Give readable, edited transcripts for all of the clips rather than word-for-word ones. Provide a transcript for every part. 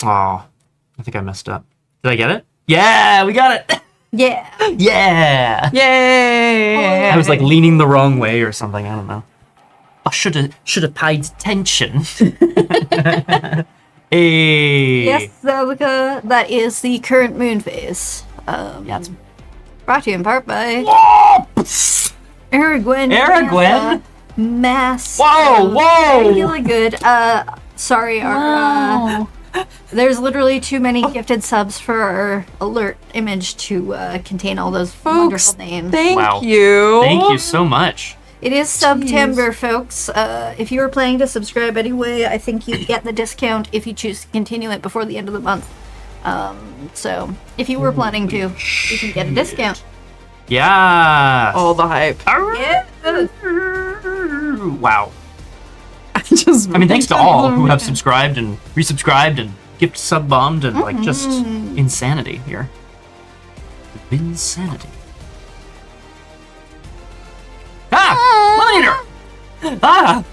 Oh, I think I messed up. Did I get it? Yeah, we got it. Yeah. Yeah. Yay! I was like leaning the wrong way or something. I don't know. I should have paid attention. Hey. Yes, that is the current moon phase. Yeah, it's... Brought to you in part by Whoa! Aragwen. Mass. Whoa! Really good. Sorry, our there's literally too many gifted subs for our alert image to contain all those wonderful names. Thank you. Thank you so much. It is September, folks. If you were planning to subscribe anyway, I think you get the discount if you choose to continue it before the end of the month. So, if you were planning to, you can get a discount. Yeah. All the hype. Yeah. Wow. Just I mean, thanks to all who have subscribed and resubscribed and gift sub-bombed and like just insanity here. Insanity. Ah! Later! Ah!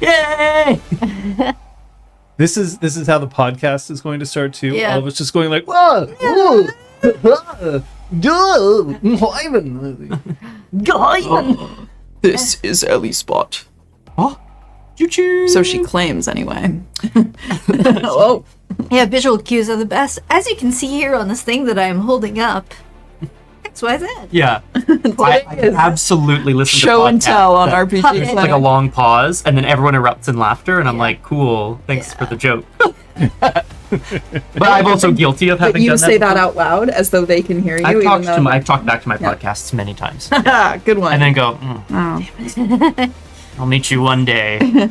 Yay! This is how the podcast is going to start too. Yeah. All of us just going like, whoa, whoa, This is Ellie's spot. Oh, choo-choo! So she claims, anyway. Oh. Yeah, visual cues are the best. As you can see here on this thing that I'm holding up, XYZ. Yeah. I absolutely listen to Show and podcasts tell on that- RPG It's Clinic. like a long pause, and then everyone erupts in laughter, and I'm like, cool, thanks for the joke. But I'm also guilty of But having you done say that before. out loud as though they can hear you. I've even though I've talked back to my podcasts many times. Good one. And then go, Oh. I'll meet you one day.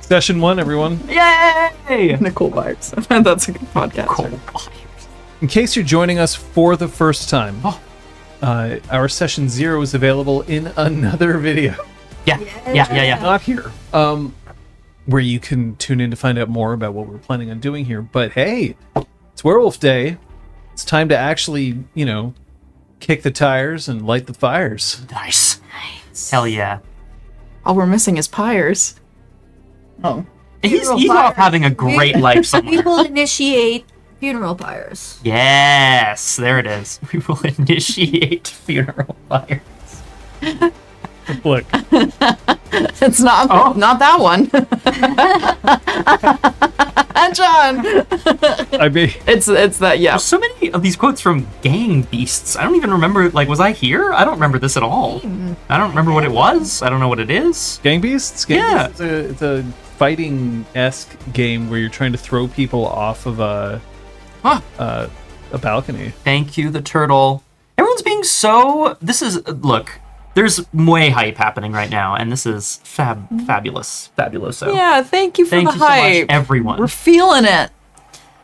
Session 1, everyone. Yay! Nicole vibes. That's a good podcast. Cool. In case you're joining us for the first time, our session 0 is available in another video. Yeah. Not here. Where you can tune in to find out more about what we're planning on doing here. But hey, it's Werewolf Day. It's time to actually, kick the tires and light the fires. Nice. Hell yeah. All we're missing is pyres. Oh. He's Funeral off pyres. having a great life We somewhere. will initiate funeral pyres. Yes, there it is. We will initiate funeral fires. Look, It's not not that one. John. I mean, It's that, yeah. There's so many of these quotes from Gang Beasts. I don't even remember, was I here? I don't remember this at all. I don't remember what it was. I don't know what it is. Gang Beasts? Yeah. Beasts, it's a fighting-esque game where you're trying to throw people off of a balcony. Thank you, the turtle. Everyone's being so... Look, there's way hype happening right now, and this is fabulous. Fabuloso. Yeah, thank you for Thank the you so hype. much, everyone. We're feeling it.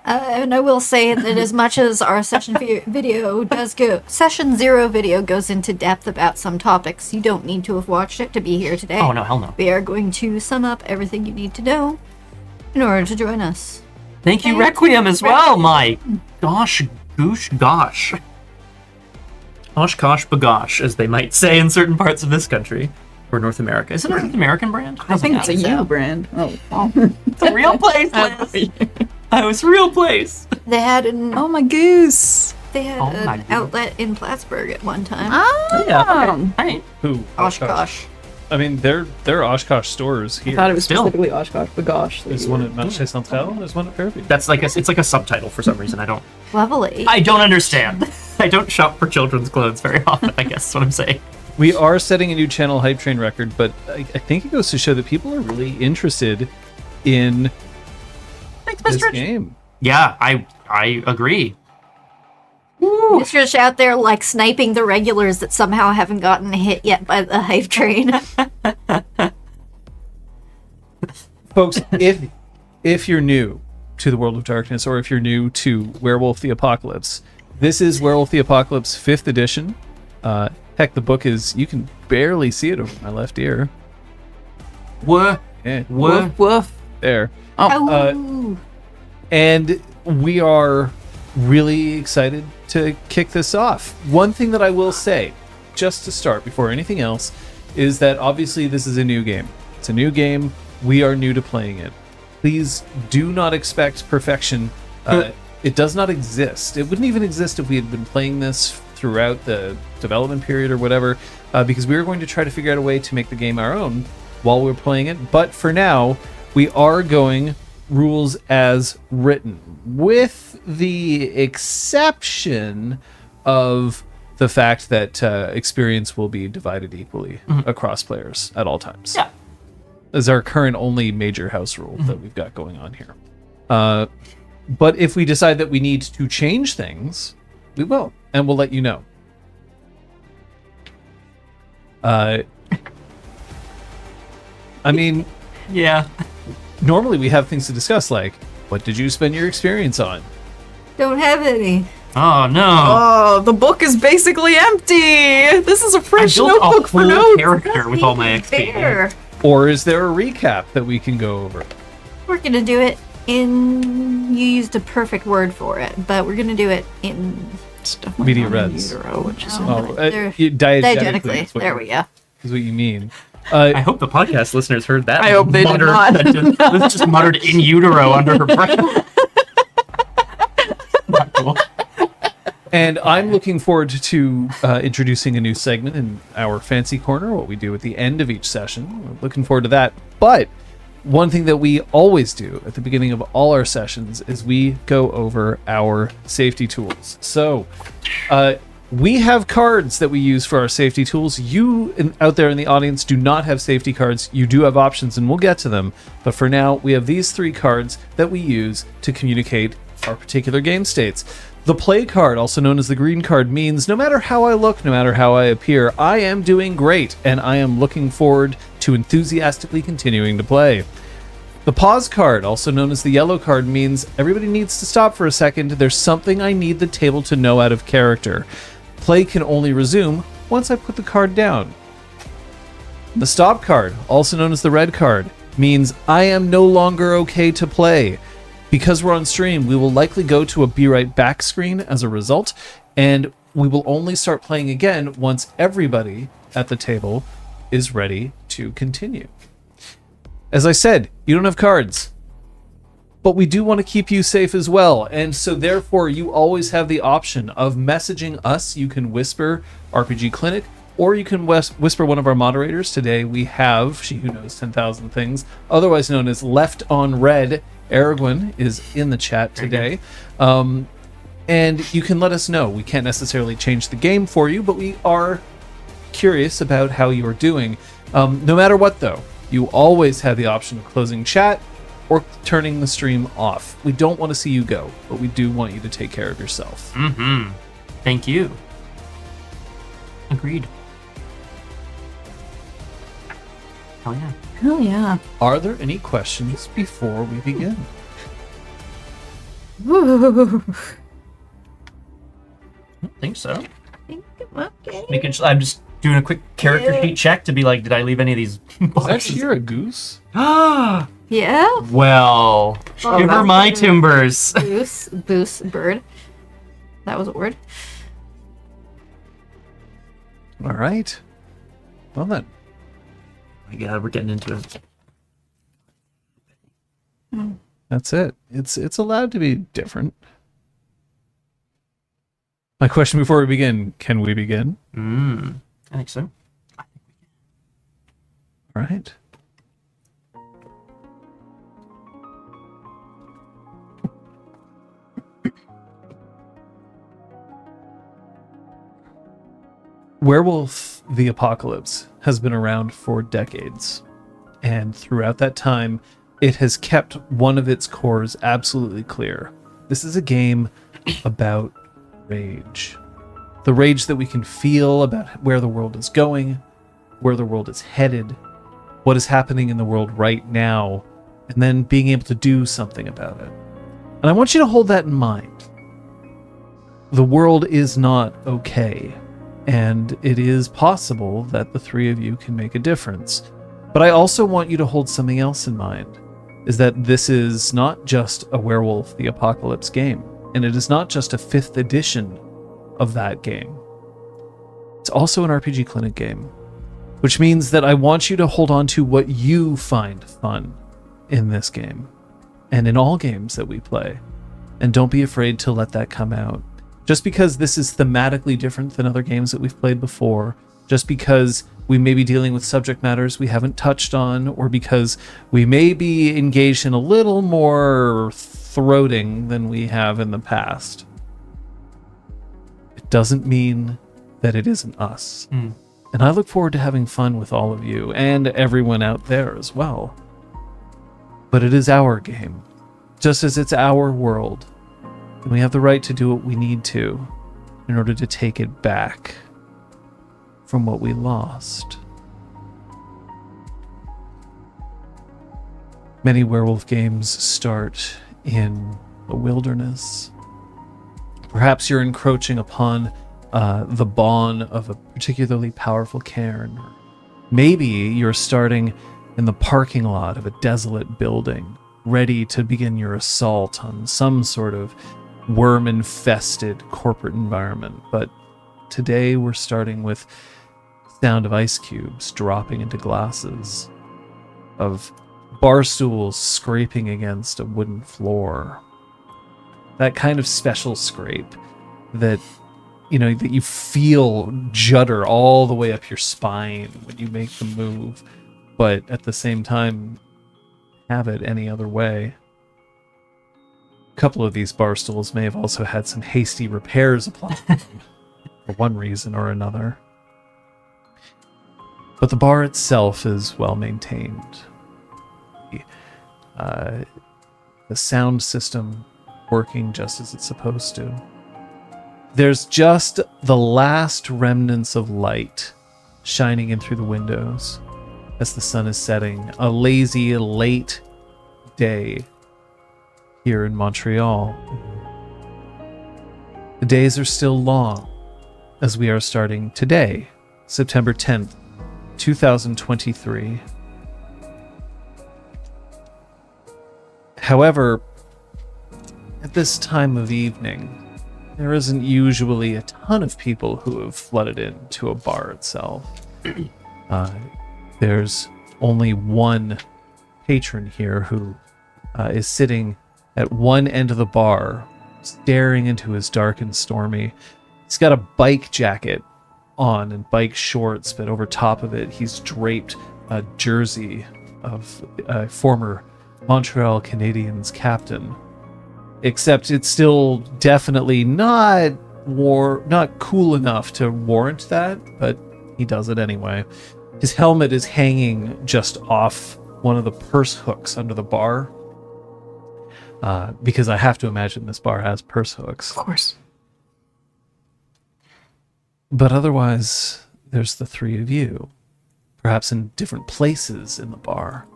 And I will say that as much as our session video does go, session 0 video goes into depth about some topics, you don't need to have watched it to be here today. Oh, no, hell no. We are going to sum up everything you need to know in order to join us. Thank you, Requiem, as well, my gosh, gosh. Oshkosh bagosh, as they might say in certain parts of this country. Or North America. Is it a North American brand? I think it's a Doesn't U matter. brand. Oh. It's a real place, Liz. Oh, it's a real place. They had an Oh my goose. they had Oh my an goodness. outlet in Plattsburgh at one time. Yeah. All right. Who? Oshkosh. I mean, they're Oshkosh stores I here. thought it was Still. specifically Oshkosh, but gosh. There's one at Marché Central, and there's one at Fairview. That's it's like a subtitle for some reason. Level 8. I don't understand. I don't shop for children's clothes very often, I guess is what I'm saying. We are setting a new channel hype train record, but I think it goes to show that people are really interested in Thanks, this Mr. game. Yeah, I agree. Mistress out there like sniping the regulars that somehow haven't gotten hit yet by the hype train. Folks, if you're new to the World of Darkness, or if you're new to Werewolf the Apocalypse, this is Werewolf the Apocalypse 5th edition. Heck, the book is, you can barely see it over my left ear. Woof, Yeah, woof. Woof. there. Oh, And we are really excited to kick this off. One thing that I will say, just to start, before anything else, is that obviously this is a new game. It's a new game. We are new to playing it. Please do not expect perfection. It does not exist. It wouldn't even exist if we had been playing this throughout the development period or whatever, because we were going to try to figure out a way to make the game our own while we were playing it. But for now, we are going rules as written, with the exception of the fact that experience will be divided equally across players at all times. Yeah. Is our current only major house rule that we've got going on here. But if we decide that we need to change things, we will, and we'll let you know. I mean, Yeah. normally we have things to discuss, like, what did you spend your experience on? Don't have any. Oh no. Oh, the book is basically empty. This is a I fresh built notebook a for full notes. character with all my XP. Fair. Or is there a recap that we can go over? We're gonna do it in. You used a perfect word for it, but we're gonna do it in. It's definitely Media not in reds. utero, which is Oh. They're Diegetically. is what There you- we go. Is what you mean. I hope the podcast listeners heard that. I hope they did muttered, not. That was just muttered in utero under her breath. Not cool. And I'm looking forward to introducing a new segment in our Fancy Corner, what we do at the end of each session. We're looking forward to that. But one thing that we always do at the beginning of all our sessions is we go over our safety tools. So we have cards that we use for our safety tools. You out there in the audience do not have safety cards. You do have options, and we'll get to them. But for now, we have these 3 cards that we use to communicate our particular game states. The play card, also known as the green card, means no matter how I look, no matter how I appear, I am doing great, and I am looking forward to enthusiastically continuing to play. The pause card, also known as the yellow card, means everybody needs to stop for a second. There's something I need the table to know out of character. Play can only resume once I put the card down. The stop card, also known as the red card, means I am no longer okay to play. Because we're on stream, we will likely go to a Be Right Back screen as a result, and we will only start playing again once everybody at the table is ready to continue. As I said, you don't have cards, but we do want to keep you safe as well, and so therefore you always have the option of messaging us. You can whisper RPGClinic, or you can whisper one of our moderators. Today we have She Who Knows 10,000 Things, otherwise known as Left on Red. Erwin is in the chat today. And you can let us know. We can't necessarily change the game for you, but we are curious about how you are doing. No matter what, though, you always have the option of closing chat or turning the stream off. We don't want to see you go, but we do want you to take care of yourself. Mm-hmm. Thank you. Agreed. Hell yeah. Oh yeah. Are there any questions before we begin? Woo. I don't think so. Okay. I'm just doing a quick character Yeah. sheet check to be like, did I leave any of these Is that boxes? here a goose? Ah, Yeah. well, Oh, shiver that's my good. timbers. Goose, bird. That was a word. All right. Well then. Oh my god, we're getting into it. That's it. It's allowed to be different. My question before we begin, can we begin? I think so. All right. Werewolf the Apocalypse has been around for decades, and throughout that time, it has kept one of its cores absolutely clear. This is a game about rage. The rage that we can feel about where the world is going, where the world is headed, what is happening in the world right now, and then being able to do something about it. And I want you to hold that in mind. The world is not okay, and it is possible that the 3 of you can make a difference. But I also want you to hold something else in mind, is that this is not just a Werewolf the Apocalypse game, and it is not just a 5th edition of that game. It's also an RPGClinic game, which means that I want you to hold on to what you find fun in this game. and in all games that we play. And don't be afraid to let that come out. Just because this is thematically different than other games that we've played before, just because we may be dealing with subject matters we haven't touched on, or because we may be engaged in a little more throating than we have in the past, it doesn't mean that it isn't us. And I look forward to having fun with all of you and everyone out there as well. But it is our game, just as it's our world. And we have the right to do what we need to in order to take it back from what we lost. Many werewolf games start in the wilderness. Perhaps you're encroaching upon the bawn of a particularly powerful cairn. Maybe you're starting in the parking lot of a desolate building, ready to begin your assault on some sort of worm-infested corporate environment. But today we're starting with sound of ice cubes dropping into glasses, of bar stools scraping against a wooden floor. That kind of special scrape that, you know, that you feel judder all the way up your spine when you make the move, but at the same time have it any other way. A couple of these bar stools may have also had some hasty repairs applied to them for one reason or another. But the bar itself is well maintained. The sound system working just as it's supposed to. There's just the last remnants of light shining in through the windows as the sun is setting. A lazy, late day here in Montreal. The days are still long as we are starting today, September 10th, 2023. However, at this time of evening, there isn't usually a ton of people who have flooded into a bar itself. There's only one patron here who is sitting at one end of the bar, staring into his dark and stormy. He's got a bike jacket on and bike shorts, but over top of it, he's draped a jersey of a former Montreal Canadiens captain. Except it's still definitely not cool enough to warrant that, but he does it anyway. His helmet is hanging just off one of the purse hooks under the bar. Because I have to imagine this bar has purse hooks. Of course. But otherwise, there's the three of you, perhaps in different places in the bar.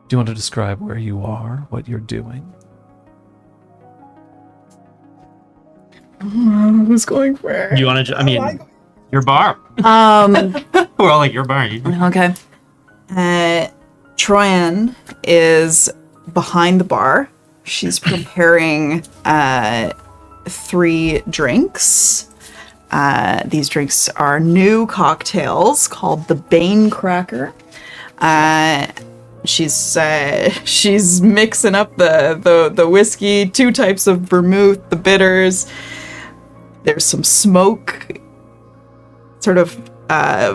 Do you want to describe where you are, what you're doing? Who's going where? You want to? I mean, your bar. We're all like your bar. Okay. Troyan is behind the bar. She's preparing 3 drinks. These drinks are new cocktails called the Bane-Cracker. She's mixing up the whiskey, 2 types of vermouth, the bitters. There's some smoke sort of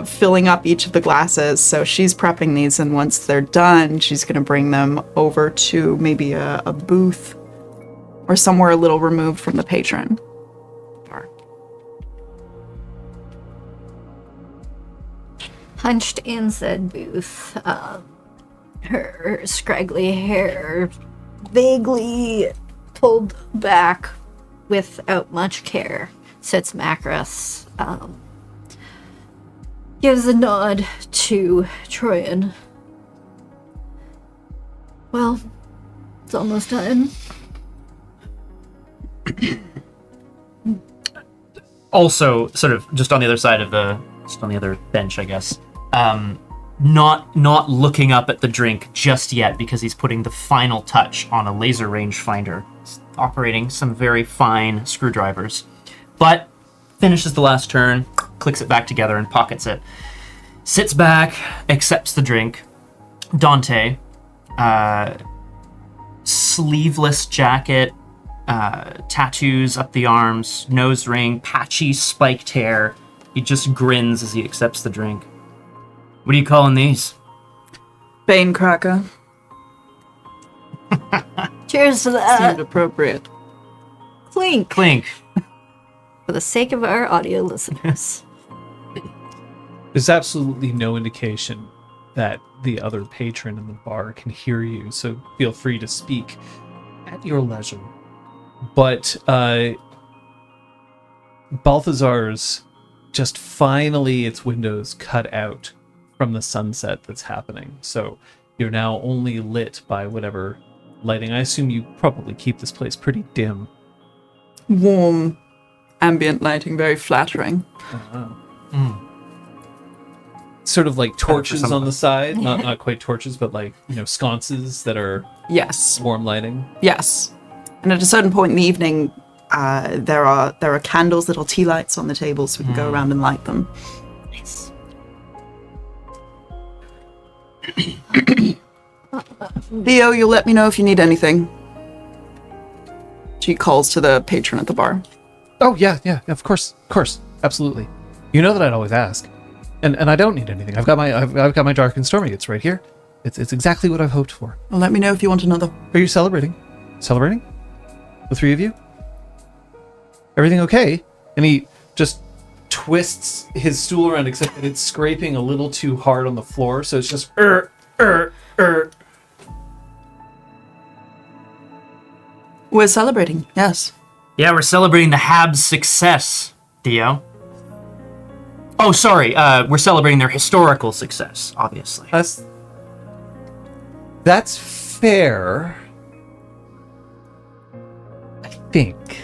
filling up each of the glasses. So she's prepping these, and once they're done, she's going to bring them over to maybe a booth or somewhere a little removed from the patron bar. Hunched in said booth, her scraggly hair vaguely pulled back without much care, sits Macros. Gives a nod to Troyan. Well, it's almost time. Also, sort of just on the other side of just on the other bench, I guess. Not looking up at the drink just yet because he's putting the final touch on a laser rangefinder, operating some very fine screwdrivers. But finishes the last turn, clicks it back together and pockets it. Sits back, accepts the drink. Dante sleeveless jacket, tattoos up the arms, nose ring, patchy spiked hair. He just grins as he accepts the drink. What are you calling these? Bane-Cracker. Cheers to that. Seemed appropriate. Clink. Clink. For the sake of our audio listeners. There's absolutely no indication that the other patron in the bar can hear you, so feel free to speak at your leisure. But Balthazar's just finally its windows cut out from the sunset that's happening. So you're now only lit by whatever lighting. I assume you probably keep this place pretty dim. Warm, ambient lighting, very flattering. Sort of like torches some on of the side. Not quite torches, but like, sconces that are Yes. warm lighting. Yes. And at a certain point in the evening, there are candles, little tea lights on the table, so we can go around and light them. Nice. Theo, you'll let me know if you need anything. She calls to the patron at the bar. Oh, yeah, of course, absolutely. You know that I'd always ask. And I don't need anything. I've got my dark and stormy. It's right here. It's exactly what I've hoped for. Well, let me know if you want another. Are you celebrating? Celebrating? The three of you? Everything okay? And he just twists his stool around, except that it's scraping a little too hard on the floor, so it's just We're celebrating, yes. Yeah, we're celebrating the Habs' success, Theo. Oh, sorry. We're celebrating their historical success, obviously. That's fair. I think.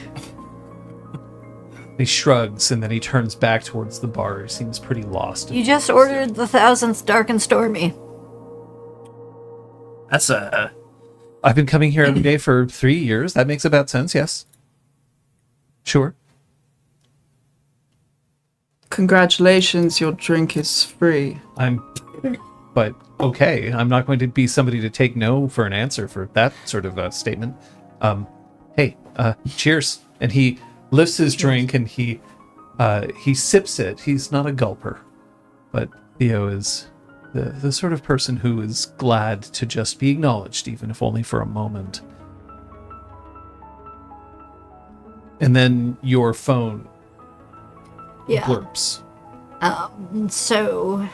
He shrugs and then he turns back towards the bar. He seems pretty lost. You just ordered the 1000th Dark and Stormy. That's a... I've been coming here every day for 3 years. That makes about sense, yes. Sure. Congratulations, your drink is free. But okay, I'm not going to be somebody to take no for an answer for that sort of statement. Hey, cheers. And he lifts his drink and he sips it. He's not a gulper, but Theo is the sort of person who is glad to just be acknowledged, even if only for a moment. And then your phone Yeah. blurps. So,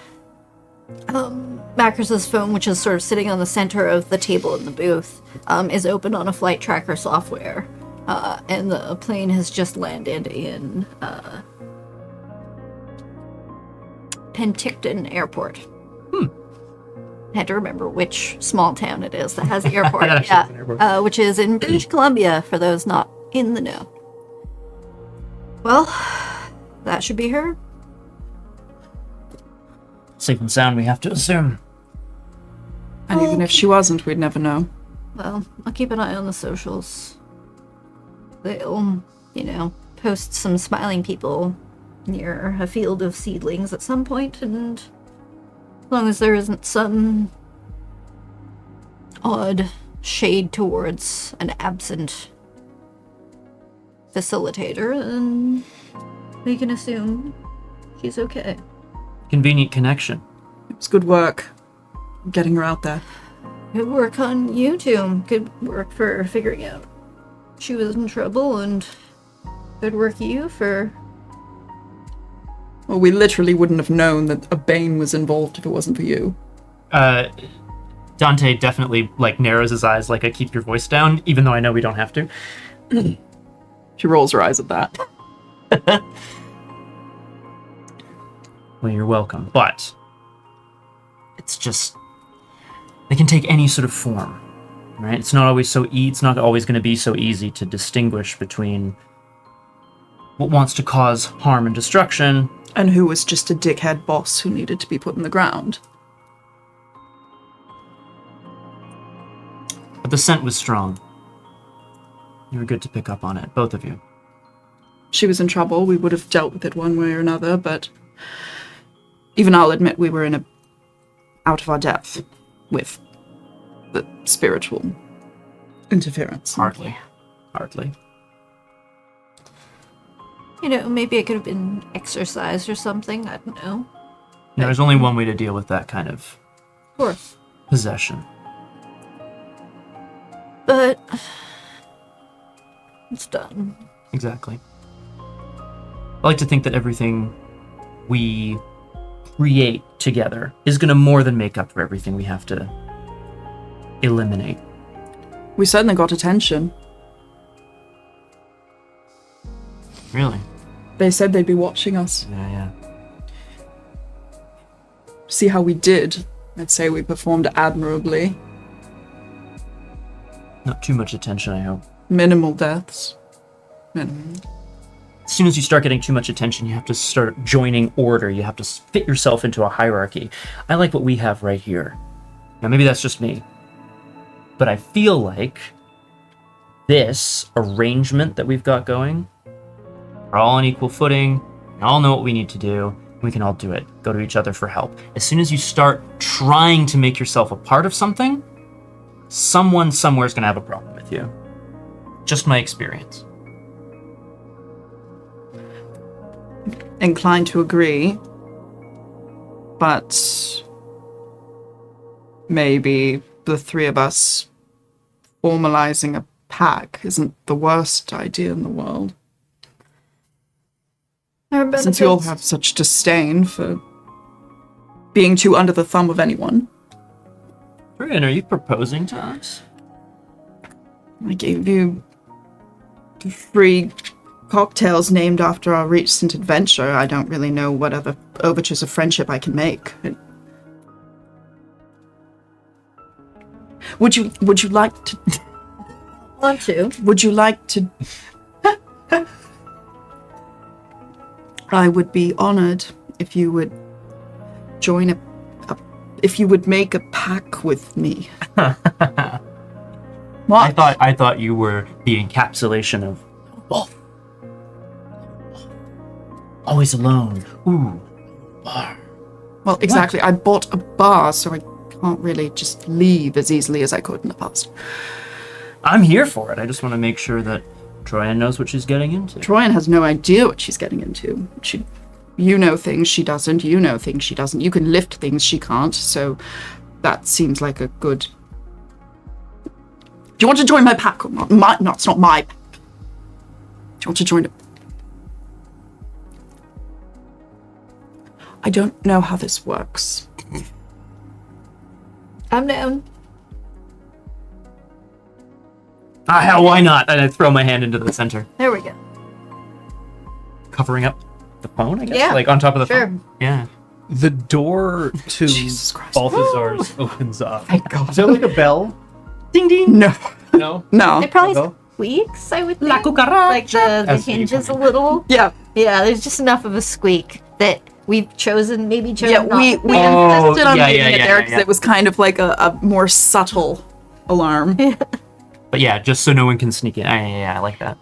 Macros' phone, which is sort of sitting on the center of the table in the booth, is open on a flight tracker software. And the plane has just landed in Penticton Airport. I had to remember which small town it is that has the airport. That actually has an airport. Which is in British Columbia, for those not in the know. Well, that should be her. Safe and sound, we have to assume. And even if she wasn't, we'd never know. Well, I'll keep an eye on the socials. They'll, post some smiling people near a field of seedlings at some point, and as long as there isn't some odd shade towards an absent facilitator, then we can assume she's okay. Convenient connection. It was good work getting her out there. Good work on you two. Good work for figuring out she was in trouble, and good work you for... Well, we literally wouldn't have known that a Bane was involved if it wasn't for you. Dante definitely narrows his eyes like I keep your voice down, even though I know we don't have to. She rolls her eyes at that. Well, you're welcome. But it's just they can take any sort of form, right? It's not always it's not always going to be so easy to distinguish between what wants to cause harm and destruction And who was just a dickhead boss who needed to be put in the ground. but the scent was strong. You were good to pick up on it, both of you. She was in trouble. We would have dealt with it one way or another, but even I'll admit we were out of our depth with the spiritual interference. Hardly. You know, maybe it could have been exercise or something. I don't know. No, there's only one way to deal with that kind of Of course. possession. But it's done. Exactly. I like to think that everything we create together is going to more than make up for everything we have to eliminate. We certainly got attention. Really? They said they'd be watching us. Yeah. See how we did. I'd say we performed admirably. Not too much attention, I hope. Minimal deaths. Minimal. As soon as you start getting too much attention, you have to start joining order. You have to fit yourself into a hierarchy. I like what we have right here. Now, maybe that's just me. But I feel like this arrangement that we've got going, we're all on equal footing. We all know what we need to do. We can all do it. Go to each other for help. As soon as you start trying to make yourself a part of something, someone somewhere is going to have a problem with you. Just my experience. Inclined to agree. But maybe the three of us formalizing a pack isn't the worst idea in the world. Since you all have such disdain for being too under the thumb of anyone. Brian, are you proposing to us? I gave you 3 cocktails named after our recent adventure. I don't really know what other overtures of friendship I can make. Would you like to... Want to? Would you like to... I would be honored if you would join if you would make a pact with me. What? I thought you were the encapsulation of wolf. Always alone. Ooh, bar. Well, exactly. I bought a bar, so I can't really just leave as easily as I could in the past. I'm here for it. I just want to make sure that Troyan knows what she's getting into. Troyan has no idea what she's getting into. You know things she doesn't. You know things she doesn't. You can lift things she can't. So that seems like a good... Do you want to join my pack or not? No, it's not my pack. Do you want to join it? I don't know how this works. I'm down. Hell, why not? And I throw my hand into the center. There we go. Covering up the phone, I guess? Yeah. Like on top of the Sure. phone? Yeah. The door to Jesus Christ. Balthazar's opens up. Thank God. Is there like a bell? Ding ding! No. No? No. It probably Hello? squeaks, I would think. La cucaracha! Like the As you hinges a come in. little. Yeah. Yeah, there's just enough of a squeak that we've chosen, maybe chosen Yeah, not we to make. insisted on yeah, making yeah, it yeah, there yeah, because yeah. it was kind of like a more subtle alarm. But yeah, just so no one can sneak in. Yeah, I like that.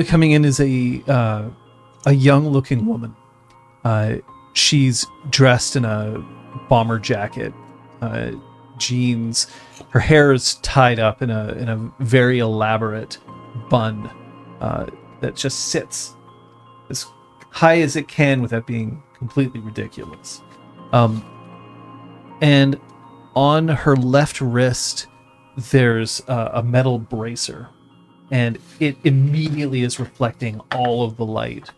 Coming in is a young-looking woman. She's dressed in a bomber jacket, jeans. Her hair is tied up in a very elaborate bun that just sits as high as it can without being completely ridiculous. And on her left wrist, there's a metal bracer, and it immediately is reflecting all of the light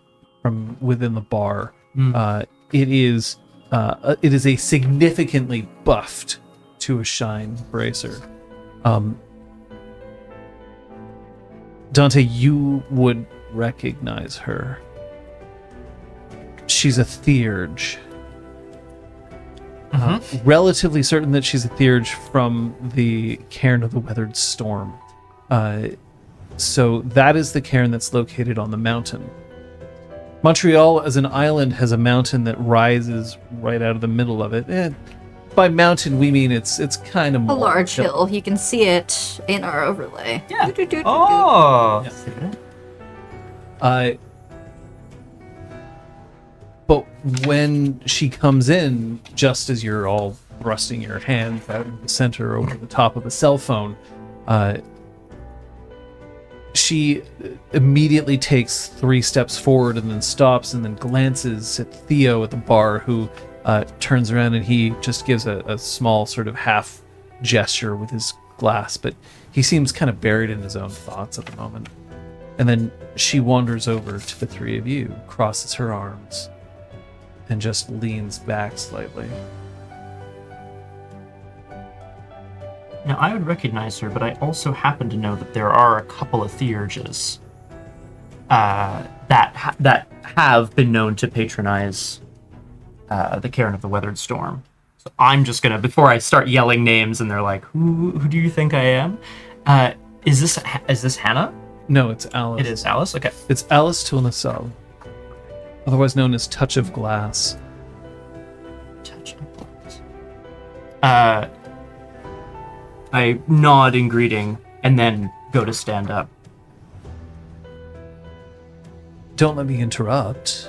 from within the bar. It is a significantly buffed to a shine bracer. Dante, you would recognize her. She's a Theurge. Relatively certain that she's a Theurge from the Cairn of the Weathered Storm. So that is the Cairn that's located on the mountain. Montreal, as an island, has a mountain that rises right out of the middle of it. And by mountain, we mean it's kind of A more large hill. You can see it in our overlay. Yeah. Do-do-do-do-do. Oh! But when she comes in, just as you're all thrusting your hand out of the center over the top of a cell phone. She immediately takes 3 steps forward and then stops and then glances at Theo at the bar, who turns around and he just gives a small sort of half gesture with his glass, but he seems kind of buried in his own thoughts at the moment. And then she wanders over to the 3 of you, crosses her arms, and just leans back slightly. Now, I would recognize her, but I also happen to know that there are a couple of theurges that have been known to patronize the Cairn of the Weathered Storm. So I'm just gonna, before I start yelling names and they're like, who do you think I am? Is this Hannah? No, it's Alice. It is Alice? Okay. It's Alice Tulnasal, otherwise known as Touch of Glass. Touch of Glass. I nod in greeting and then go to stand up. Don't let me interrupt.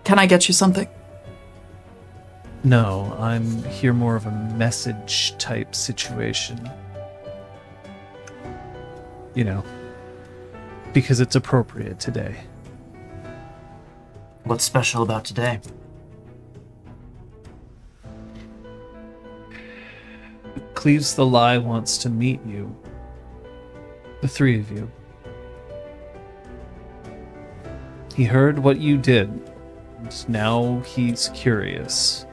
Can I get you something? No, I'm here more of a message type situation. You know, because it's appropriate today. What's special about today? Cleaves the Lie wants to meet you. The 3 of you. He heard what you did, and now he's curious.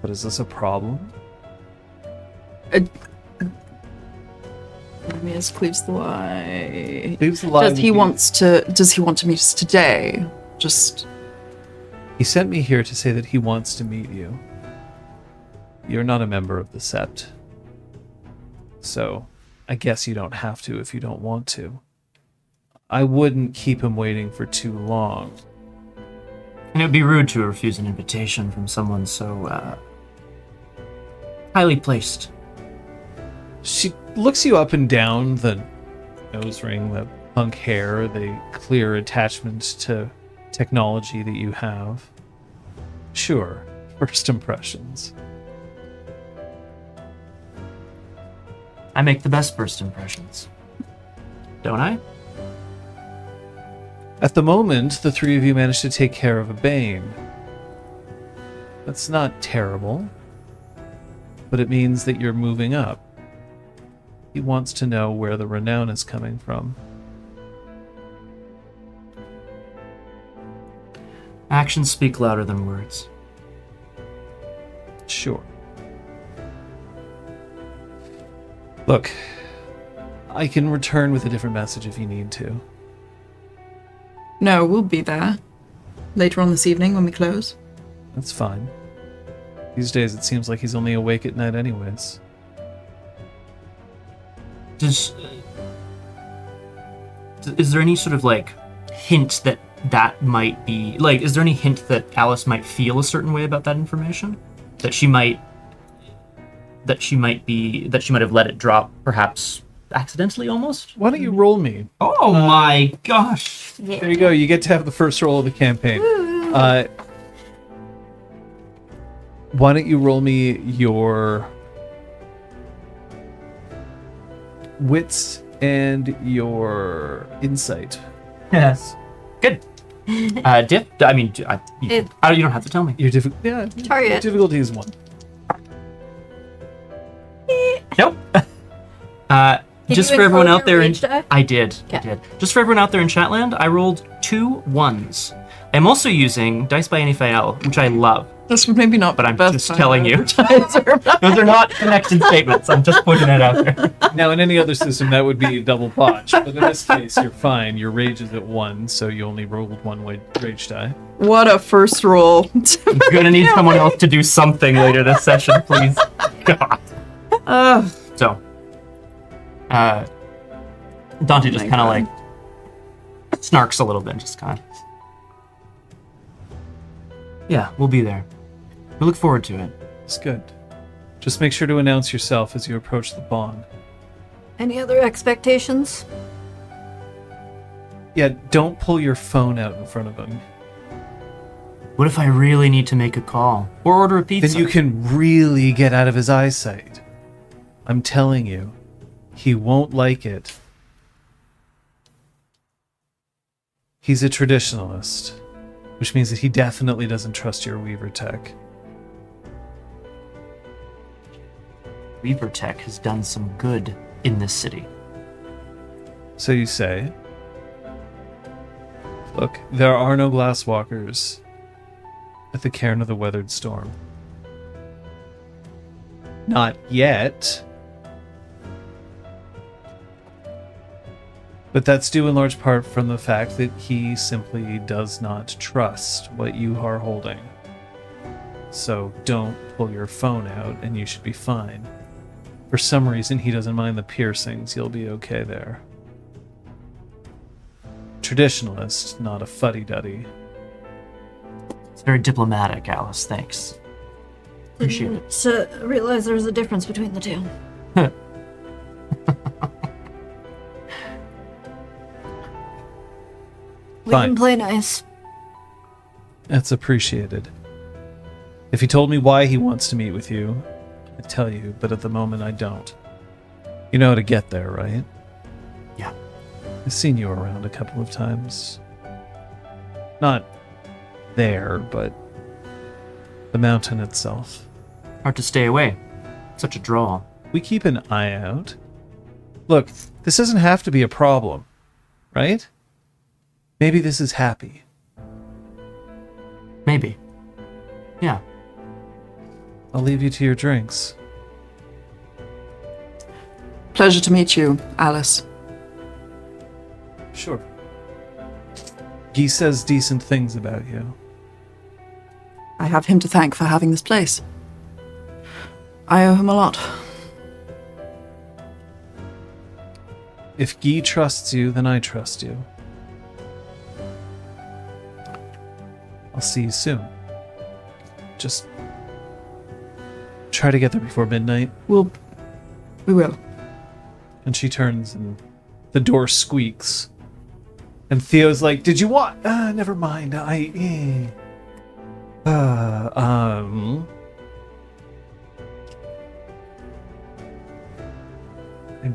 But is this a problem? Miss Cleaves the Lie. Cleaves the Lie. Does he want to meet us today? Just He sent me here to say that he wants to meet you. You're not a member of the Sept. So, I guess you don't have to if you don't want to. I wouldn't keep him waiting for too long. And it would be rude to refuse an invitation from someone so highly placed. She looks you up and down, the nose ring, the punk hair, the clear attachment to technology that you have. Sure, first impressions. I make the best first impressions. Don't I? At the moment, the 3 of you managed to take care of a Bane. That's not terrible, but it means that you're moving up. He wants to know where the renown is coming from. Actions speak louder than words. Sure. Look, I can return with a different message if you need to. no, we'll be there later on this evening when we close. That's fine. These days it seems like he's only awake at night anyways. Is there any sort of hint that might be is there any hint that Alice might feel a certain way about that information? That she might have let it drop perhaps accidentally almost? Why don't you roll me? Oh my gosh. There you go, you get to have the first roll of the campaign. Why don't you roll me your wits and your insight? Yes. Good. Dip? I mean, you don't have to tell me. Your Target. difficulty is 1. Nope. Did Just you for everyone include out there your in rage die? I did. Okay. Just for everyone out there in Chatland, I rolled 2 1s. I'm also using Dice by NFL, which I love, This would maybe not, but be I'm the best just time telling to you. advertise or- Those are not connected statements. I'm just putting it out there. Now, in any other system, that would be a double botch. But in this case, you're fine. Your rage is at 1, so you only rolled 1 rage die. What a first roll. I'm gonna need someone else to do something later this session, please. God. So, Dante just my kind of God. snarks a little bit, just kind of. Yeah, we'll be there. We look forward to it. It's good. Just make sure to announce yourself as you approach the bond. Any other expectations? Yeah, don't pull your phone out in front of him. What if I really need to make a call? Or order a pizza? Then you can really get out of his eyesight. I'm telling you, he won't like it. He's a traditionalist, which means that he definitely doesn't trust your Weaver tech. Weaver Tech has done some good in this city. So you say. Look, there are no glasswalkers at the Cairn of the Weathered Storm. Not yet. But that's due in large part from the fact that he simply does not trust what you are holding. So don't pull your phone out and you should be fine. For some reason, he doesn't mind the piercings. You'll be okay there. Traditionalist, not a fuddy-duddy. It's very diplomatic, Alice. Thanks. Appreciate it. So realize there's a difference between the two. We Fine. can play nice. That's appreciated. If he told me why he wants to meet with you, I'd tell you, but at the moment I don't. You know how to get there, right? Yeah. I've seen you around a couple of times. Not there, but the mountain itself. Hard to stay away. Such a draw. We keep an eye out. Look, this doesn't have to be a problem, right? Maybe this is happy. Maybe. Yeah. I'll leave you to your drinks. Pleasure to meet you, Alice. Sure. Guy says decent things about you. I have him to thank for having this place. I owe him a lot. If Guy trusts you, then I trust you. I'll see you soon. Just try to get there before midnight. We will. And she turns and the door squeaks. And Theo's like, did you want... never mind. And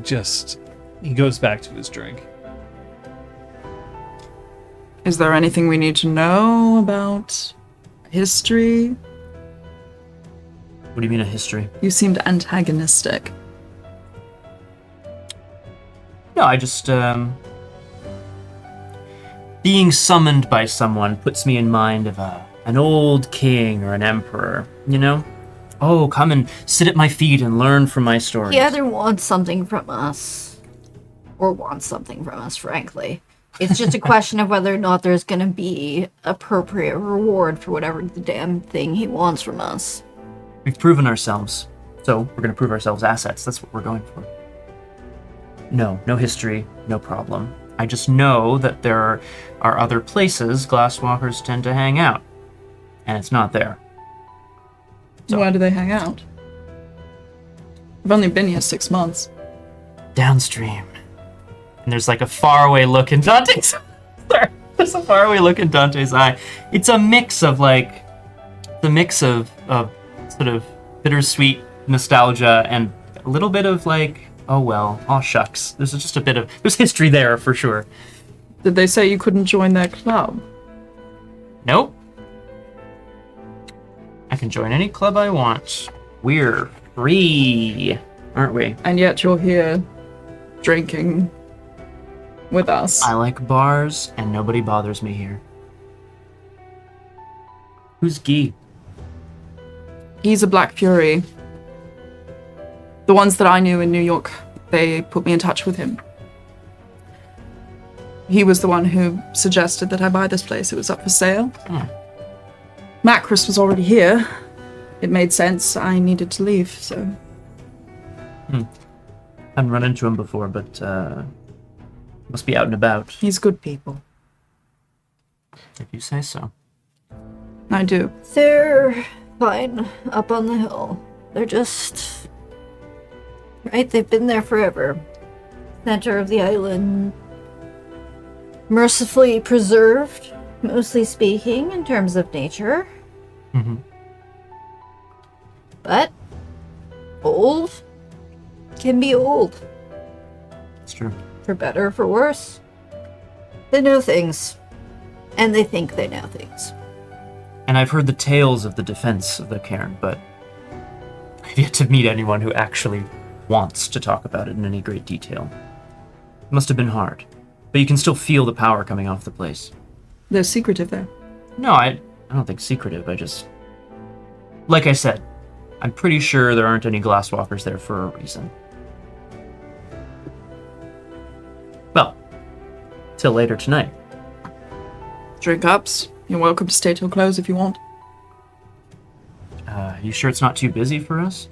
just... He goes back to his drink. Is there anything we need to know about history? What do you mean a history? You seemed antagonistic. No, I just, being summoned by someone puts me in mind of an old king or an emperor, you know? Oh, come and sit at my feet and learn from my stories. He either wants something from us, or wants something from us, frankly. It's just a question of whether or not there's going to be appropriate reward for whatever the damn thing he wants from us. We've proven ourselves, so we're going to prove ourselves assets. That's what we're going for. No history, no problem. I just know that there are other places glasswalkers tend to hang out, and it's not there. So- Where do they hang out? I've only been here 6 months. Downstream. And there's like a faraway look in Dante's Sorry, there's a faraway look in Dante's eye. It's a mix of sort of bittersweet nostalgia and a little bit of like, oh well, oh shucks. There's just a bit of, there's history there for sure. Did they say you couldn't join their club? Nope. I can join any club I want. We're free, aren't we? And yet you're here drinking with us. I like bars, and nobody bothers me here. Who's Guy? He's a Black Fury. The ones that I knew in New York, they put me in touch with him. He was the one who suggested that I buy this place. It was up for sale. Macris was already here. It made sense. I needed to leave, so... Haven't run into him before, but must be out and about. He's good people. If you say so. I do. They're fine up on the hill. They're just... Right? They've been there forever. center of the island, mercifully preserved, mostly speaking, in terms of nature. Mm-hmm. But old can be old, It's true. for better or for worse. They know things, and they think they know things. And I've heard the tales of the defense of the Cairn, but I've yet to meet anyone who actually wants to talk about it in any great detail. It must have been hard, but you can still feel the power coming off the place. They're secretive there. No, I don't think secretive. I just... Like I said, I'm pretty sure there aren't any glasswalkers there for a reason. Well, till later tonight. Drink ups. You're welcome to stay till close if you want. You sure it's not too busy for us?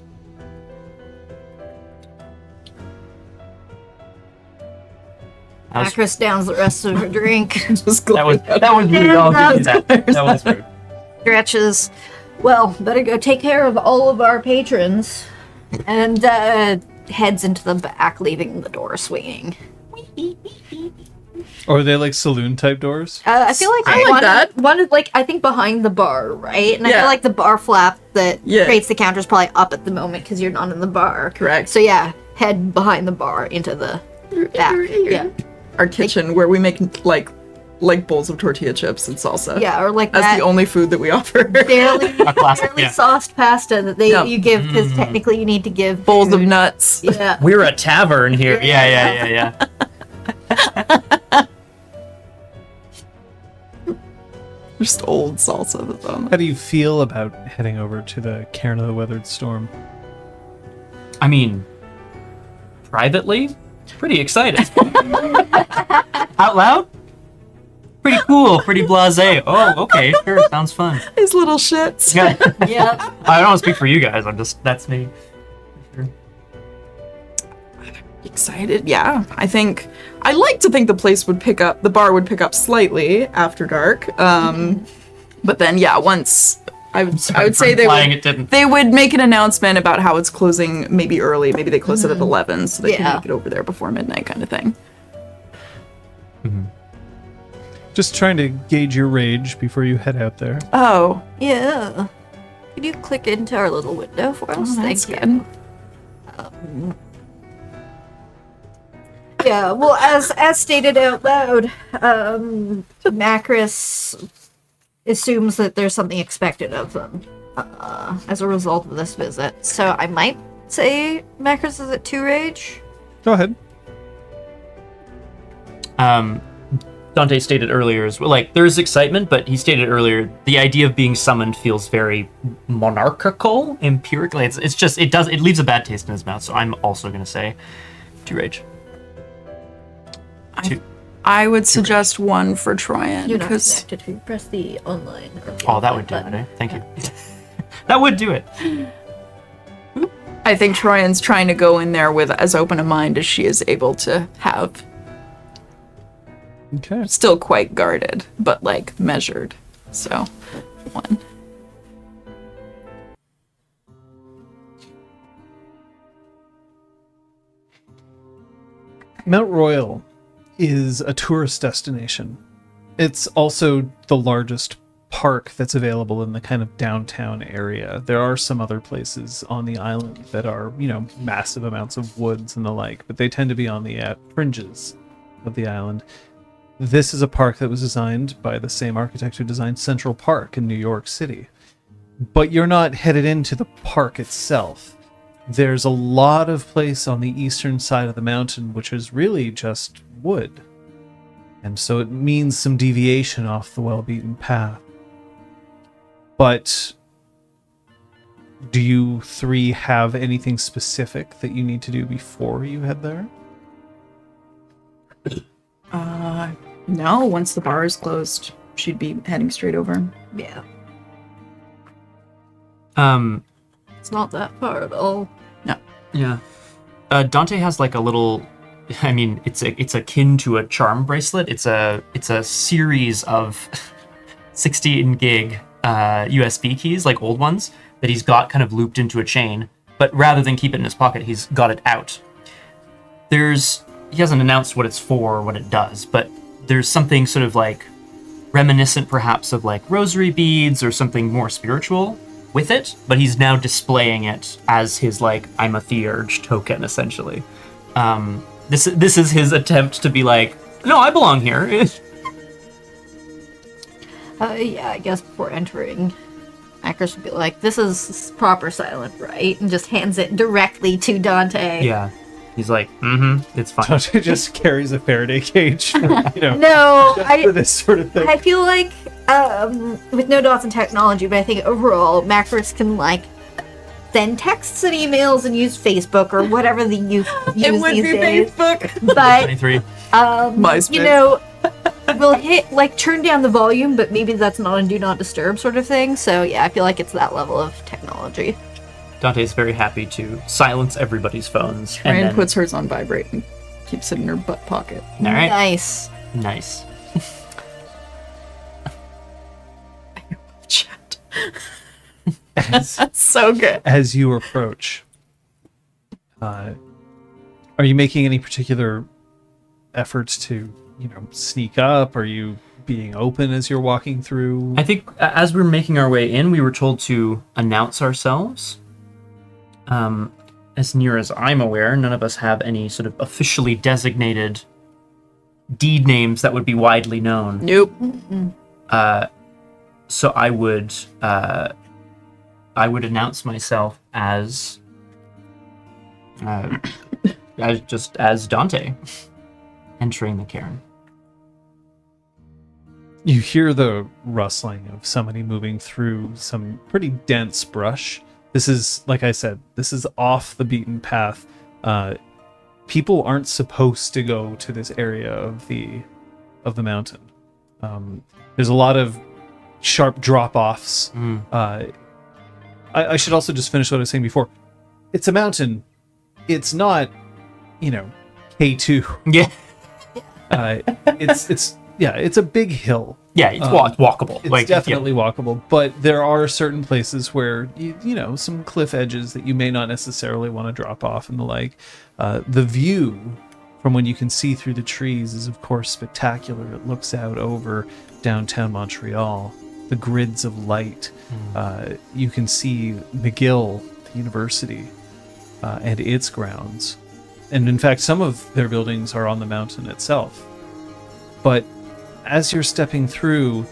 Actress downs the rest of her drink. Just That was rude. I'll give you that. That was rude. Stretches. Well, better go take care of all of our patrons. And heads into the back, leaving the door swinging. Or are they like saloon type doors? I feel like I like that. One is like I think behind the bar, right? And I Yeah. feel like the bar flap that Yeah. creates the counter is probably up at the moment because you're not in the bar. Correct. So yeah, head behind the bar into the back. Yeah, Our kitchen where we make like bowls of tortilla chips and salsa. yeah, or like That's that the only food that we offer. barely, classic, barely yeah. sauced pasta that Yep. you give because technically you need to give Bowls of food. nuts. Yeah. We're a tavern here. Yeah. Just old salsa that's on. How do you feel about heading over to the Cairn of the Weathered Storm? I mean, privately, pretty excited. Out loud? Pretty cool, pretty blasé. Oh, okay, sure, sounds fun. These little shits. Yeah. Yeah. I don't want to speak for you guys, that's me. Excited, yeah. I like to think the bar would pick up slightly after dark. But then, yeah, once I would say they would make an announcement about how it's closing maybe early. Maybe they close it at 11 so they Yeah. can make it over there before midnight kind of thing. Just trying to gauge your rage before you head out there. Oh, Yeah. Could you click into our little window for us? that's Thank good. you. Yeah, well, as stated out loud, Macris assumes that there's something expected of them as a result of this visit. So I might say Macris is at 2 rage. Go ahead. Dante stated earlier as well, like, there's excitement, but he stated earlier the idea of being summoned feels very monarchical, empirically. It leaves a bad taste in his mouth, so I'm also going to say 2 rage. I would suggest 1 for Troyan You're not because connected. If you press the online. Or the Oh, that offline would do button. it, eh? Thank you. That would do it. I think Troyan's trying to go in there with as open a mind as she is able to have. Okay. Still quite guarded, but like measured. So, 1. Mount Royal is a tourist destination. It's also the largest park that's available in the kind of downtown area. There are some other places on the island that are, massive amounts of woods and the like, but they tend to be on the fringes of the island. This is a park that was designed by the same architect who designed Central Park in New York City. But you're not headed into the park itself. There's a lot of place on the eastern side of the mountain which is really just wood. And so it means some deviation off the well-beaten path. But do you 3 have anything specific that you need to do before you head there? No, once the bar is closed, she'd be heading straight over. Yeah. Um, It's not that far at all. yeah. Dante has like a little, I mean, it's akin to a charm bracelet. It's a series of 16 gig USB keys, like old ones, that he's got kind of looped into a chain. But rather than keep it in his pocket, he's got it out. There's he hasn't announced what it's for or what it does, but there's something sort of like reminiscent perhaps of like rosary beads or something more spiritual with it, but he's now displaying it as his like I'm a theurge token essentially. This is his attempt to be like, no, I belong here. Yeah, I guess before entering, Macros would be like, this is proper silent, right? And just hands it directly to Dante. Yeah. He's like, it's fine. Dante just carries a Faraday cage, for, No, for this sort of thing. I feel like, with no dots in technology, but I think overall, Macros can, like, send texts and emails and use Facebook or whatever the youth use It would these be days. Facebook. But, 23. MySpace. we'll hit, like, turn down the volume, but maybe that's not a do not disturb sort of thing. So, yeah, I feel like it's that level of technology. Dante's very happy to silence everybody's phones. Ryan and then, puts hers on vibrate and keeps it in her butt pocket. all right. Nice. Nice. Chat. That's so good. As you approach, are you making any particular efforts to, sneak up? Are you being open as you're walking through? I think as we're making our way in, we were told to announce ourselves. As near as I'm aware, none of us have any sort of officially designated deed names that would be widely known. Nope. So I would announce myself as Dante entering the Cairn. You hear the rustling of somebody moving through some pretty dense brush. This is, like I said, this is off the beaten path. People aren't supposed to go to this area of the mountain. There's a lot of sharp drop-offs. I should also just finish what I was saying before. It's a mountain. It's not, K2. Yeah. It's a big hill. Yeah, it's walkable. It's definitely walkable, but there are certain places where some cliff edges that you may not necessarily want to drop off and the like. The view from when you can see through the trees is of course spectacular. It looks out over downtown Montreal, the grids of light. You can see McGill, the university, and its grounds. And in fact, some of their buildings are on the mountain itself. But as you're stepping through,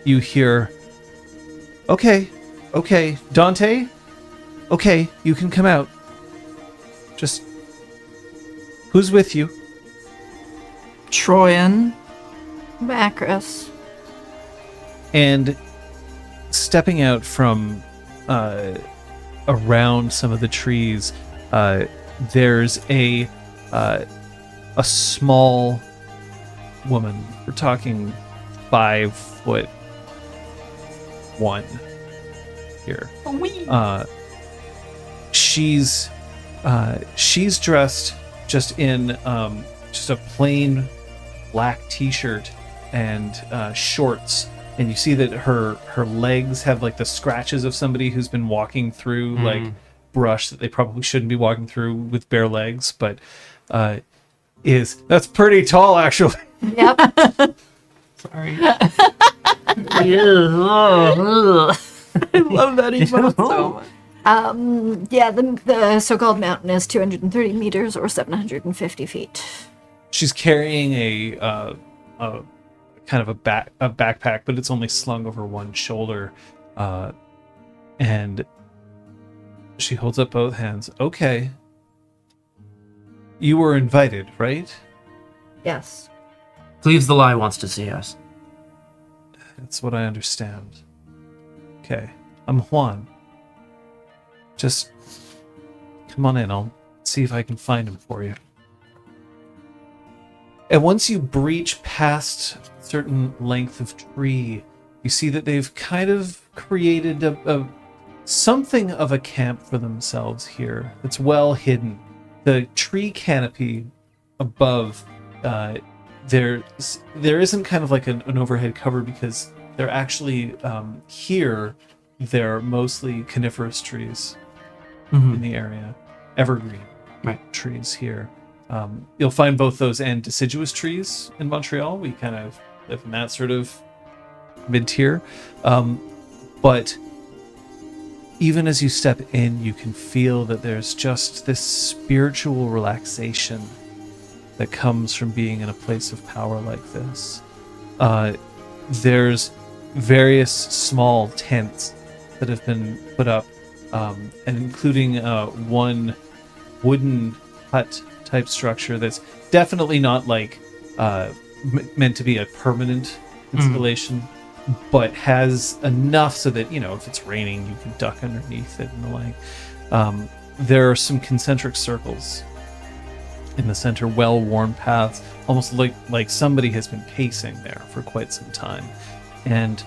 you hear, okay, Dante, okay, you can come out. Just, who's with you? Troyan. Macros. And stepping out from around some of the trees, there's a small woman. We're talking 5'1" here. She's dressed just in just a plain black t-shirt and shorts, and you see that her legs have like the scratches of somebody who's been walking through like brush that they probably shouldn't be walking through with bare legs, but that's pretty tall actually. Yep. Sorry. I love that emote so much. Yeah, the so-called mountain is 230 meters or 750 feet. She's carrying a kind of a backpack, but it's only slung over one shoulder, and she holds up both hands. Okay, you were invited, right? Yes. Cleaves the Lie wants to see us. That's what I understand. Okay, I'm Juan. Just come on in. I'll see if I can find him for you. And once you breach past a certain length of tree, you see that they've kind of created something of a camp for themselves here. It's well hidden. The tree canopy above, there isn't kind of like an overhead cover because they're actually here. They're mostly coniferous trees in the area, evergreen trees here. You'll find both those and deciduous trees in Montreal. We kind of live in that sort of mid-tier. But even as you step in, you can feel that there's just this spiritual relaxation that comes from being in a place of power like this. There's various small tents that have been put up, and including one wooden hut type structure that's definitely not like meant to be a permanent installation, but has enough so that, you know, if it's raining, you can duck underneath it and the like. There are some concentric circles in the center, well-worn paths, almost like somebody has been pacing there for quite some time. And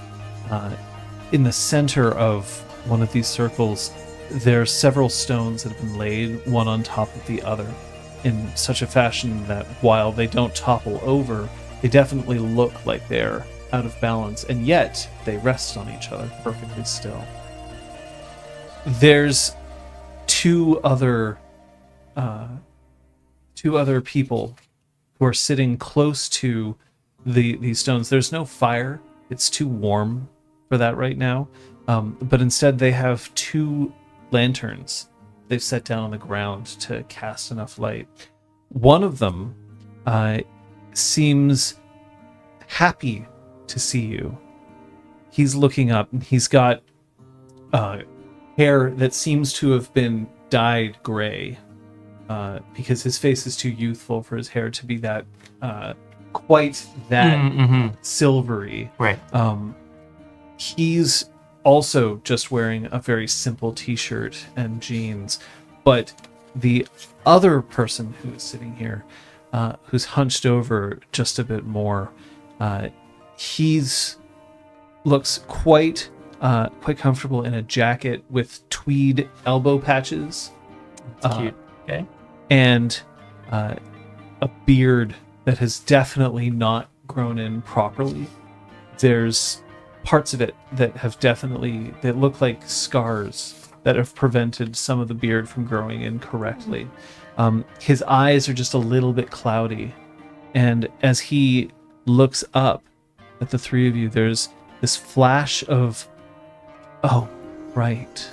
in the center of one of these circles, there are several stones that have been laid one on top of the other in such a fashion that while they don't topple over, they definitely look like they're out of balance, and yet they rest on each other perfectly still. There's two other people who are sitting close to these stones. There's no fire. It's too warm for that right now. But instead they have two lanterns they've set down on the ground to cast enough light. One of them seems happy to see you. He's looking up, and he's got hair that seems to have been dyed gray, because his face is too youthful for his hair to be that quite that silvery. Right. He's also just wearing a very simple t-shirt and jeans, but the other person who is sitting here, who's hunched over just a bit more, he's looks quite comfortable in a jacket with tweed elbow patches. That's cute. Okay. And a beard that has definitely not grown in properly. There's parts of it that have definitely, that look like scars that have prevented some of the beard from growing in correctly. His eyes are just a little bit cloudy. And as he looks up at the three of you, there's this flash of, oh, right.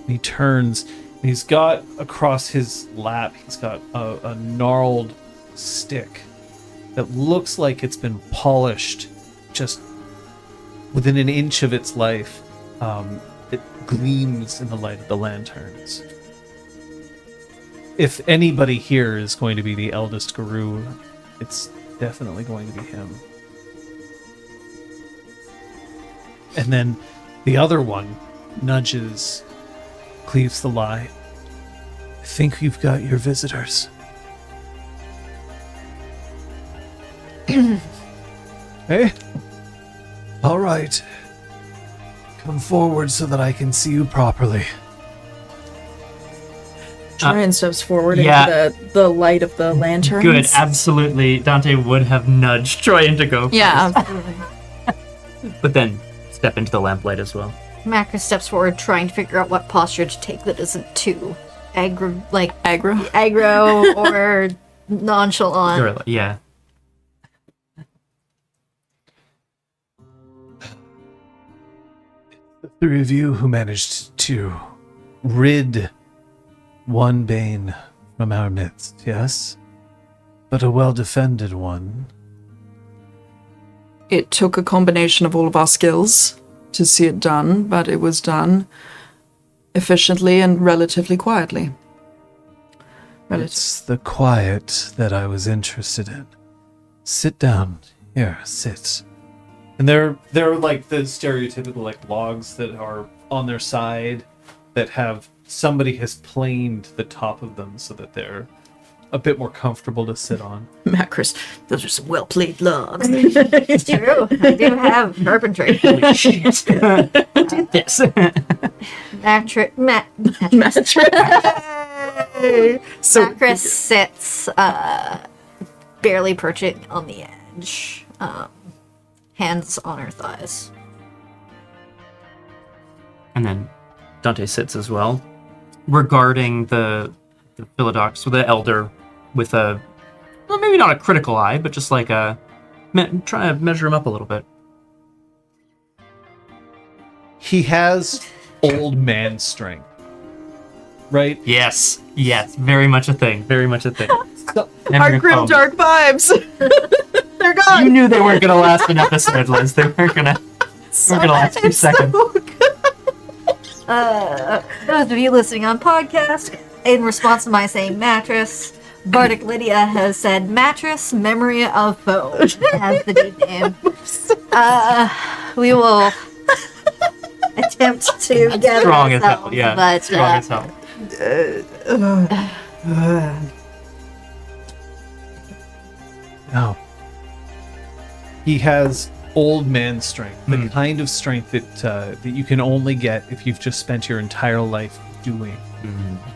He turns, and he's got across his lap, he's got a gnarled stick that looks like it's been polished just within an inch of its life. It gleams in the light of the lanterns. If anybody here is going to be the eldest guru, it's definitely going to be him. And then the other one nudges Cleaves the Lie. I think you've got your visitors. Hey? All right. Come forward so that I can see you properly. Trian steps forward yeah. into the light of the lanterns. Good, absolutely. Dante would have nudged Troy to go first. Yeah, absolutely. But then step into the lamplight as well. Macris steps forward, trying to figure out what posture to take that isn't too aggro or nonchalant. Yeah. The three of you who managed to rid one Bane from our midst, yes? But a well-defended one. It took a combination of all of our skills to see it done, but it was done efficiently and relatively quietly. It's the quiet that I was interested in. Sit down. Here, sit. And they're like the stereotypical like logs that are on their side that have somebody has planed the top of them so that they're a bit more comfortable to sit on. Macris, those are some well-played logs. It's true. I do have carpentry. Holy shit. Did this. Macris sits, barely perching on the edge, hands on her thighs. And then Dante sits as well. Regarding the Philodox, or the elder with a, well, maybe not a critical eye, but just like a, try to measure him up a little bit. He has old man strength, right? Yes, very much a thing. Very much a thing. Our grim dark vibes. They're gone. You knew they weren't gonna last an episode, Liz. They weren't gonna last 2 seconds. Those of you listening on podcast, in response to my saying mattress, Bardic Lydia has said mattress, memory of foe as the deep name. We will attempt to gather Strong as hell, ourselves, yeah. but Strong as hell. No. He has old man strength, the kind of strength that you can only get if you've just spent your entire life doing.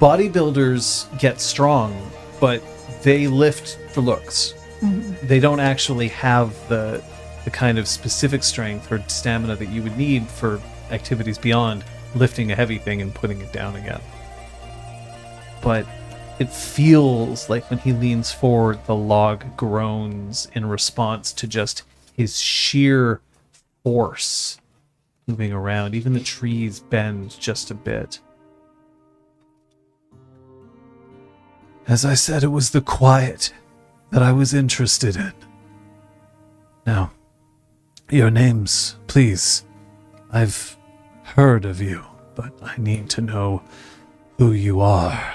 Bodybuilders get strong, but they lift for looks. They don't actually have the kind of specific strength or stamina that you would need for activities beyond lifting a heavy thing and putting it down again. But it feels like when he leans forward, the log groans in response to just his sheer force moving around. Even the trees bend just a bit. As I said, it was the quiet that I was interested in. Now, your names, please. I've heard of you, but I need to know who you are.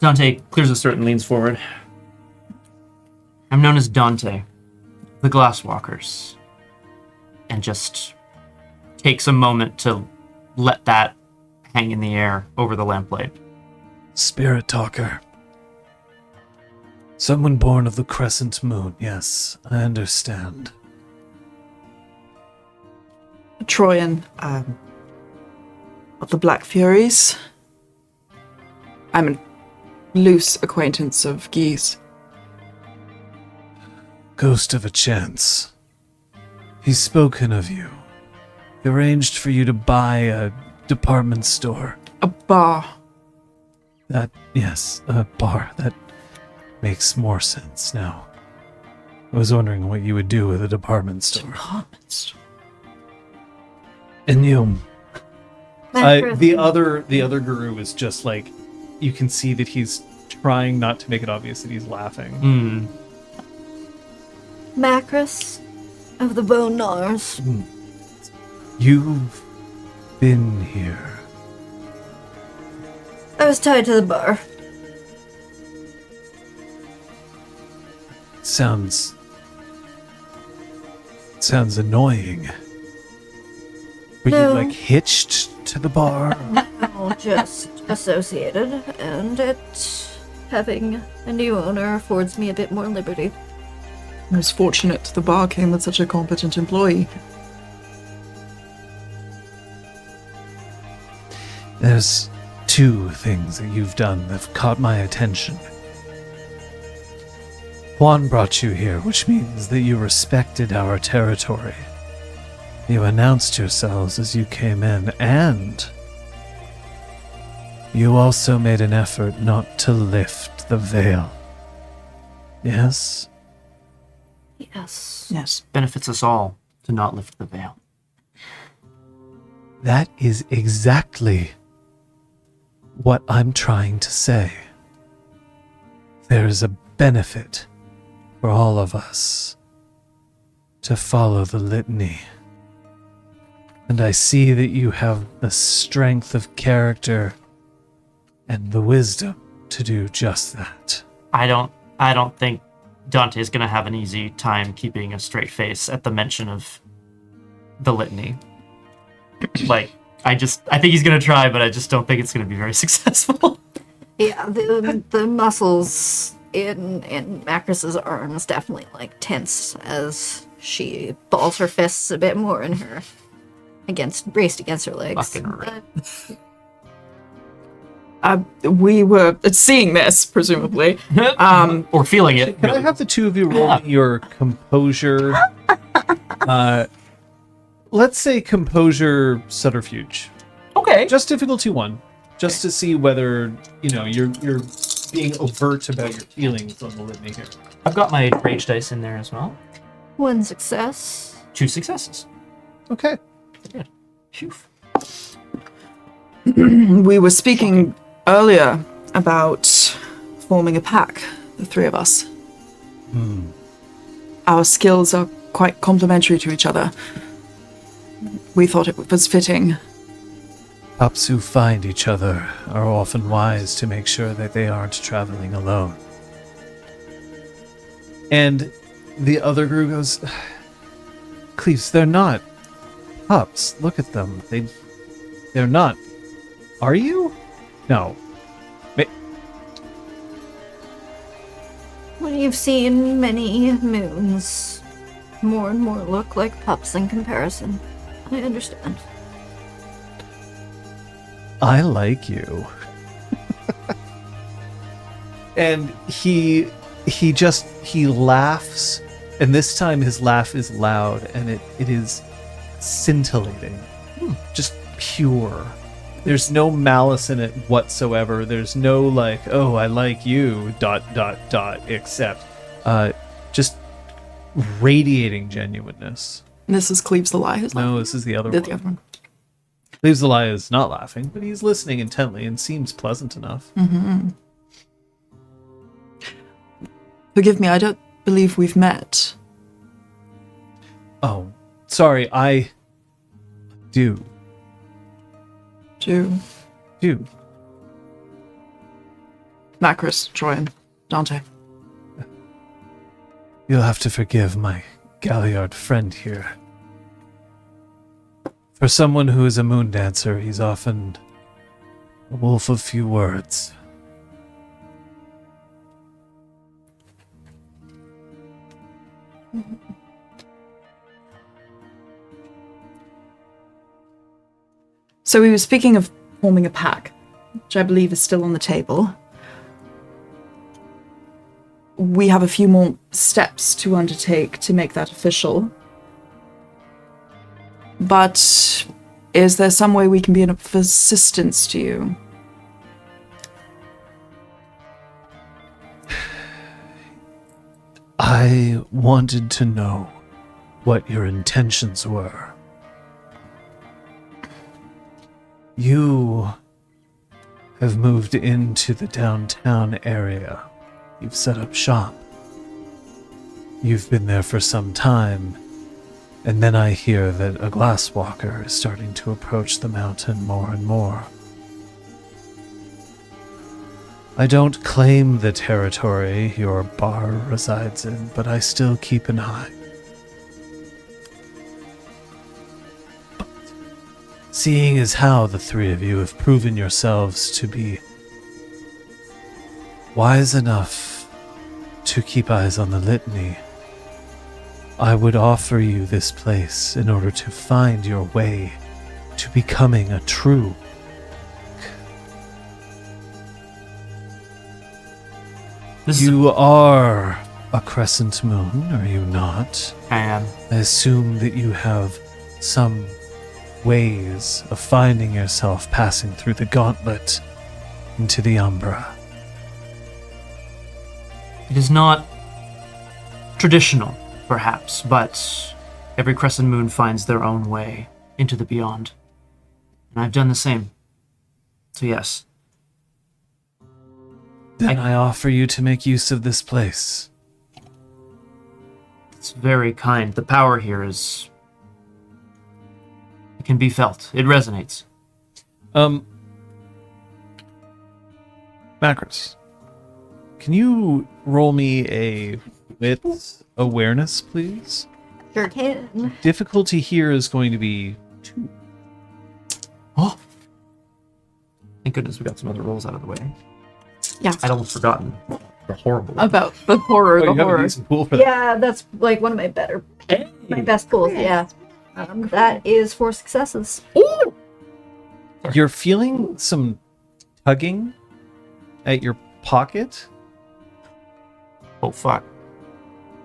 Dante clears his throat and leans forward. I'm known as Dante, the Glasswalkers, and just takes a moment to let that hang in the air over the lamplight. Spirit Talker. Someone born of the crescent moon, yes, I understand. Troyan, of the Black Furies. I'm a loose acquaintance of Guy's. Ghost of a chance. He's spoken of you. He arranged for you to buy a department store. A bar. Yes, a bar. That makes more sense now. I was wondering what you would do with a department store. Department store. And you, Mattress. the other guru is just like, you can see that he's trying not to make it obvious that he's laughing. Macros of the Bone Gnars. You've been here. I was tied to the bar. Sounds annoying. Were No. you like hitched to the bar? No, just associated, and having a new owner affords me a bit more liberty. I was fortunate the bar came with such a competent employee. There's two things that you've done that have caught my attention. Juan brought you here, which means that you respected our territory. You announced yourselves as you came in, and you also made an effort not to lift the veil. Yes? Yes. Yes. Benefits us all to not lift the veil. That is exactly what I'm trying to say. There is a benefit for all of us to follow the litany. And I see that you have the strength of character and the wisdom to do just that. I don't think Dante's gonna have an easy time keeping a straight face at the mention of the litany. Like, I think he's gonna try, but I just don't think it's gonna be very successful. Yeah, the muscles in Macros's arms definitely like tense as she balls her fists a bit more in her braced against her legs. Fucking right. We were seeing this, presumably. Or feeling it. Can I have the two of you roll me your composure? Let's say composure subterfuge. Okay. Just difficulty 1. just to see whether you're being overt about your feelings on the litany here. I've got my rage dice in there as well. 1 success. 2 successes. Okay. Phew. We were speaking earlier about forming a pack, the 3 of us. Our skills are quite complementary to each other. We thought it was fitting. Pups who find each other are often wise to make sure that they aren't traveling alone. And the other group goes, Cleves, they're not pups. Look at them. They're not. are you? No. When you've seen many moons, more and more look like pups in comparison. I understand. I like you. And he laughs, and this time his laugh is loud, and it is scintillating. Just pure. There's no malice in it whatsoever. There's no like, oh, I like you, ... except just radiating genuineness. This is Cleves the Lie who's laughing. No, this is the other The one. other one. Leaves the Lie is not laughing, but he's listening intently and seems pleasant enough. Forgive me, I don't believe we've met. Oh, sorry, I do. Do Macris, Troyan, Dante. You'll have to forgive my Galliard friend here. For someone who is a moon dancer, he's often a wolf of few words. So we were speaking of forming a pack, which I believe is still on the table. We have a few more steps to undertake to make that official. But is there some way we can be of assistance to you? I wanted to know what your intentions were. You have moved into the downtown area. You've set up shop. You've been there for some time, and then I hear that a glasswalker is starting to approach the mountain more and more. I don't claim the territory your bar resides in, but I still keep an eye. But seeing as how the 3 of you have proven yourselves to be wise enough to keep eyes on the litany, I would offer you this place in order to find your way to becoming a true. You are a crescent moon, are you not? I am. I assume that you have some ways of finding yourself passing through the gauntlet into the Umbra. It is not traditional, perhaps, but every crescent moon finds their own way into the beyond. And I've done the same. So yes. Then I offer you to make use of this place. It's very kind. The power here is... It can be felt. It resonates. Macris, can you roll me a wit awareness, please? Sure can. Difficulty here is going to be 2. Oh! Thank goodness we got some other rolls out of the way. Yeah. I'd almost forgotten the horrible. About the horror, Oh, the you have a horror. decent pool for that. Yeah, that's like one of my best pulls. Yeah, that is 4 successes. You're feeling some tugging at your pocket. Oh, fuck.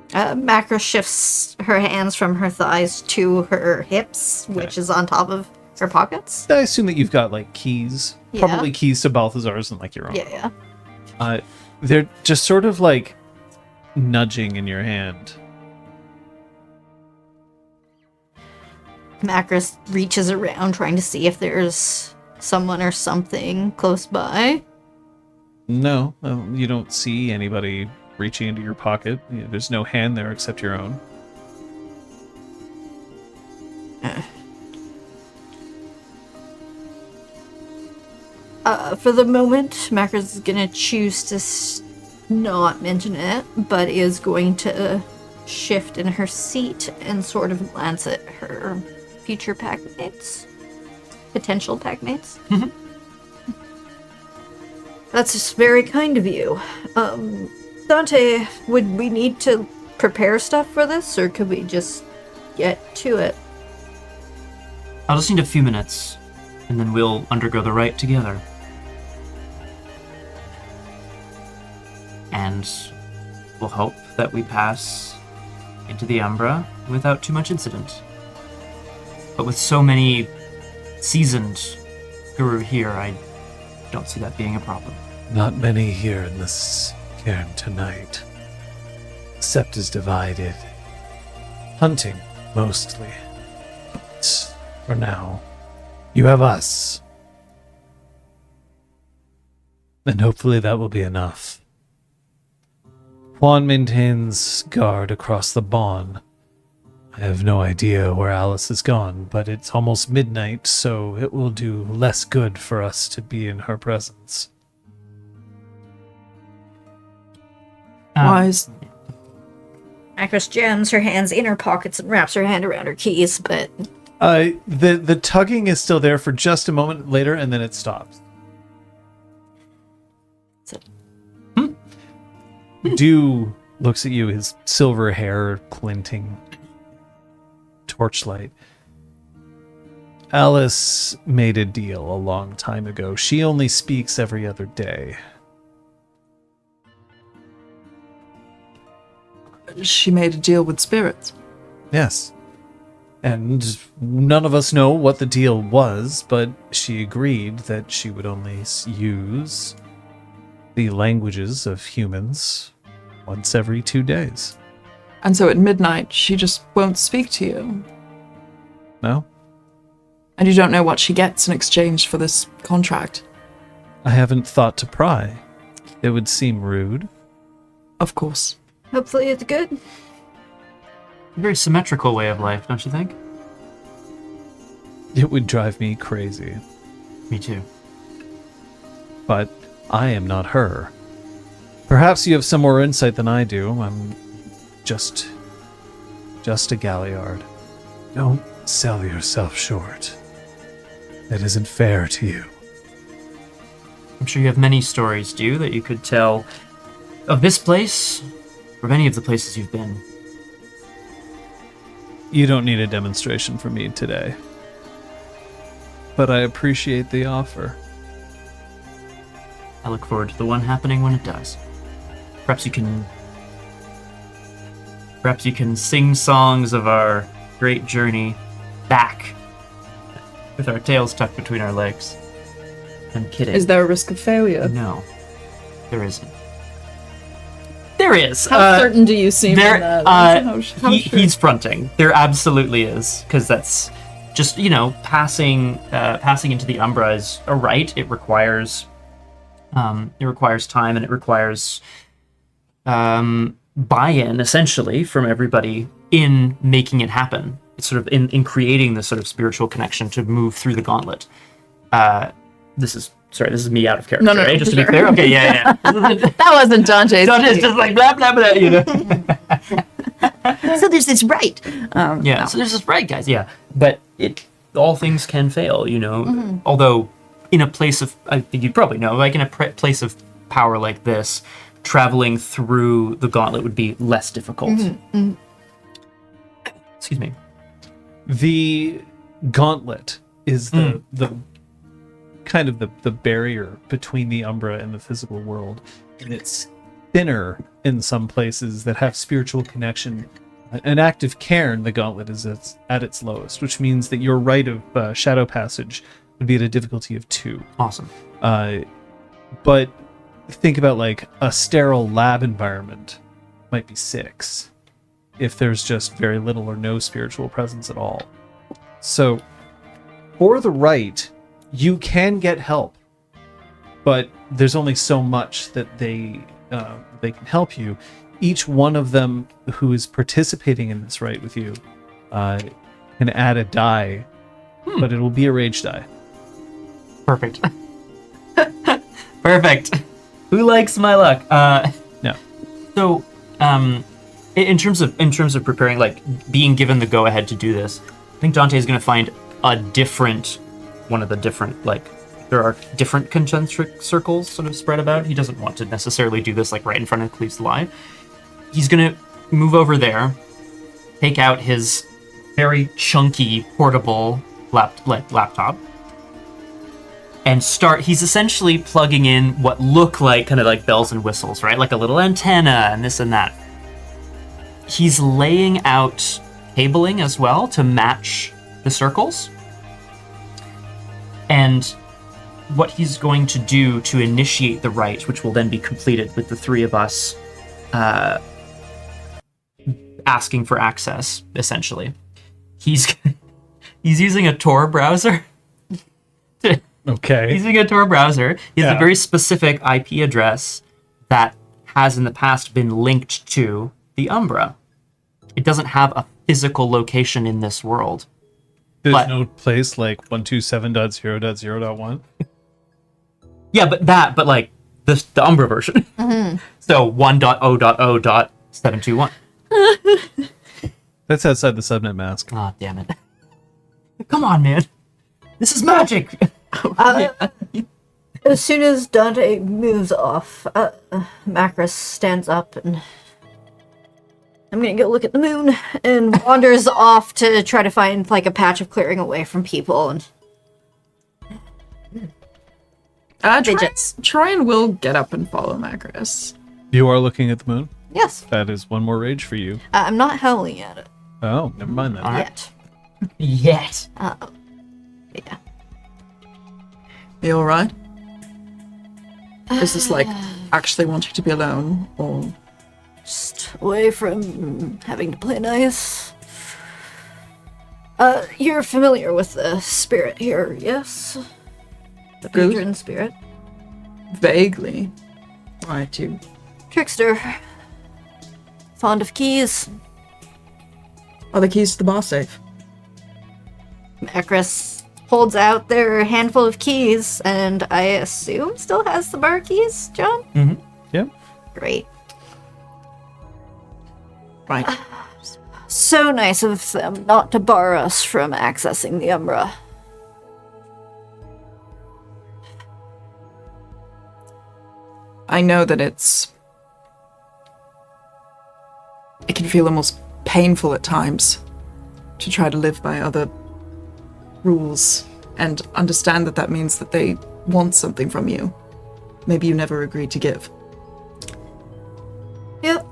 Macra shifts her hands from her thighs to her hips, which is on top of Her pockets? I assume that you've got like keys, Yeah. probably keys to Balthazar's and like your own. Yeah. They're just sort of like nudging in your hand. Macris reaches around trying to see if there's someone or something close by. No, you don't see anybody reaching into your pocket. There's no hand there except your own. For the moment, Macris is gonna choose to not mention it, but is going to shift in her seat and sort of glance at her future packmates. Potential packmates. That's just very kind of you. Dante, would we need to prepare stuff for this, or could we just get to it? I'll just need a few minutes, and then we'll undergo the rite together. And we'll hope that we pass into the Umbra without too much incident. But with so many seasoned guru here, I don't see that being a problem. Not many here in this cairn tonight. Sept is divided. Hunting, mostly. But for now, you have us. And hopefully that will be enough. Juan maintains guard across the Bawn. I have no idea where Alice has gone, but it's almost midnight, so it will do less good for us to be in her presence. Wise. Macris jams her hands in her pockets and wraps her hand around her keys, but The tugging is still there for just a moment later, and then it stops. Dew looks at you, his silver hair glinting. Torchlight. Alice made a deal a long time ago. She only speaks every other day. She made a deal with spirits. Yes. And none of us know what the deal was, but she agreed that she would only use the languages of humans once every 2 days. And so at midnight, she just won't speak to you. No? And you don't know what she gets in exchange for this contract. I haven't thought to pry. It would seem rude. Of course. hopefully it's good. A very symmetrical way of life, don't you think? It would drive me crazy. Me too. But I am not her. Perhaps you have some more insight than I do. I'm just a galliard. Don't sell yourself short. That isn't fair to you. I'm sure you have many stories, do you, that you could tell of this place, or of any of the places you've been. You don't need a demonstration from me today. But I appreciate the offer. I look forward to the one happening when it does. Perhaps you can sing songs of our great journey back with our tails tucked between our legs. I'm kidding. Is there a risk of failure? No, there isn't. There is. How certain do you seem There, in that? How sure? he's fronting. There absolutely is, because that's just, passing into the Umbra is a rite. It requires time, and it requires buy-in, essentially, from everybody in making it happen. It's sort of in creating this sort of spiritual connection to move through the gauntlet. This is me out of character, No, right? Just to sure. be clear. Okay, yeah. That wasn't Dante's. Dante's just like blah blah blah, So there's this right. Yeah, No. so there's this right, guys. Yeah, but all things can fail, Mm-hmm. Although, in a place of, I think you'd probably know, like in a place of power like this, traveling through the gauntlet would be less difficult. Mm-hmm. Excuse me. The gauntlet is the kind of the barrier between the Umbra and the physical world. And it's thinner in some places that have spiritual connection An active Cairn, the gauntlet is at its lowest, which means that your rite of shadow passage would be at a difficulty of 2. Awesome. But think about like a sterile lab environment might be 6 if there's just very little or no spiritual presence at all. So for the rite, you can get help, but there's only so much that they can help you. Each one of them who is participating in this rite with you can add a die, but it will be a rage die. Perfect. Perfect. Who likes my luck? No. So, in terms of preparing, like being given the go ahead to do this, I think Dante is going to find one of the different, like, there are different concentric circles sort of spread about. He doesn't want to necessarily do this like right in front of Cleve's line. He's going to move over there, take out his very chunky portable laptop, and start. He's essentially plugging in what look like kind of like bells and whistles, right? Like a little antenna and this and that. He's laying out cabling as well to match the circles. And what he's going to do to initiate the rite, which will then be completed with the 3 of us asking for access, essentially. He's using a Tor browser. Okay. He's using a Tor browser. He has Yeah. a very specific IP address that has in the past been linked to the Umbra. It doesn't have a physical location in this world. There's But- no place like 127.0.0.1. Yeah, but like the Umbra version. So 1.0.0.721. That's outside the subnet mask. Ah, damn it. Come on, man. This is magic. As soon as Dante moves off, Macris stands up and I'm gonna go look at the moon and wanders off to try to find like a patch of clearing away from people and Tryon will get up and follow Macris. You are looking at the moon? yes, That is one more rage for you. I'm not howling at it Oh, never mind that. yet. Yet. Yeah. You alright? Is this like actually wanting to be alone, or Just away from having to play nice. You're familiar with the spirit here, yes? The Good. patron spirit. vaguely? Why too? Trickster. Fond of keys. Are the keys to the bar safe? Macris holds out their handful of keys, and I assume still has the bar keys, John? Yep. Great. Right. So nice of them not to bar us from accessing the Umbra. I know that it can feel almost painful at times to try to live by other rules and understand that that means that they want something from you. Maybe you never agreed to give. Yep,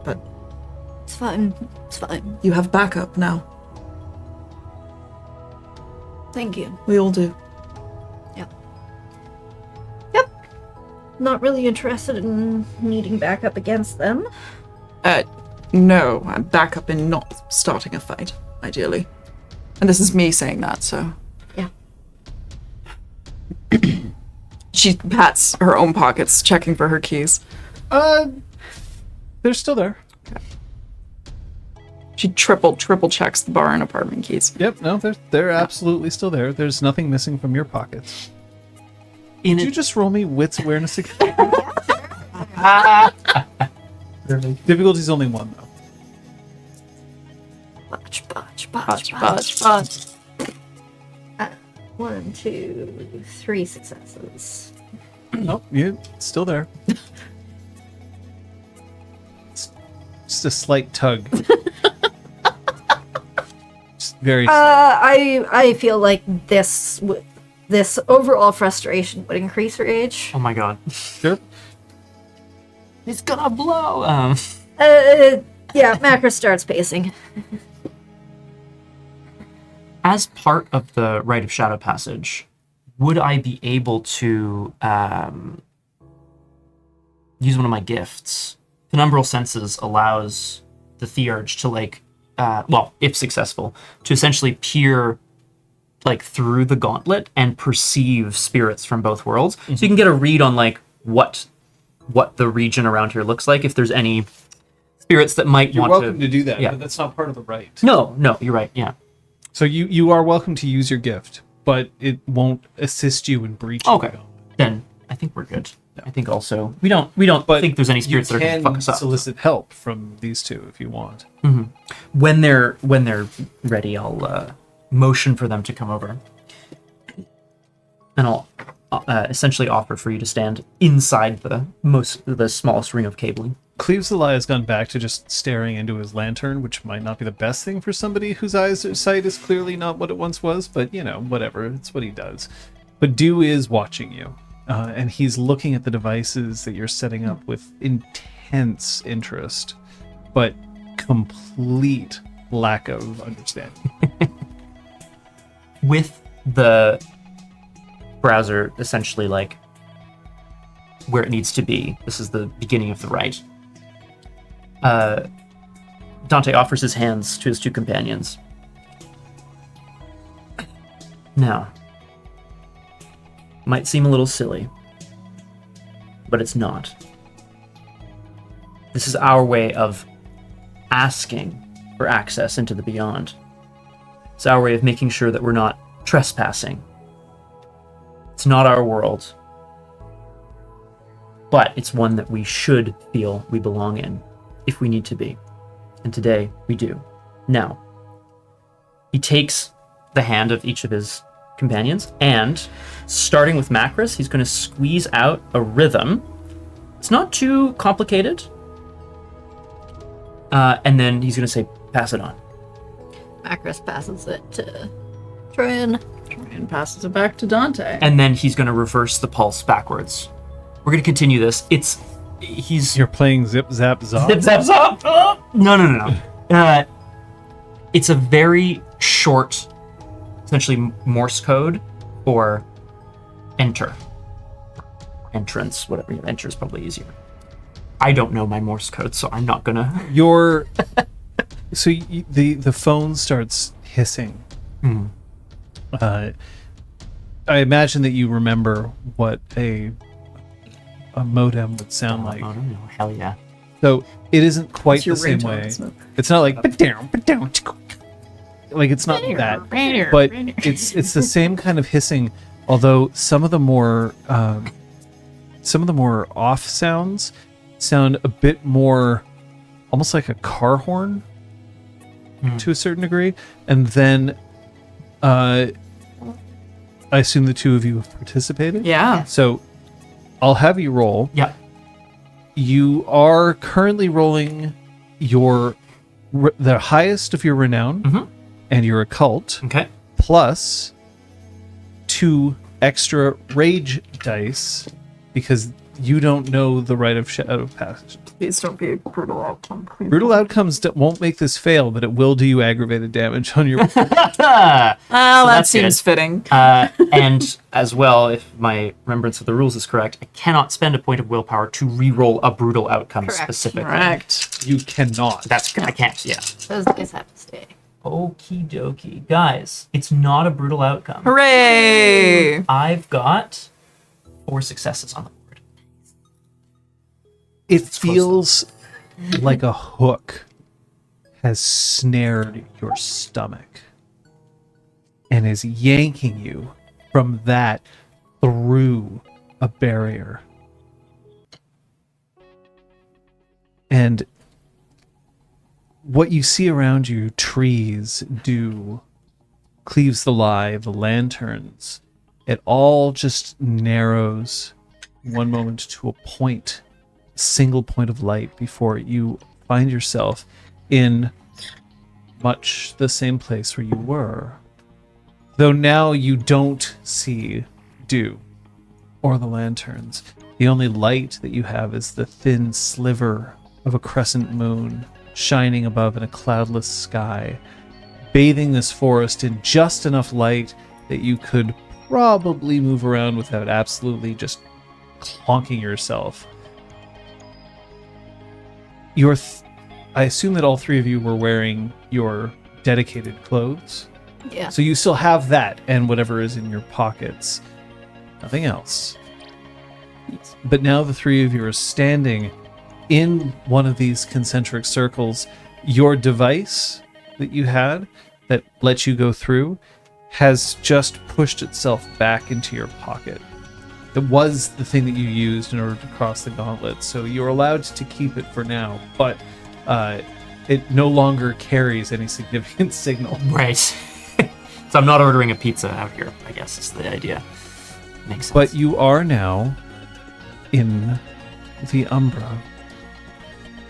But it's fine. It's fine. you have backup now. Thank you. We all do. Yep. Not really interested in needing backup against them. No, I'm backup in not starting a fight, ideally. And this is me saying that, so. Yeah. She pats her own pockets, checking for her keys. They're still there. She triple checks the bar and apartment keys. Yep, no, they're absolutely still there. There's nothing missing from your pockets. In Did you it, just roll me wits awareness again? Difficulty's only 1 though. Botch. 1, 2, 3 successes. Oh, you still there. It's just a slight tug. Just very I feel like this overall frustration would increase rage. oh my god. sure. It's gonna blow. Yeah, Macro starts pacing. As part of the rite of shadow passage, would I be able to use one of my gifts? Penumbral Senses allows the Theurge to, like, well, if successful, to essentially peer, like, through the gauntlet and perceive spirits from both worlds. So you can get a read on, like, what the region around here looks like, if there's any spirits that might You're want welcome to do that, yeah. but that's not part of the rite. No, you're right, yeah. So you are welcome to use your gift, but it won't assist you in breaching. Okay, then I think we're good. I think also we don't think there's any spirits that are going to fuck us up. Solicit help from these two if you want. When they're ready, I'll motion for them to come over, and I'll essentially offer for you to stand inside the smallest ring of cabling. Cleaves the Lie has gone back to just staring into his lantern, which might not be the best thing for somebody whose sight is clearly not what it once was, but whatever, it's what he does. But Dew is watching you, and he's looking at the devices that you're setting up with intense interest, but complete lack of understanding. With the browser essentially, like, where it needs to be, this is the beginning of the rite. Dante offers his hands to his two companions. Now, might seem a little silly, but it's not. This is our way of asking for access into the beyond. It's our way of making sure that we're not trespassing. It's not our world, but it's one that we should feel we belong in, if we need to be. And today, we do. Now, he takes the hand of each of his companions, and starting with Macris, he's going to squeeze out a rhythm. It's not too complicated. And then he's going to say, pass it on. Macris passes it to Trin. And passes it back to Dante. And then he's going to reverse the pulse backwards. We're going to continue this. You're playing Zip Zap Zop? Zip zap zop. Oh! No. It's a very short, essentially Morse code for enter, entrance, whatever. Enter is probably easier. I don't know my Morse code, so I'm not gonna. The phone starts hissing. I imagine that you remember what a modem would sound like. Oh, no, hell yeah. So it isn't quite the your same ringtone, way. isn't it? It's not like it's not that, but it's the same kind of hissing. Although some of the more off sounds sound a bit more, almost like a car horn to a certain degree. And then, I assume the two of you have participated. Yeah. So I'll have you roll. Yeah. You are currently rolling the highest of your renown and your occult, Okay. plus 2 extra rage dice because you don't know the rite of shadow passage. Please don't be a brutal outcome. Please. Brutal outcomes won't make this fail, but it will do you aggravated damage on your. Well, that that's seems good. fitting. And as well, if my remembrance of the rules is correct, I cannot spend a point of willpower to re-roll a brutal outcome Correct. specifically. Correct. You cannot. I can't. Yeah. Those guys have to stay. Okie dokie, guys. It's not a brutal outcome. Hooray! I've got 4 successes on the board. It feels like a hook has snared your stomach and is yanking you from that through a barrier. And what you see around you, trees, dew, Cleaves the Lie, the lanterns, it all just narrows one moment to a point, single point of light before you find yourself in much the same place where you were. Though now you don't see dew or the lanterns. The only light that you have is the thin sliver of a crescent moon shining above in a cloudless sky, bathing this forest in just enough light that you could probably move around without absolutely just clonking yourself. I assume that all three of you were wearing your dedicated clothes. Yeah. So you still have that and whatever is in your pockets. Nothing else. But now the three of you are standing in one of these concentric circles. Your device that you had that lets you go through has just pushed itself back into your pocket. It was the thing that you used in order to cross the gauntlet, so you're allowed to keep it for now, but it no longer carries any significant signal. Right. So I'm not ordering a pizza out here, I guess is the idea. Makes sense. But you are now in the Umbra.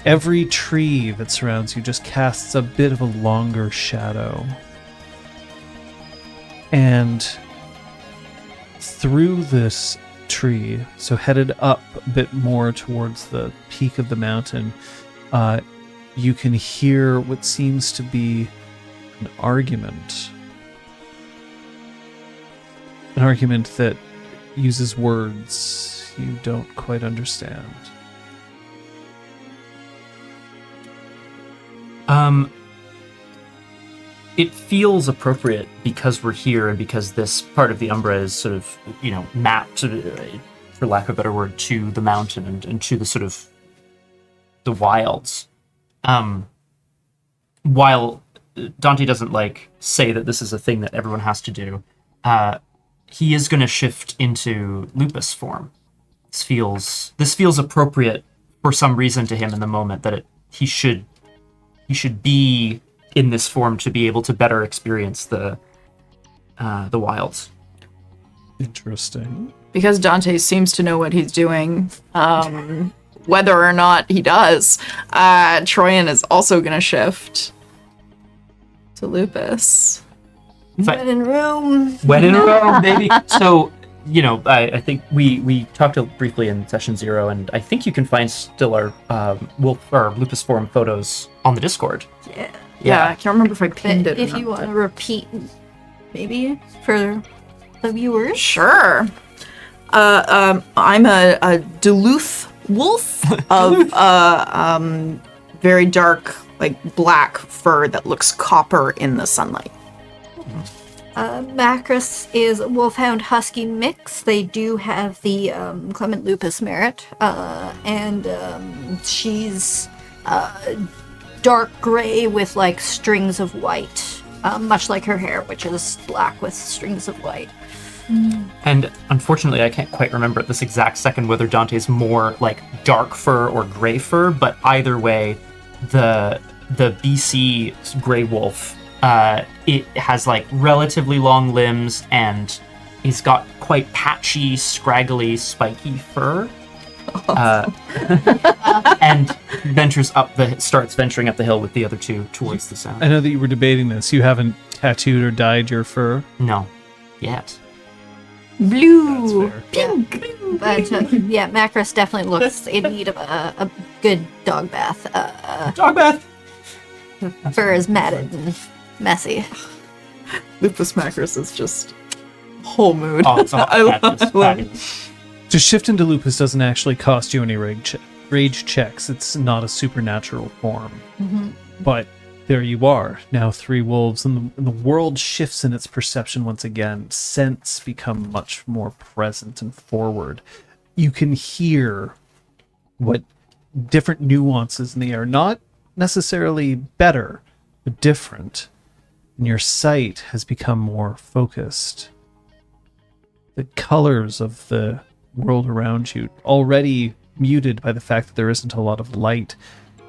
Every tree that surrounds you just casts a bit of a longer shadow. And through this tree, so headed up a bit more towards the peak of the mountain, you can hear what seems to be an argument. An argument that uses words you don't quite understand. It feels appropriate because we're here and because this part of the Umbra is sort of, mapped, for lack of a better word, to the mountain and to the sort of the wilds. While Dante doesn't say that this is a thing that everyone has to do, he is going to shift into lupus form. This feels appropriate for some reason to him in the moment that he should be in this form to be able to better experience the wilds. Interesting. Because Dante seems to know what he's doing, whether or not he does, Troyan is also going to shift to lupus. When in Rome. When in Rome, baby. So, I think we talked briefly in session 0, and I think you can find still our wolf or lupus form photos on the Discord. Yeah, I can't remember if I pinned But it. if you want to repeat, maybe, for the viewers. Sure. I'm a Duluth wolf of very dark, black fur that looks copper in the sunlight. Macris is a Wolfhound Husky mix. They do have the Clement Lupus merit, and she's dark gray with strings of white, much like her hair, which is black with strings of white. And unfortunately, I can't quite remember at this exact second whether Dante's more dark fur or gray fur, but either way, the BC gray wolf, it has relatively long limbs and he's got quite patchy, scraggly, spiky fur. And starts venturing up the hill with the other two towards the south. I know that you were debating this. You haven't tattooed or dyed your fur? No, yet. Blue, That's pink. But Macris definitely looks in need of a good dog bath. Dog bath! Fur is matted and messy. Lupus Macris is just whole mood. Oh, it's all I love fabulous. it. To shift into lupus doesn't actually cost you any rage checks. It's not a supernatural form. Mm-hmm. But there you are, now 3 wolves, and the world shifts in its perception once again. Scents become much more present and forward. You can hear what different nuances in the air, not necessarily better, but different. And your sight has become more focused. The colors of the world around you, already muted by the fact that there isn't a lot of light,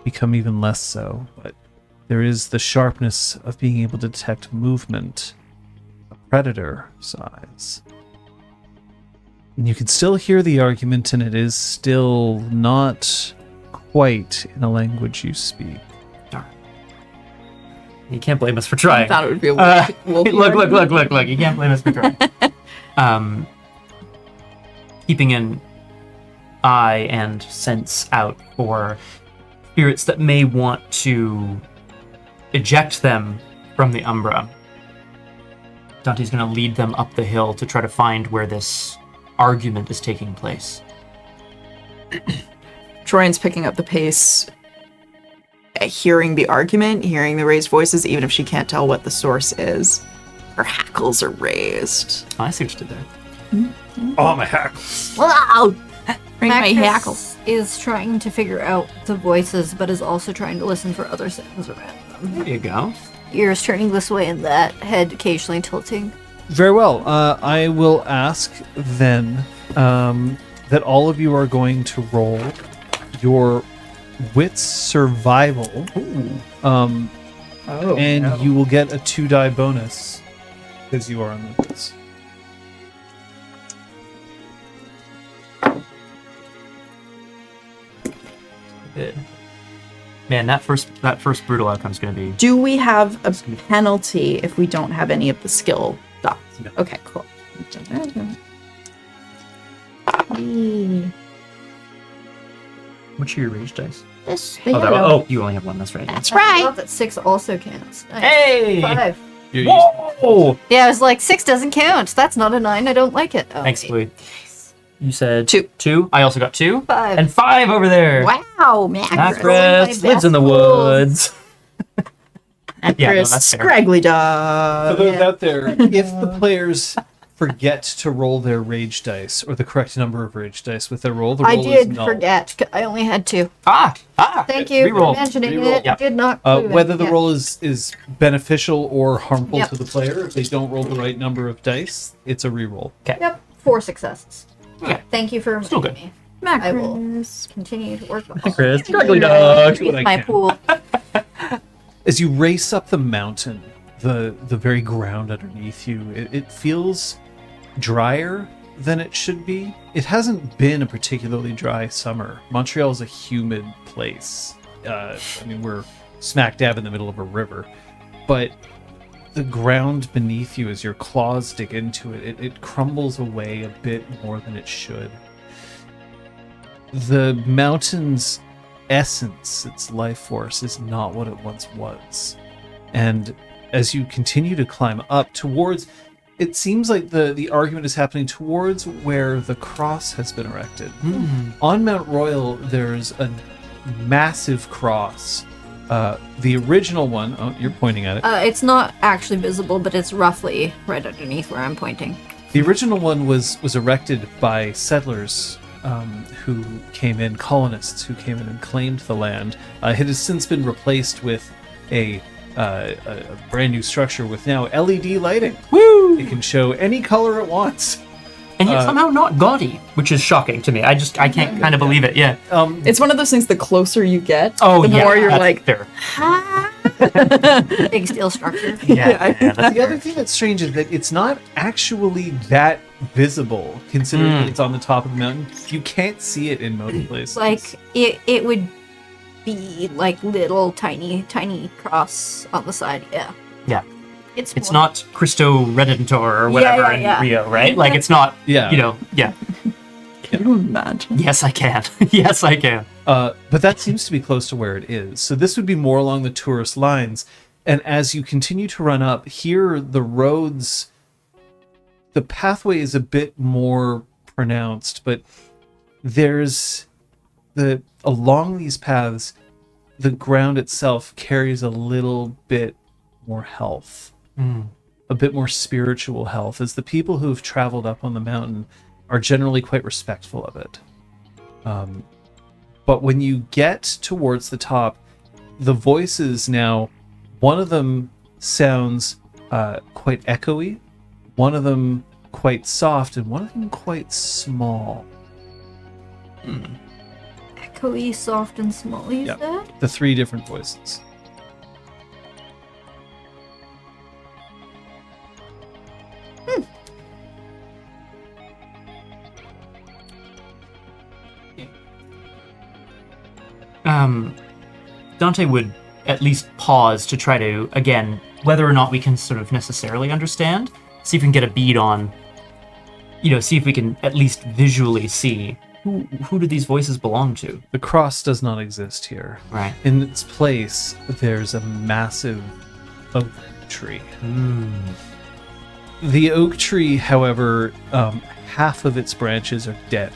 become even less so. But there is the sharpness of being able to detect movement, a predator size. And you can still hear the argument, and it is still not quite in a language you speak. Darn. You can't blame us for I trying. thought it would be a Look, wolf. look. You can't blame us for trying. Keeping an eye and sense out for spirits that may want to eject them from the Umbra. Dante's going to lead them up the hill to try to find where this argument is taking place. Troyan's picking up the pace, hearing the argument, hearing the raised voices, even if she can't tell what the source is. Her hackles are raised. Oh, I see what you did there. Oh, my hack. Wow! Bring my hackle. Macris is trying to figure out the voices, but is also trying to listen for other sounds around them. There you go. Ears turning this way and that, head occasionally tilting. Very well. I will ask then that all of you are going to roll your wits survival. And you will get a 2-die bonus because you are on the wits. Good. Man, that first brutal outcome is going to be... Do we have a penalty if we don't have any of the skill dots? No. Okay, cool. What's your rage dice? This Oh, you only have one. That's right. That's I right. thought that 6 also counts. Nice. Hey! 5. Whoa! Yeah, I was like, 6 doesn't count. That's not a 9. I don't like it. Oh, Thanks, Louis. You said 2. 2. I also got 2. 5. And 5 over there. Wow, Macris. Macris lives in the woods. Yeah, no, Macris, that's fair. scraggly For dog. those out there, if the players forget to roll their rage dice or the correct number of rage dice with their roll, the roll I is did null. forget. I only had 2. Reroll. Thank you for mentioning Reroll. it. Yeah. Did not. Whether the yeah. roll is beneficial or harmful Yep. to the player, if they don't roll the right number of dice, it's a reroll. Yep, 4 successes. Okay. Thank you for Still reminding good. me. I will continue to work on Chris, struggling dog. Do what I my can. pool. As you race up the mountain, the very ground underneath you, it feels drier than it should be. It hasn't been a particularly dry summer. Montreal is a humid place. I mean, we're smack dab in the middle of a river, but the ground beneath you, as your claws dig into it, it crumbles away a bit more than it should. The mountain's essence, its life force, is not what it once was. And as you continue to climb up towards, it seems like the argument is happening towards where the cross has been erected. On Mount Royal, there's a massive cross. The original one, oh, you're pointing at it. It's not actually visible, but it's roughly right underneath where I'm pointing. The original one was erected by settlers who came in, colonists who came in and claimed the land. It has since been replaced with a brand new structure with now LED lighting. Woo! It can show any color it wants. And yet somehow not gaudy, which is shocking to me. I can't kind of believe it. Yeah. It's one of those things, the closer you get, Oh, the yeah. more you're that's like, fair. Big steel structure. Yeah. That's The other thing that's strange is that it's not actually that visible, considering that it's on the top of the mountain. You can't see it in most places. Like it would be like little tiny cross on the side. Yeah. Yeah. It's It's more- not Cristo Redentor or whatever yeah. in Rio, right? Like it's not. Yeah. Yeah. can you imagine? Yes, I can. Yes, I can. But that seems to be close to where it is. So this would be more along the tourist lines. And as you continue to run up, here the roads, the pathway is a bit more pronounced, but there's along these paths, the ground itself carries a little bit more health, a bit more spiritual health, as the people who have traveled up on the mountain are generally quite respectful of it. But when you get towards the top, the voices now, one of them sounds quite echoey, one of them quite soft, and one of them quite small. echoey, soft, and small. You Yep. said? The 3 different voices. Dante would at least pause to try to, again, whether or not we can sort of necessarily understand, see if we can get a bead on, see if we can at least visually see who do these voices belong to? The cross does not exist here. Right. In its place, there's a massive oak tree. The oak tree, however, half of its branches are dead.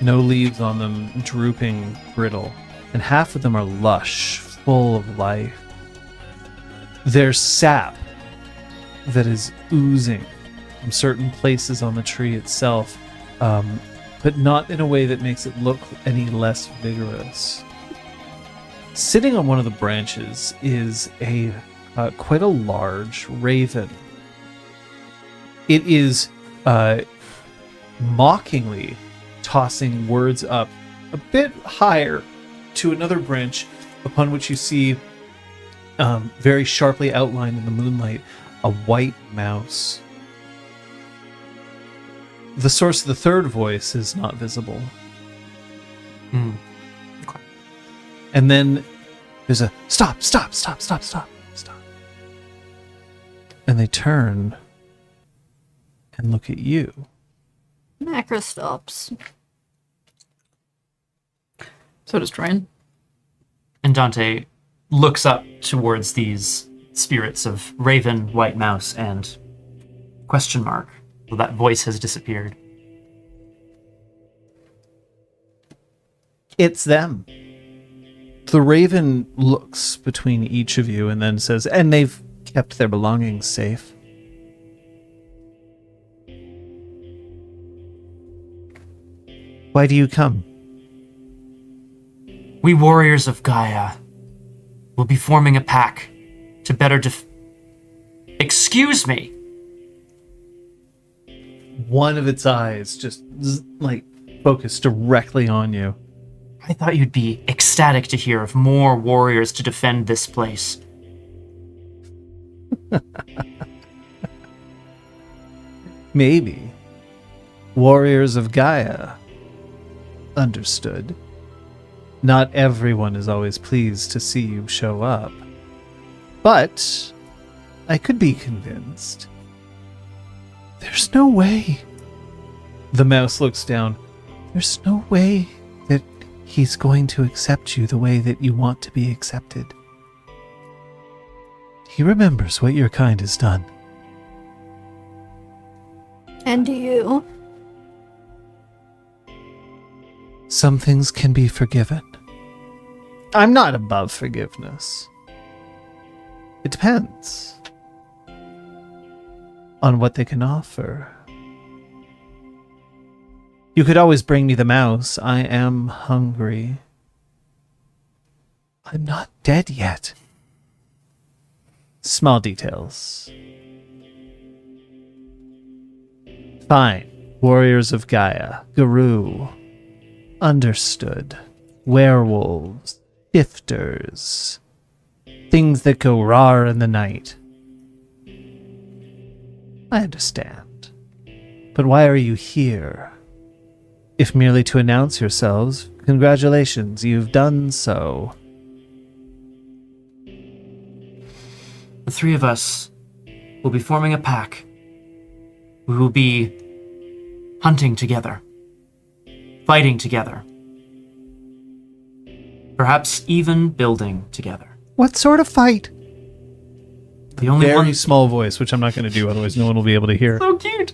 No leaves on them, drooping, brittle, and half of them are lush, full of life. There's sap that is oozing from certain places on the tree itself, but not in a way that makes it look any less vigorous. Sitting on one of the branches is a quite a large raven. It is mockingly tossing words up a bit higher to another branch, upon which you see, very sharply outlined in the moonlight, a white mouse. The source of the third voice is not visible. Okay. And then there's a stop, stop, stop, stop, stop, stop. And they turn and look at you. Macro stops. So does Troyan. And Dante looks up towards these spirits of Raven, White Mouse, and question mark. Well, that voice has disappeared. It's them. The raven looks between each of you and then says, and they've kept their belongings safe. Why do you come? We warriors of Gaia will be forming a pack to better Excuse me! One of its eyes just focused directly on you. I thought you'd be ecstatic to hear of more warriors to defend this place. Maybe. Warriors of Gaia. Understood. Not everyone is always pleased to see you show up. But I could be convinced. There's no way. The mouse looks down. There's no way that he's going to accept you the way that you want to be accepted. He remembers what your kind has done. And do you? Some things can be forgiven. I'm not above forgiveness. It depends on what they can offer. You could always bring me the mouse. I am hungry. I'm not dead yet. Small details. Fine. Warriors of Gaia. Guru. Understood. Werewolves. Shifters. Things that go raw in the night. I understand. But why are you here? If merely to announce yourselves, congratulations, you've done so. The three of us will be forming a pack. We will be hunting together, fighting together, perhaps even building together. What sort of fight? The only Very one small voice, which I'm not going to do, otherwise no one will be able to hear. so cute.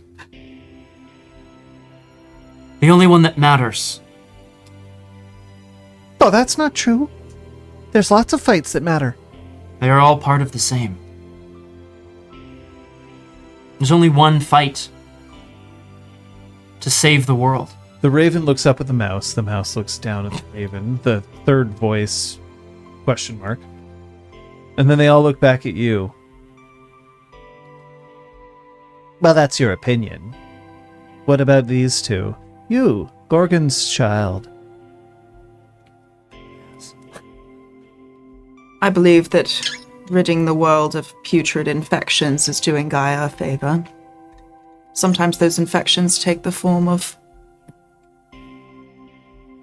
The only one that matters. Oh, that's not true. There's lots of fights that matter. They are all part of the same. There's only one fight to save the world. The raven looks up at the mouse. The mouse looks down at the raven. The third voice, question mark. And then they all look back at you. Well, that's your opinion. What about these two? You, Gorgon's child. I believe that ridding the world of putrid infections is doing Gaia a favor. Sometimes those infections take the form of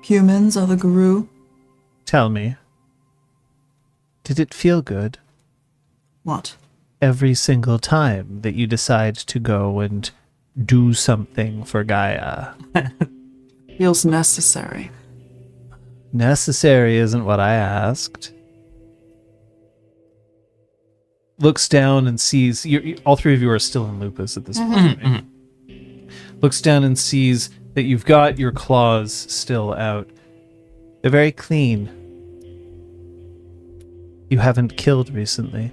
humans or the guru. Tell me, did it feel good? What? Every single time that you decide to go and do something for Gaia. Feels necessary. Necessary isn't what I asked. Looks down and sees all three of you are still in lupus at this point. Right? Looks down and sees that you've got your claws still out. They're very clean. You haven't killed recently.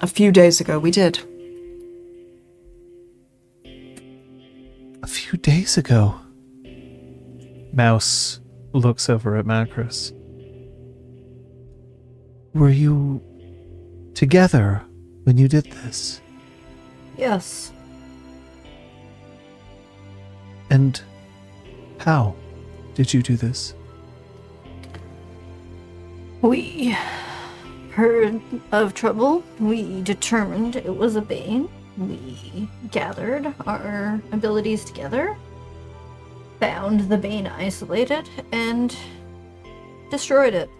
A few days ago, we did. A few days ago. Mouse looks over at Macros. Were you together when you did this? Yes. And how did you do this? We heard of trouble. We determined it was a Bane. We gathered our abilities together, found the Bane isolated, and destroyed it.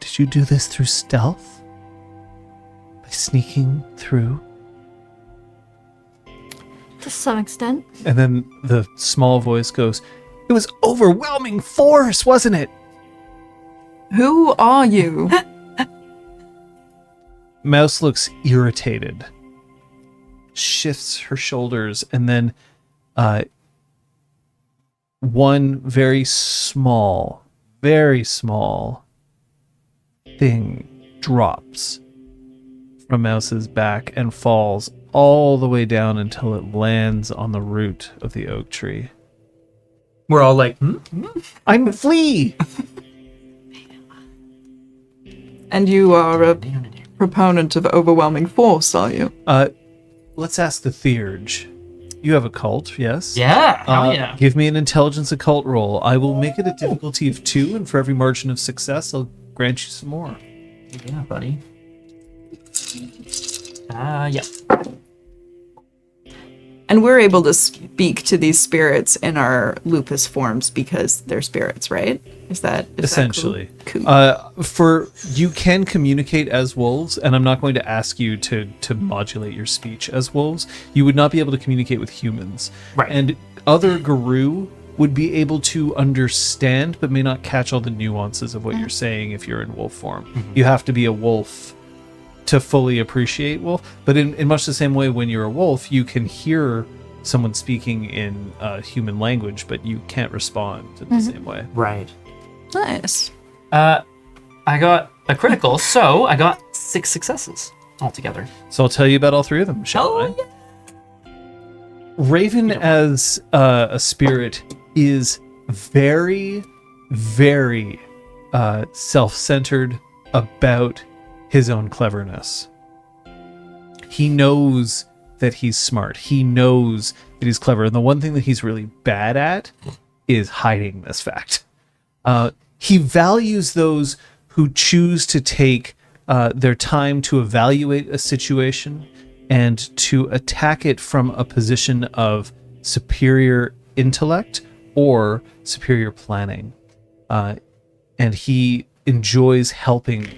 Did you do this through stealth? By sneaking through? To some extent. And then the small voice goes, "It was overwhelming force, wasn't it?" Who are you? Mouse looks irritated, shifts her shoulders, and then one very small thing drops from Mouse's back and falls all the way down until it lands on the root of the oak tree. We're all like, I'm a flea! And you are a proponent of overwhelming force, are you? Let's ask the Theurge. You have a cult, yes? Yeah, hell yeah. Give me an intelligence occult roll. I will make it a difficulty of 2, and for every margin of success, I'll grant you some more. Yeah, buddy. Yeah. And we're able to speak to these spirits in our lupus forms because they're spirits, right? Is that Essentially. Cool. You can communicate as wolves, and I'm not going to ask you to modulate your speech as wolves. You would not be able to communicate with humans. Right. And other Guru would be able to understand, but may not catch all the nuances of what you're saying if you're in wolf form. You have to be a wolf to fully appreciate wolf. But in much the same way, when you're a wolf, you can hear someone speaking in human language, but you can't respond in the same way. Right. Nice. I got a critical, so I got 6 successes altogether. So I'll tell you about all 3 of them, shall I? Raven as a spirit is very, very self-centered about his own cleverness. He knows that he's smart. He knows that he's clever. And the one thing that he's really bad at is hiding this fact. He values those who choose to take their time to evaluate a situation and to attack it from a position of superior intellect or superior planning. And he enjoys helping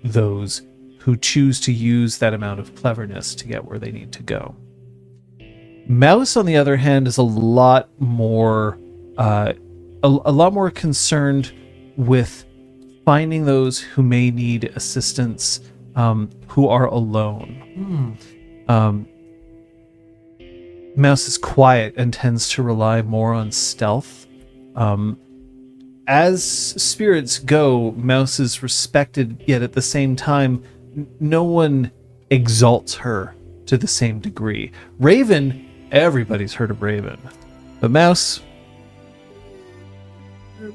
those who choose to use that amount of cleverness to get where they need to go. Mouse, on the other hand, is a lot more concerned with finding those who may need assistance, who are alone. Mouse is quiet and tends to rely more on stealth. As spirits go, Mouse is respected, yet at the same time, no one exalts her to the same degree. Raven, everybody's heard of Raven, but Mouse,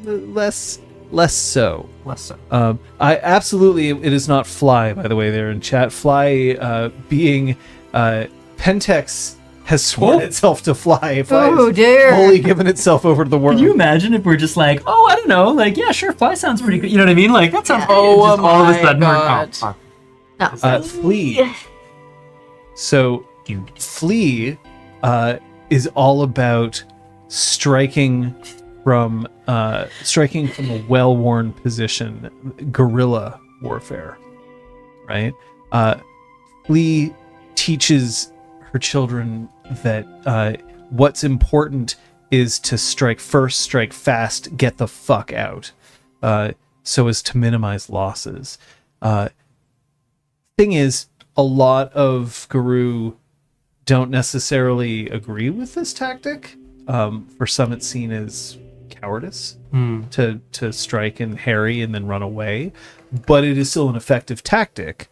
less so. Less so. I absolutely, it is not Fly, by the way, there in chat. Fly being Pentex has sworn itself to Fly. Fly has dear. fully given itself over to the worm. Can you imagine if we're just like, oh, I don't know, like, yeah, sure, Fly sounds pretty good. You know what I mean? Like, that sounds Oh, just all of a sudden, God. Flea. So, Flea is all about striking from striking from a well-worn position, guerrilla warfare, right? Flea teaches her children that what's important is to strike first, strike fast, get the fuck out, so as to minimize losses. Thing is, a lot of Guru don't necessarily agree with this tactic. For some, it's seen as cowardice to strike and harry and then run away, but it is still an effective tactic.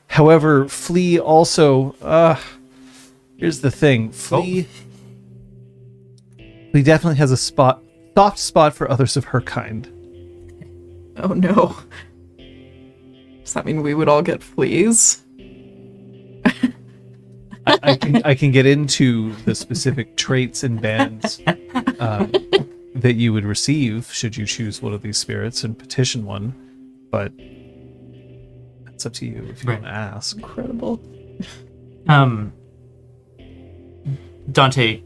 However, Flea also here's the thing. Flea definitely has a soft spot for others of her kind. Oh no. Does that mean we would all get fleas? I can get into the specific traits and bands that you would receive should you choose one of these spirits and petition one, but it's up to you if you want to ask. Incredible. Dante,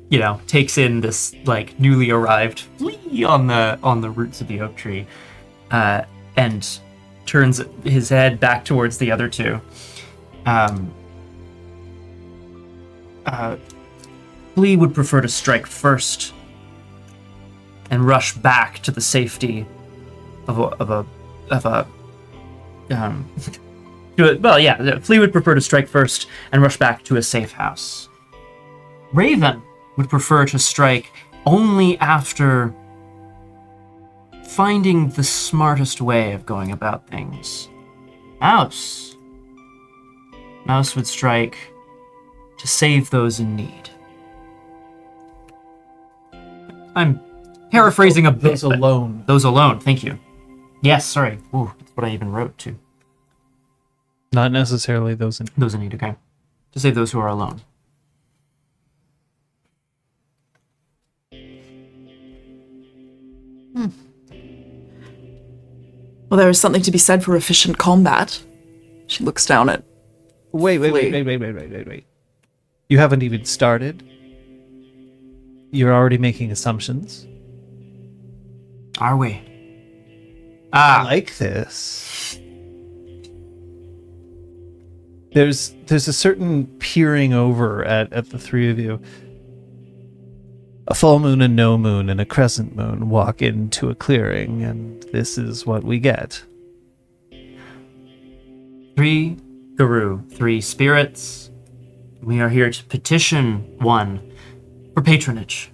takes in this like newly arrived flea on the roots of the oak tree, and turns his head back towards the other two. Flea would prefer to strike first and rush back to the safety Flea would prefer to strike first and rush back to a safe house. Raven would prefer to strike only after finding the smartest way of going about things. Mouse would strike to save those in need. I'm paraphrasing a bit. Those alone. Those alone, thank you. Yes, sorry. Ooh, that's what I even wrote too. Not necessarily those in need, okay. To save those who are alone. Well, there is something to be said for efficient combat. She looks down at... Wait. You haven't even started. You're already making assumptions. Are we? I like this. There's a certain peering over at the three of you. A full moon, a no moon, and a crescent moon walk into a clearing, and this is what we get. 3 Guru, 3 spirits. We are here to petition 1 for patronage.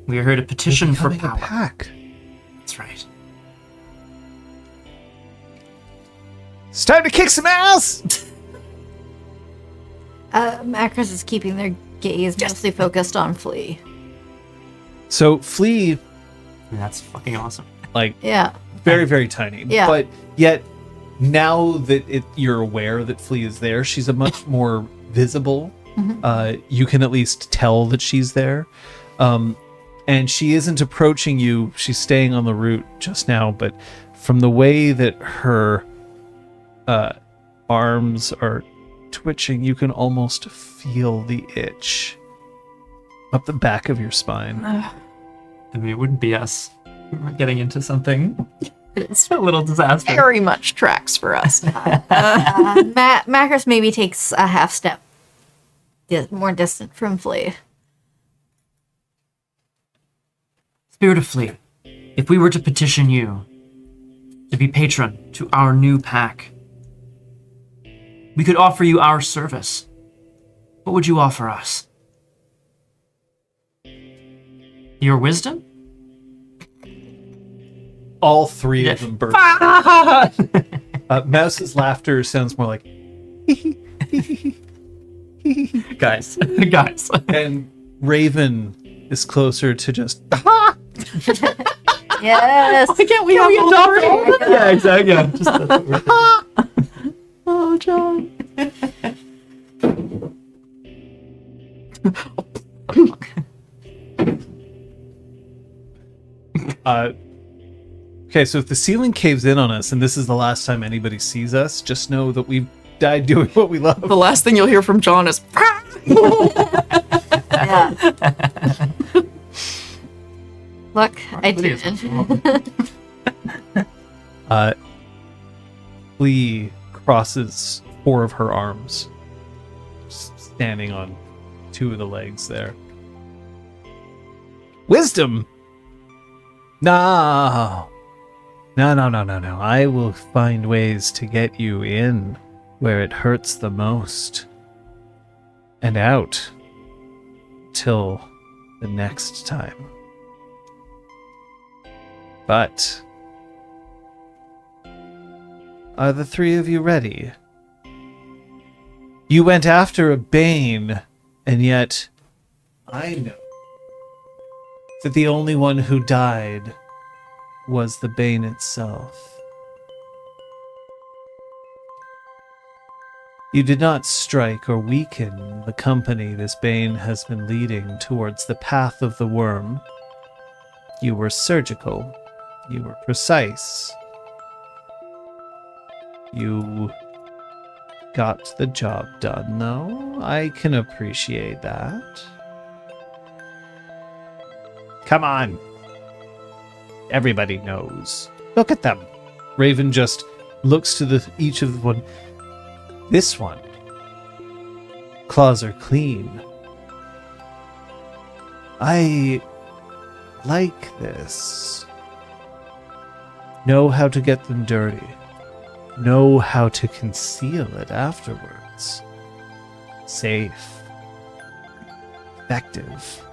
We are here to petition for power. A pack. That's right. It's time to kick some ass! Macros is keeping their gaze mostly focused on Flea. So Flea, That's fucking awesome. Yeah. very, very tiny. Yeah. But yet, now that you're aware that Flea is there, she's a much more visible. You can at least tell that she's there. And she isn't approaching you. She's staying on the route just now, but from the way that her arms are twitching, you can almost feel the itch up the back of your spine. I mean, it wouldn't be us. We're getting into something. It's a little disaster. Very much tracks for us. Macros maybe takes a half step more distant from Flea. Spirit of Flea, if we were to petition you to be patron to our new pack, we could offer you our service. What would you offer us? Your wisdom? All 3 of them burst. Mouse's laughter sounds more like guys. and Raven is closer to just Yes. Why can't we have all 3? Yeah, exactly. Yeah, just that's what we're Oh, John. Okay, so if the ceiling caves in on us and this is the last time anybody sees us, just know that we've died doing what we love. The last thing you'll hear from John is... Yeah. Look, I Please. did. Flea crosses 4 of her arms, standing on 2 of the legs there. Wisdom! No! No. I will find ways to get you in where it hurts the most. And out till the next time. But are the 3 of you ready? You went after a Bane, and yet I know that the only one who died was the Bane itself. You did not strike or weaken the company this Bane has been leading towards the path of the worm. You were surgical. You were precise. You got the job done, though. I can appreciate that. Come on. Everybody knows. Look at them. Raven just looks to each of one. This one. Claws are clean. I like this. Know how to get them dirty. Know how to conceal it afterwards. Safe. Effective.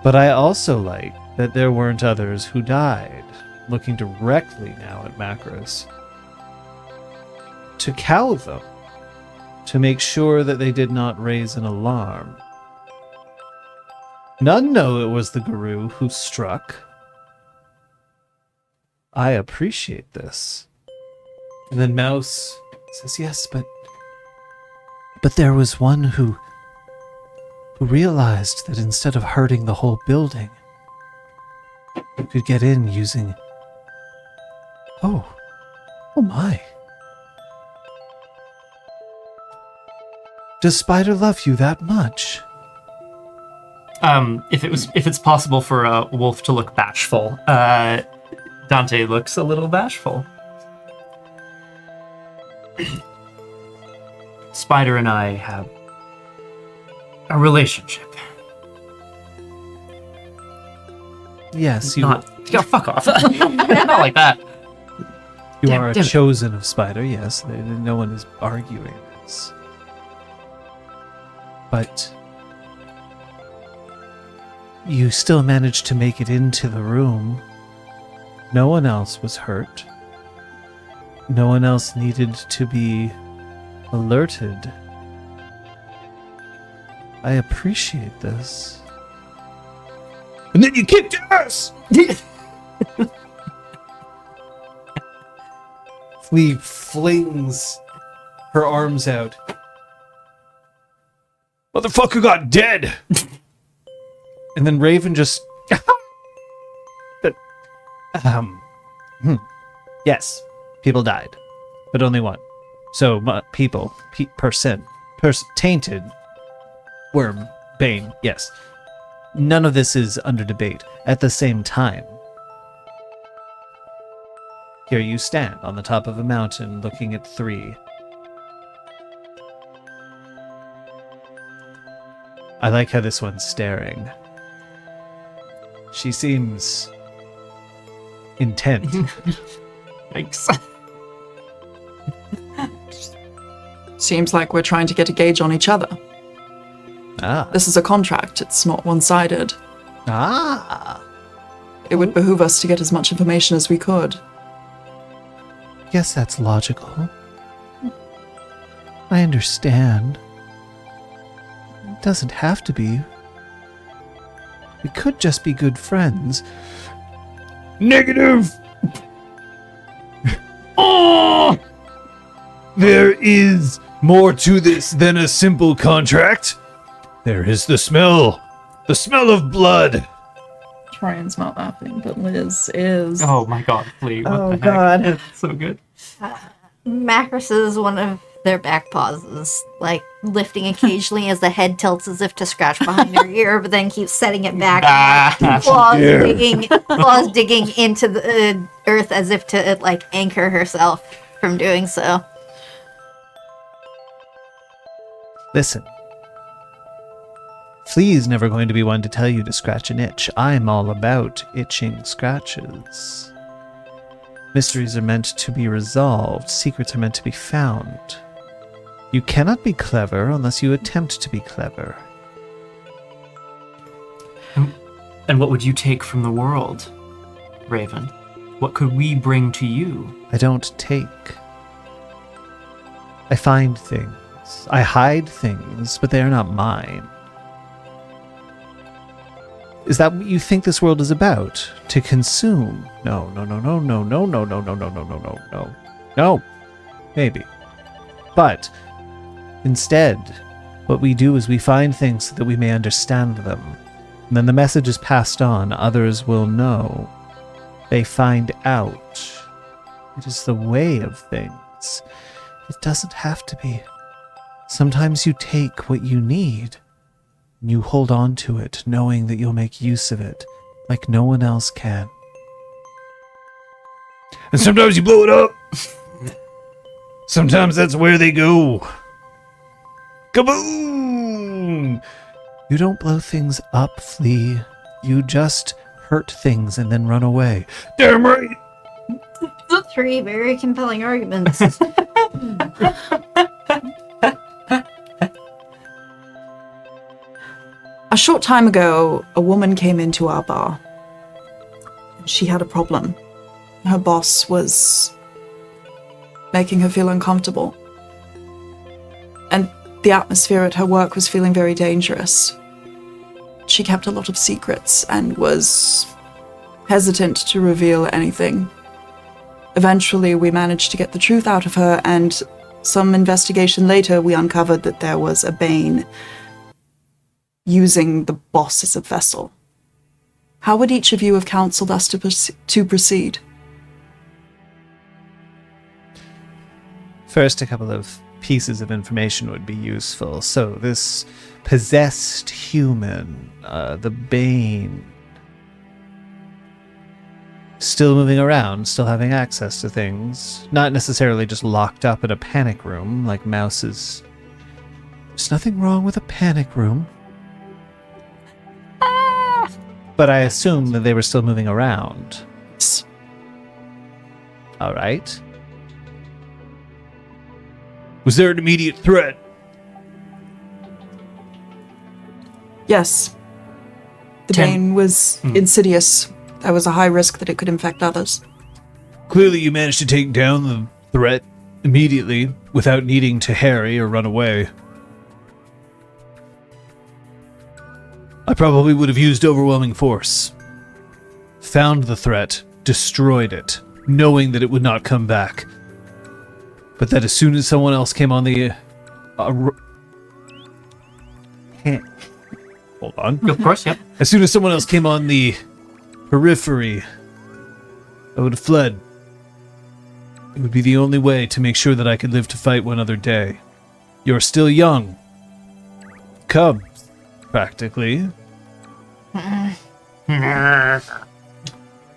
But I also like that there weren't others who died, looking directly now at Macros. To cow them, to make sure that they did not raise an alarm. None know it was the Guru who struck. I appreciate this. And then Mouse says, yes, but there was one who realized that instead of hurting the whole building, you could get in using... Oh my. Does Spider love you that much? If it's possible for a wolf to look bashful, Dante looks a little bashful. Spider and I have a relationship. Yes, you fuck off. Not like that. You Damn are a it. chosen of Spider, yes. No one is arguing this. But you still managed to make it into the room. No one else was hurt. No one else needed to be alerted. I appreciate this. And then you kicked ass! Flea flings her arms out. Motherfucker got dead! And then Raven just... Yes, people died. But only one. So, tainted, worm, Bane, yes. None of this is under debate. At the same time, here you stand on the top of a mountain looking at 3. I like how this one's staring. She seems intent. Thanks. Seems like we're trying to get a gauge on each other. Ah. This is a contract. It's not one-sided. Ah. It would behoove us to get as much information as we could. Yes, that's logical. I understand. It doesn't have to be. We could just be good friends. Negative! Oh! There is more to this than a simple contract. There is the smell of blood. Try and smell laughing, but Liz is... Oh my god, Flea. What Oh, the heck? God. So good. Macros is one of their back pauses, like lifting occasionally as the head tilts as if to scratch behind their ear, but then keeps setting it back. Claws digging into the earth as if to like anchor herself from doing so. Listen. Flea's never going to be one to tell you to scratch an itch. I'm all about itching scratches. Mysteries are meant to be resolved. Secrets are meant to be found. You cannot be clever unless you attempt to be clever. And what would you take from the world, Raven? What could we bring to you? I don't take. I find things. I hide things, but they are not mine. Is that what you think this world is about? To consume? No. No. Maybe. But instead, what we do is we find things so that we may understand them. And then the message is passed on. Others will know. They find out. It is the way of things. It doesn't have to be. Sometimes you take what you need. You hold on to it, knowing that you'll make use of it, like no one else can. And sometimes you blow it up. Sometimes that's where they go. Kaboom! You don't blow things up, Flea. You just hurt things and then run away. Damn right. 3 very compelling arguments. A short time ago, a woman came into our bar. She had a problem. Her boss was making her feel uncomfortable. And the atmosphere at her work was feeling very dangerous. She kept a lot of secrets and was hesitant to reveal anything. Eventually, we managed to get the truth out of her, and some investigation later, we uncovered that there was a Bane using the boss as a vessel. How would each of you have counseled us to proceed? First, a couple of pieces of information would be useful. So, this possessed human, the Bane, still moving around, still having access to things, not necessarily just locked up in a panic room like mouses. There's nothing wrong with a panic room. But I assume that they were still moving around. All right. Was there an immediate threat? Yes. The Bane was insidious. There was a high risk that it could infect others. Clearly you managed to take down the threat immediately without needing to harry or run away. I probably would have used overwhelming force. Found the threat, destroyed it, knowing that it would not come back. But that as soon as someone else came on the... Hold on. Of course, yep. As soon as someone else came on the periphery, I would have fled. It would be the only way to make sure that I could live to fight one other day. You're still young. Cubs, practically. And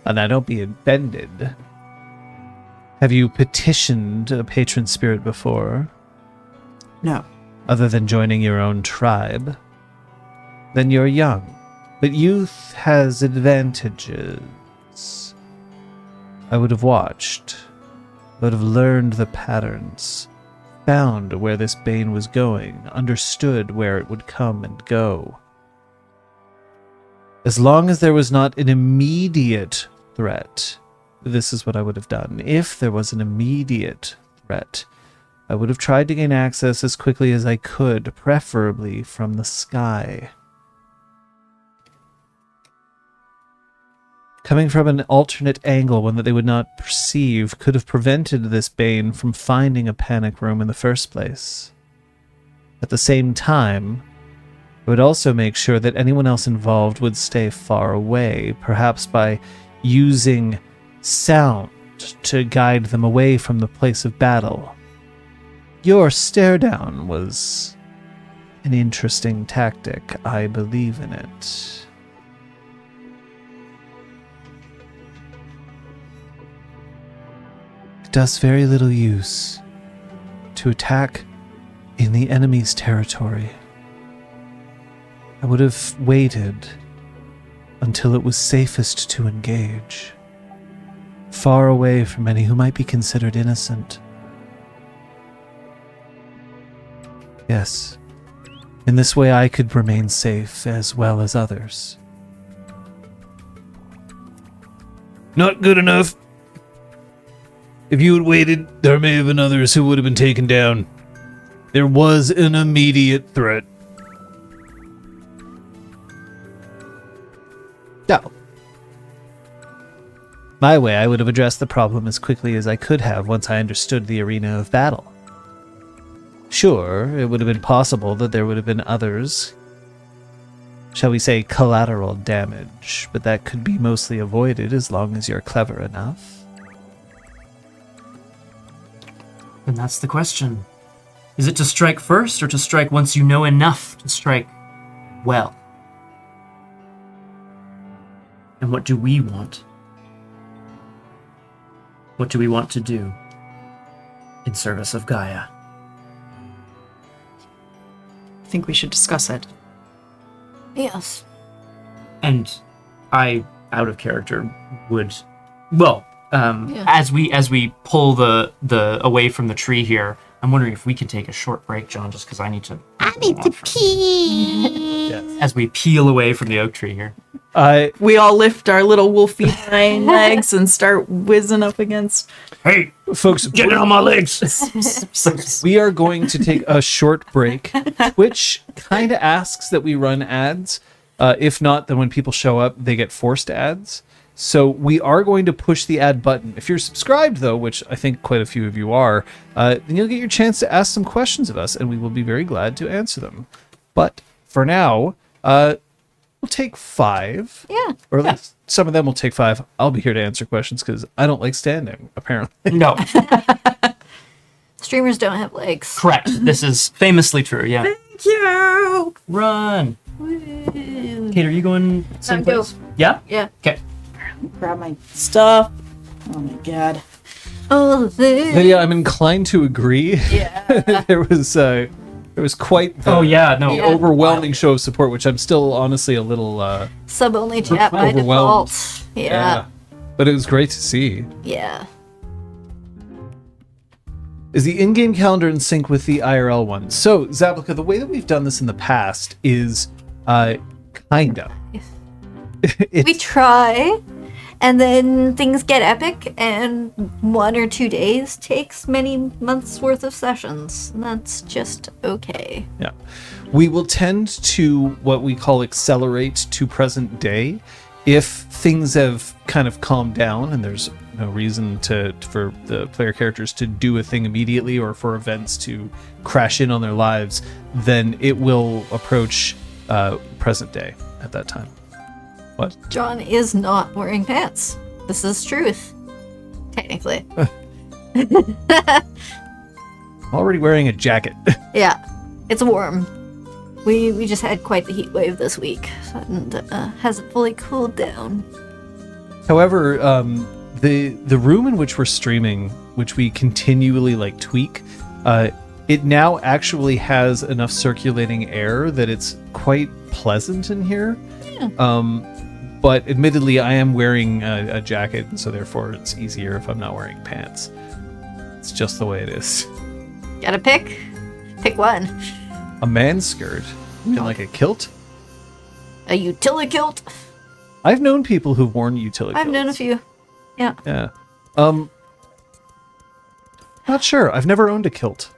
now don't be offended. Have you petitioned a patron spirit before? No. Other than joining your own tribe? Then you're young. But youth has advantages. I would have watched. I would have learned the patterns. Found where this Bane was going. Understood where it would come and go. As long as there was not an immediate threat, this is what I would have done. If there was an immediate threat, I would have tried to gain access as quickly as I could, preferably from the sky. Coming from an alternate angle, one that they would not perceive, could have prevented this Bane from finding a panic room in the first place. At the same time, it would also make sure that anyone else involved would stay far away, perhaps by using sound to guide them away from the place of battle. Your stare down was an interesting tactic. I believe in it. It does very little use to attack in the enemy's territory. I would have waited until it was safest to engage, far away from any who might be considered innocent. Yes, in this way I could remain safe as well as others. Not good enough. If you had waited, there may have been others who would have been taken down. There was an immediate threat. No. My way, I would have addressed the problem as quickly as I could have once I understood the arena of battle. Sure, it would have been possible that there would have been others, shall we say, collateral damage, but that could be mostly avoided as long as you're clever enough. And that's the question. Is it to strike first or to strike once you know enough to strike well? And what do we want? What do we want to do in service of Gaia? I think we should discuss it. Yes. And I, out of character, would, well, Yeah. as we pull the away from the tree here, I'm wondering if we can take a short break, John, just because I need to pee. as we peel away from the oak tree here. We all lift our little wolfy hind legs and start whizzing up against. Hey, Folks, get on my legs! We are going to take a short break, which kind of asks that we run ads. If not, then when people show up, they get forced ads. So we are going to push the ad button. If you're subscribed, though, which I think quite a few of you are, then you'll get your chance to ask some questions of us, and we will be very glad to answer them. But for now, we'll take 5. Yeah. Or at least some of them will take 5. I'll be here to answer questions because I don't like standing, apparently. No, Streamers don't have legs. correct. This is famously true, yeah. Thank you! Run! Woo. Kate, are you going Time someplace? to Yeah? Yeah. Okay. Grab my stuff. Oh my god. Oh, Yeah, I'm inclined to agree. yeah. there was quite the, Oh, yeah, no. the overwhelming show of support, which I'm still honestly a little Sub only chat by Overwhelmed. default. Yeah. but it was great to see. Yeah. Is the in-game calendar in sync with the IRL one? So, Zablika, the way that we've done this in the past is kinda. We try, and then things get epic, and 1 or 2 days takes many months worth of sessions. And that's just okay. Yeah. We will tend to what we call accelerate to present day if things have kind of calmed down and there's no reason for the player characters to do a thing immediately or for events to crash in on their lives, then it will approach present day at that time. What? John is not wearing pants. This is truth. Technically. I'm already wearing a jacket. Yeah. It's warm. We just had quite the heat wave this week, and hasn't fully cooled down. However, the room in which we're streaming, which we continually tweak, it now actually has enough circulating air that it's quite pleasant in here. Yeah. But admittedly, I am wearing a jacket, and so therefore it's easier if I'm not wearing pants. It's just the way it is. Gotta pick? Pick one. A man's skirt, you mean like a kilt? A utility kilt? I've known people who've worn utility kilts. I've known a few. Yeah. Yeah. Not sure. I've never owned a kilt.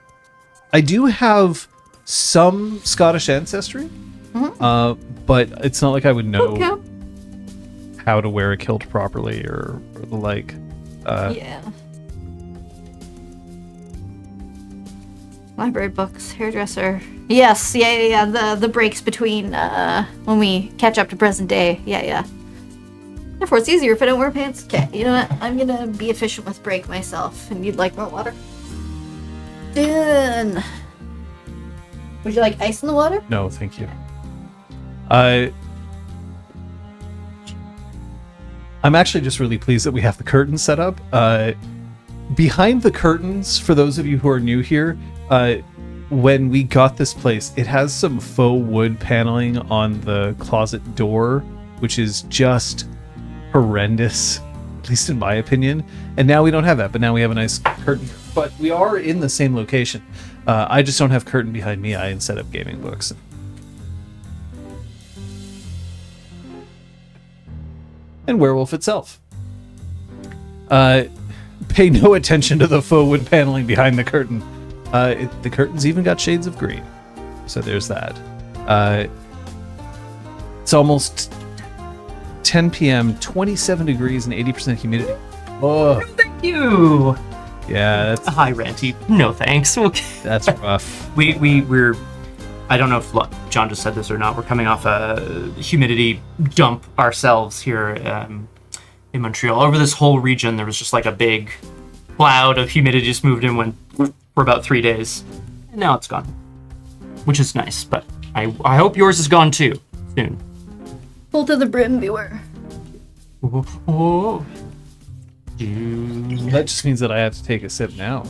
I do have some Scottish ancestry, but it's not like I would know Okay. how to wear a kilt properly or the like. Yeah. Library books, hairdresser. Yes, yeah. The breaks between when we catch up to present day. Yeah. Therefore, it's easier if I don't wear pants. Okay, you know what? I'm gonna be efficient with break myself. And you'd like more water? then. Would you like ice in the water? No, thank you. I'm actually just really pleased that we have the curtains set up. Behind the curtains, for those of you who are new here, when we got this place, it has some faux wood paneling on the closet door, which is just horrendous, at least in my opinion. And now we don't have that, but now we have a nice curtain. But we are in the same location. I just don't have curtain behind me. I instead have gaming books. And Werewolf itself. Pay no attention to the faux wood paneling behind the curtain. The curtain's even got shades of green. So there's that. It's almost 10 p.m., 27 degrees and 80% humidity. Oh, Thank you. yeah, that's Hi, Ranty. No thanks. Okay. that's rough. We're I don't know if John just said this or not. We're coming off a humidity dump ourselves here in Montreal. Over this whole region, there was just like a big cloud of humidity just moved in for about 3 days. And now it's gone, which is nice. But I hope yours is gone too soon. Full to the brim, beware. Oh. That just means that I have to take a sip now.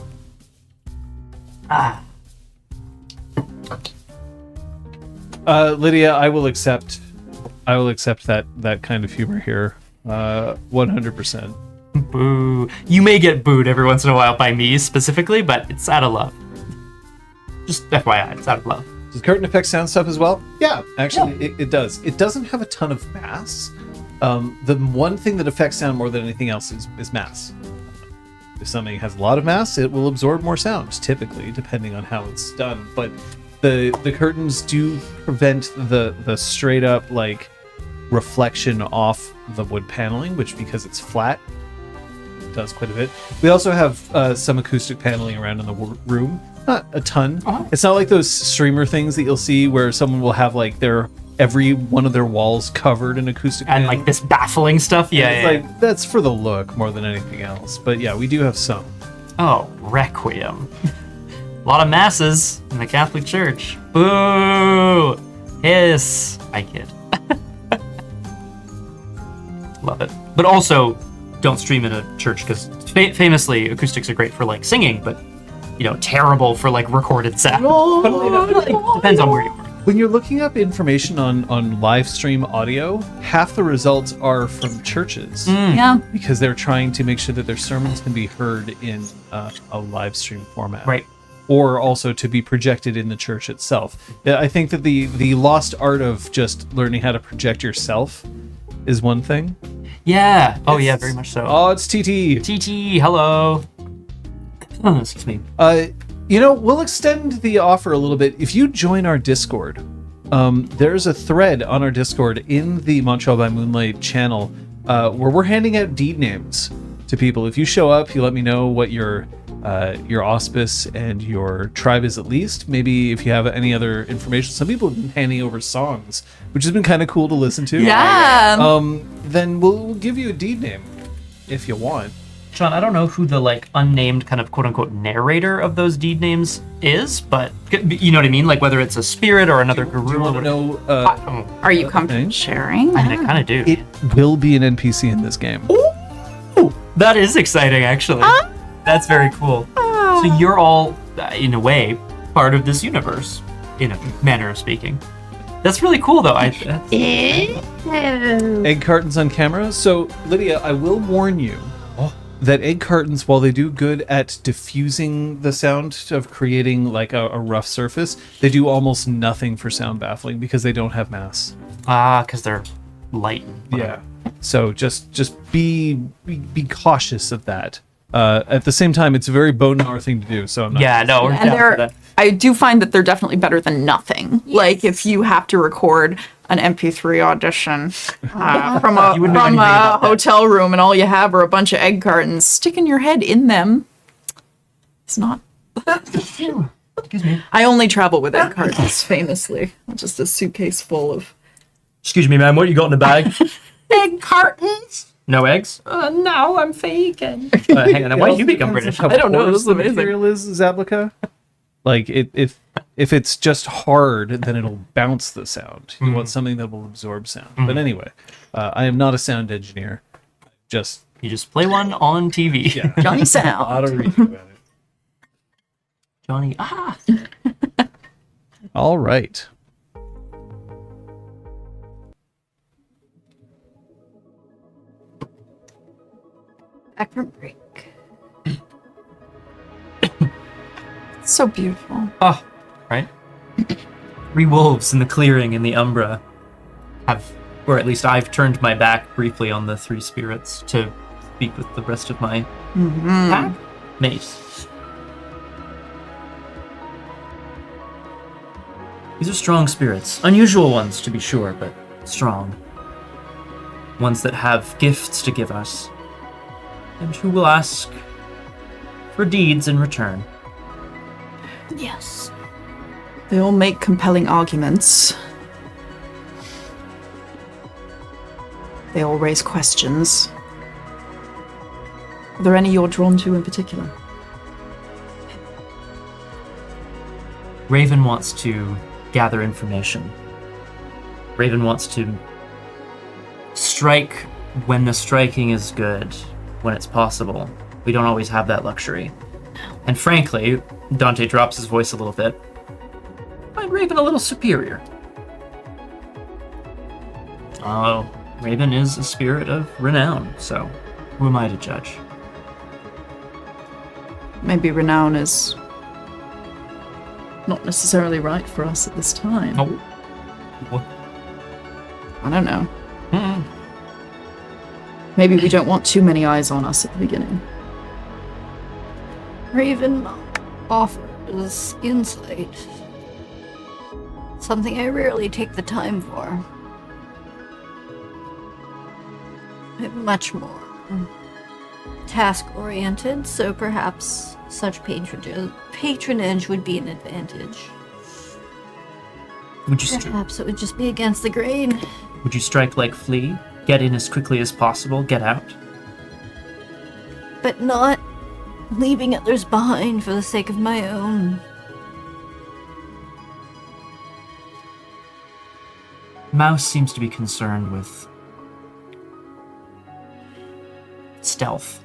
Lydia, I will accept that kind of humor here. 100%. Boo. You may get booed every once in a while by me specifically, but it's out of love. Just FYI, it's out of love. Does curtain affect sound stuff as well? Yeah, actually, it does. It doesn't have a ton of mass. The one thing that affects sound more than anything else is mass. If something has a lot of mass, it will absorb more sound, typically, depending on how it's done. But the curtains do prevent the straight up like reflection off the wood paneling, which because it's flat, does quite a bit. We also have some acoustic paneling around in the room. Not a ton. It's not like those streamer things that you'll see where someone will have like every one of their walls covered in acoustic And paneling. like this baffling stuff. Yeah, It's yeah, like that's for the look more than anything else. But yeah, we do have some. Oh, Requiem. A lot of masses in the Catholic Church. Boo! Hiss. I kid. Love it. But also, don't stream in a church because famously acoustics are great for like singing, but terrible for like recorded sound. Depends on where you are. When you're looking up information on live stream audio, half the results are from churches Yeah. because they're trying to make sure that their sermons can be heard in a live stream format. Right. Or also to be projected in the church itself. Yeah, I think that the lost art of just learning how to project yourself is one thing. Yeah. Oh, yeah, very much so. Oh, it's TT. TT, hello. Excuse me. We'll extend the offer a little bit. If you join our Discord, there's a thread on our Discord in the Montreal by Moonlight channel where we're handing out deed names to people. If you show up, you let me know what your auspice and your tribe is at least. Maybe if you have any other information. Some people have been handing over songs, which has been kind of cool to listen to. Yeah. Then we'll give you a deed name if you want. John, I don't know who the like unnamed kind of quote unquote narrator of those deed names is, but you know what I mean? Like whether it's a spirit or another guru. Do you want to know? Are you comfortable thing? sharing? I kind of do. It will be an NPC in this game. Ooh, that is exciting, actually. That's very cool. So you're all, in a way, part of this universe, in a manner of speaking. That's really cool, though. Egg cartons on camera. So, Lydia, I will warn you that egg cartons, while they do good at diffusing the sound of creating like a rough surface, they do almost nothing for sound baffling because they don't have mass. Because they're light. Yeah. So just be cautious of that. At the same time, it's a very Bonar thing to do. So I'm not. Yeah, no, we're And down for that. I do find that they're definitely better than nothing. Like if you have to record an MP3 audition from a You wouldn't know anything about that. hotel room and all you have are a bunch of egg cartons, sticking your head in them. It's not. Excuse me. I only travel with egg cartons, famously. Just a suitcase full of Excuse me, ma'am. What you got in the bag? egg cartons. No eggs? No, I'm vegan. Hang on. Why do you become British? I don't know. This is The amazing. material is Zablica. Like if it's just hard, then it'll bounce the sound. You want something that will absorb sound. But anyway, I am not a sound engineer. Just You just play one on TV. yeah, Johnny a Sound. lot of reading about it. Johnny, All right. Back from break. So beautiful. Oh, right? 3 wolves in the clearing in the Umbra have, or at least I've turned my back briefly on the 3 spirits to speak with the rest of my pack mates. These are strong spirits. Unusual ones, to be sure, but strong. Ones that have gifts to give us, and who will ask for deeds in return. Yes. They all make compelling arguments. They all raise questions. Are there any you're drawn to in particular? Raven wants to gather information. Raven wants to strike when the striking is good, when it's possible. We don't always have that luxury. And frankly, Dante drops his voice a little bit. I find Raven a little superior. Oh, Raven is a spirit of renown, so who am I to judge? Maybe renown is not necessarily right for us at this time. Oh. What? I don't know. Maybe we don't want too many eyes on us at the beginning. Raven offers insight. Something I rarely take the time for. I'm much more task-oriented, so perhaps such patronage would be an advantage. Would you Perhaps it would just be against the grain. would you strike like Flea? Get in as quickly as possible, get out? But not leaving others behind for the sake of my own. Mouse seems to be concerned with stealth.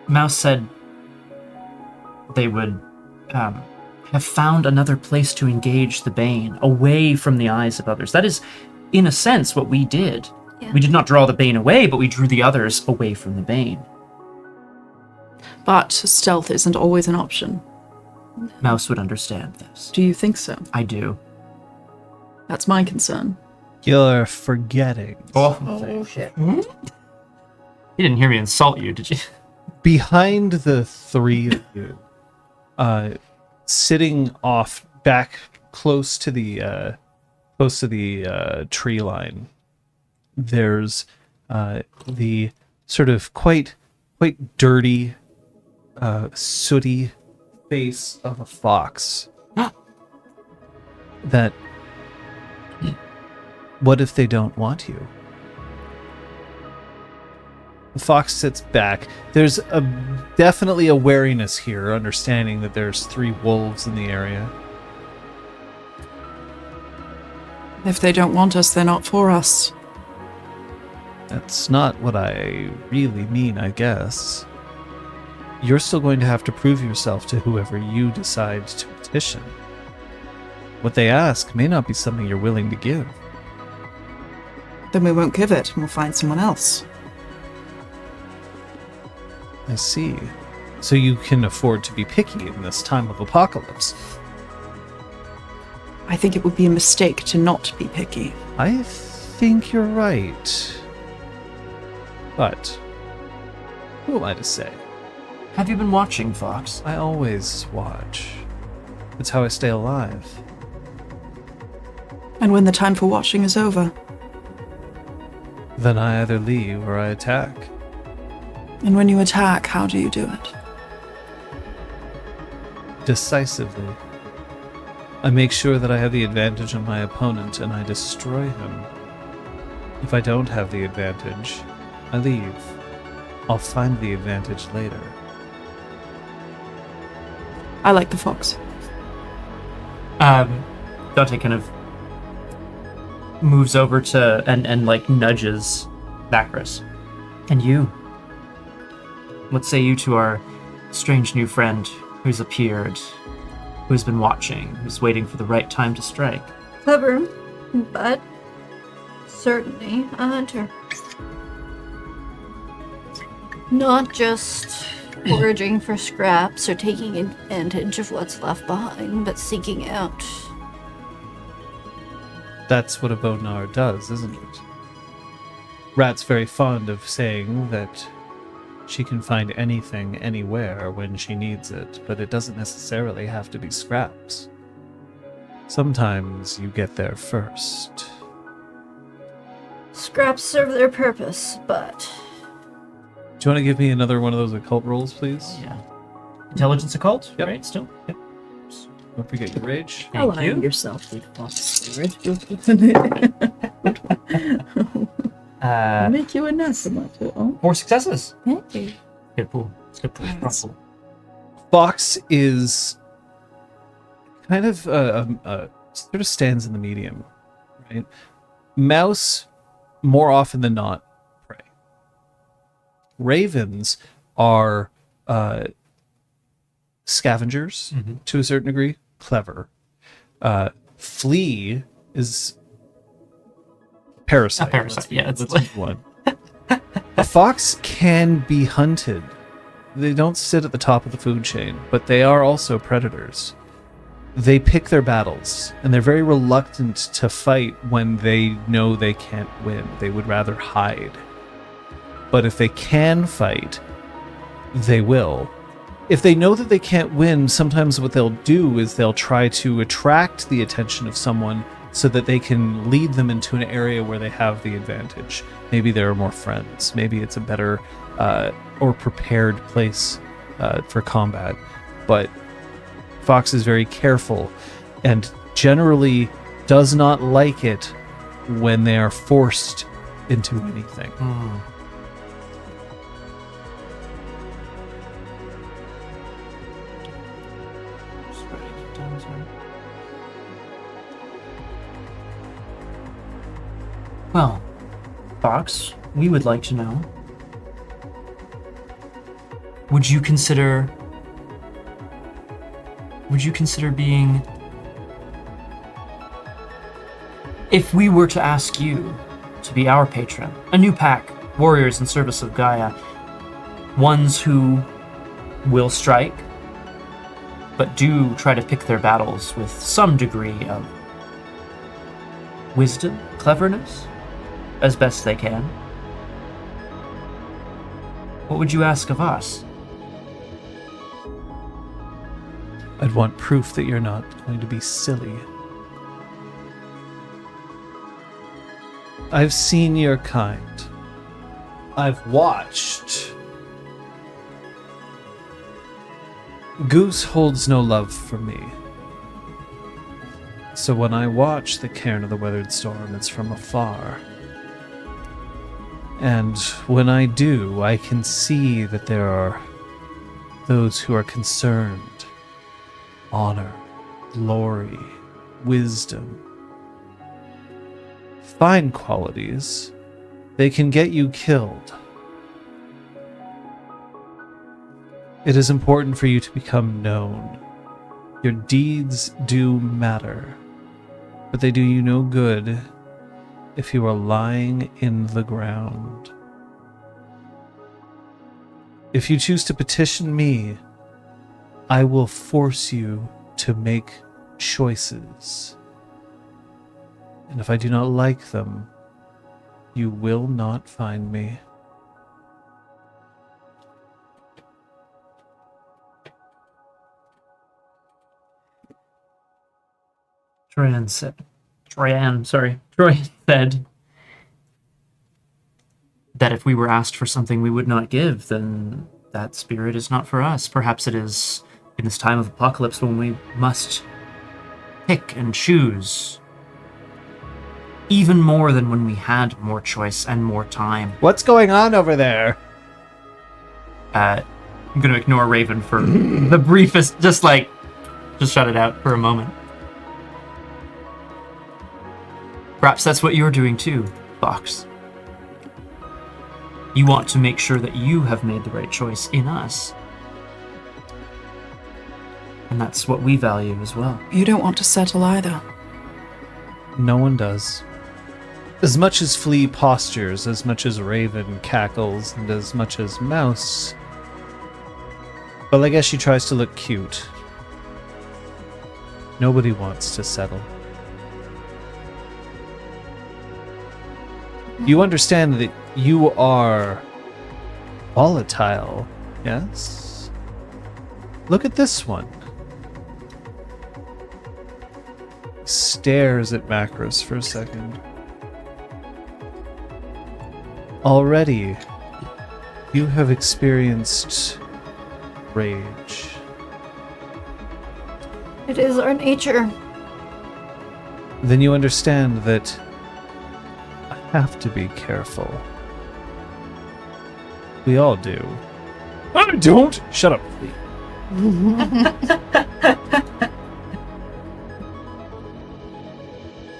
Mouse said they would have found another place to engage the Bane, away from the eyes of others. That is, in a sense, what we did. Yeah. We did not draw the Bane away, but we drew the others away from the Bane. But stealth isn't always an option. Mouse would understand this. Do you think so? I do. That's my concern. You're forgetting. Oh shit. You didn't hear me insult you, did you? Behind the 3 of you, sitting off back close to the tree line, there's the sort of quite dirty, sooty face of a fox. That. What if they don't want you? The fox sits back. There's definitely a wariness here, understanding that there's 3 wolves in the area. If they don't want us, they're not for us. That's not what I really mean, I guess. You're still going to have to prove yourself to whoever you decide to petition. What they ask may not be something you're willing to give. Then we won't give it, and we'll find someone else. I see. So you can afford to be picky in this time of apocalypse. I think it would be a mistake to not be picky. I think you're right. But who am I to say? Have you been watching, Fox? I always watch. It's how I stay alive. And when the time for watching is over, Then I either leave or I attack. and when you attack, how do you do it? Decisively. I make sure that I have the advantage on my opponent and I destroy him. If I don't have the advantage, I leave. I'll find the advantage later. I like the fox. Dante kind of moves over to and like nudges Macris. And you? What say you to our strange new friend who's appeared, who's been watching, who's waiting for the right time to strike? Clever, but certainly a hunter. Not just foraging for scraps or taking advantage of what's left behind, but seeking out. That's what a bonar does, isn't it? Rat's very fond of saying that she can find anything anywhere when she needs it, but it doesn't necessarily have to be scraps. Sometimes you get there first. Scraps serve their purpose, but Do you want to give me another one of those occult rolls, please? Yeah. Intelligence occult, Yep. right? Still? Yep. Don't forget your rage. Thank Align you. yourself with fox spirit. Make you anathema to all. 4 successes. Thank you. Good pool. It's good pool. Nice. Pool. Fox is kind of sort of stands in the medium, right? Mouse, more often than not, prey. Ravens are scavengers to a certain degree, clever. Flea is parasite. A parasite, let's be- yeah, it's let's like- be one. A fox can be hunted. They don't sit at the top of the food chain, but they are also predators. They pick their battles, and they're very reluctant to fight when they know they can't win. They would rather hide. But if they can fight, they will. If they know that they can't win, sometimes what they'll do is they'll try to attract the attention of someone so that they can lead them into an area where they have the advantage. Maybe there are more friends. Maybe it's a better or prepared place for combat. But Fox is very careful and generally does not like it when they are forced into anything. Just writing it down as well. Well, Fox, we would like to know. Would you consider being, if we were to ask you to be our patron, a new pack, warriors in service of Gaia, ones who will strike, but do try to pick their battles with some degree of wisdom, cleverness, as best they can? What would you ask of us? I'd want proof that you're not going to be silly. I've seen your kind. I've watched. Goose holds no love for me. So when I watch the Cairn of the Weathered Storm, it's from afar. And when I do, I can see that there are those who are concerned. Honor, glory, wisdom. Fine qualities. They can get you killed. It is important for you to become known. Your deeds do matter, but they do you no good if you are lying in the ground. If you choose to petition me, I will force you to make choices. And if I do not like them, you will not find me. Troyan said that if we were asked for something we would not give, then that spirit is not for us. Perhaps it is in this time of apocalypse when we must pick and choose, even more than when we had more choice and more time. What's going on over there? I'm gonna ignore Raven for the briefest, just shut it out for a moment. Perhaps that's what you're doing too, Fox. You want to make sure that you have made the right choice in us. And that's what we value as well. You don't want to settle either. No one does. As much as Flea postures, as much as Raven cackles, and as much as Mouse... Well, I guess she tries to look cute. Nobody wants to settle. You understand that you are volatile, yes? Look at this one. Stares at Macros for a second. Already, you have experienced rage. It is our nature. Then you understand that I have to be careful. We all do. I don't! Shut up, Flea.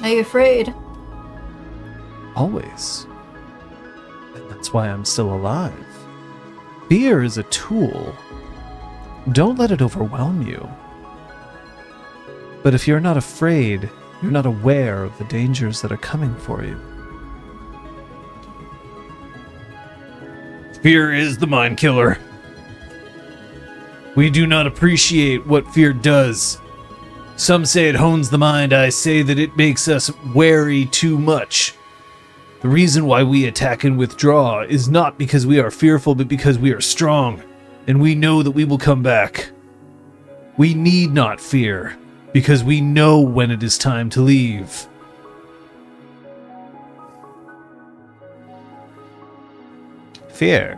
Are you afraid? Always. And that's why I'm still alive. Fear is a tool. Don't let it overwhelm you. But if you're not afraid, you're not aware of the dangers that are coming for you. Fear is the mind killer. We do not appreciate what fear does. Some say it hones the mind, I say that it makes us wary too much. The reason why we attack and withdraw is not because we are fearful, but because we are strong, and we know that we will come back. We need not fear, because we know when it is time to leave. Fear.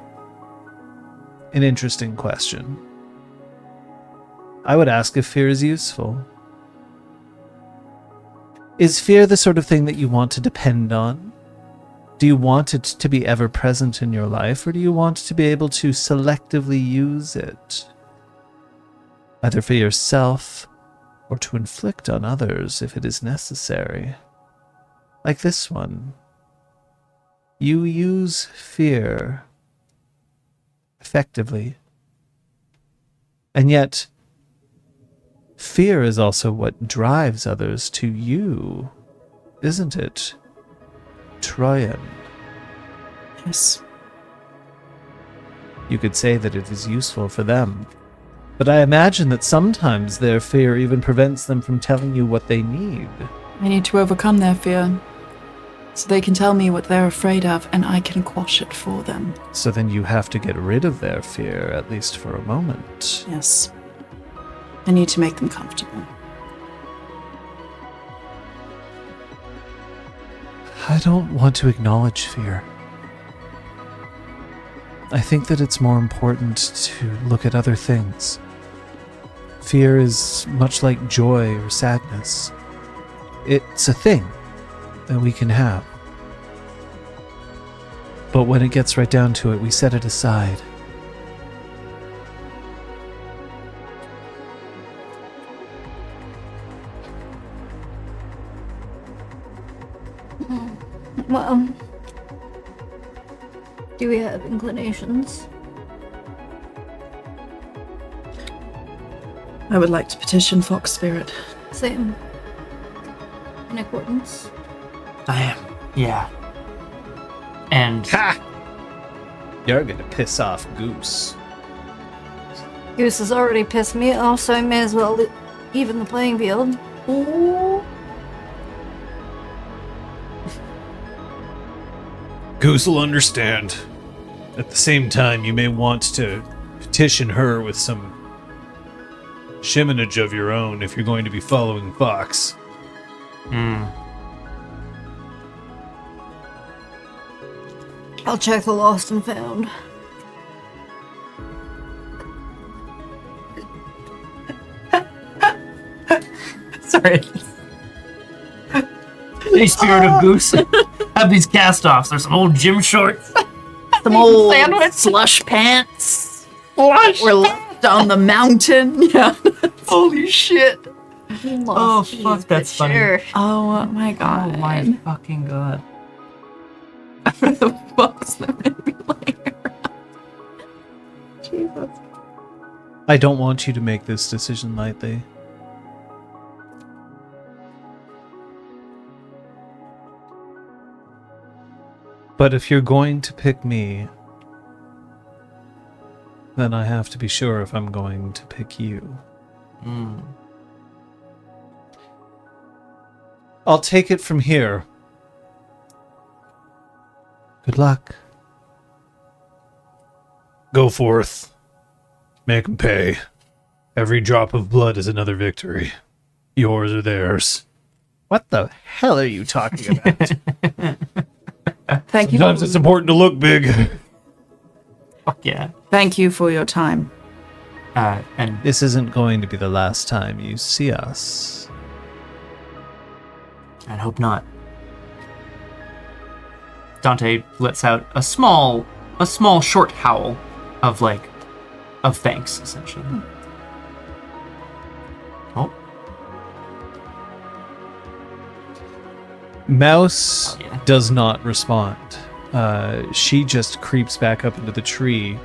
An interesting question. I would ask if fear is useful. Is fear the sort of thing that you want to depend on? Do you want it to be ever present in your life, or do you want to be able to selectively use it? Either for yourself, or to inflict on others if it is necessary. Like this one. You use fear effectively. And yet, fear is also what drives others to you, isn't it, Troyan? Yes. You could say that it is useful for them, but I imagine that sometimes their fear even prevents them from telling you what they need. I need to overcome their fear, so they can tell me what they're afraid of, and I can quash it for them. So then you have to get rid of their fear, at least for a moment. Yes. I need to make them comfortable. I don't want to acknowledge fear. I think that it's more important to look at other things. Fear is much like joy or sadness. It's a thing that we can have. But when it gets right down to it, we set it aside. Well, do we have inclinations? I would like to petition Fox Spirit. Same. In accordance. I am. Yeah. And Ha! You're gonna piss off Goose. Goose has already pissed me off, so I may as well even the playing field. Goose will understand. At the same time, you may want to petition her with some shimonage of your own if you're going to be following Fox. I'll check the lost and found. sorry. Hey, spirit of Goose. Have these cast-offs. There's some old gym shorts. Some old slush pants. We're left on the mountain. Yeah. Holy shit. Oh, Jeez, fuck, that's but funny. sure. Oh my god. Oh my fucking god. The fuck's that made me layer? Jesus. I don't want you to make this decision lightly. But if you're going to pick me, then I have to be sure if I'm going to pick you. I'll take it from here. Good luck. Go forth. Make 'em pay. Every drop of blood is another victory. Yours or theirs. What the hell are you talking about? Thank you. Sometimes it's important to look big. Fuck yeah. Thank you for your time. And This isn't going to be the last time you see us. I hope not. Dante lets out a small short howl of thanks, essentially. Oh, Mouse Oh, yeah. does not respond. She just creeps back up into the tree,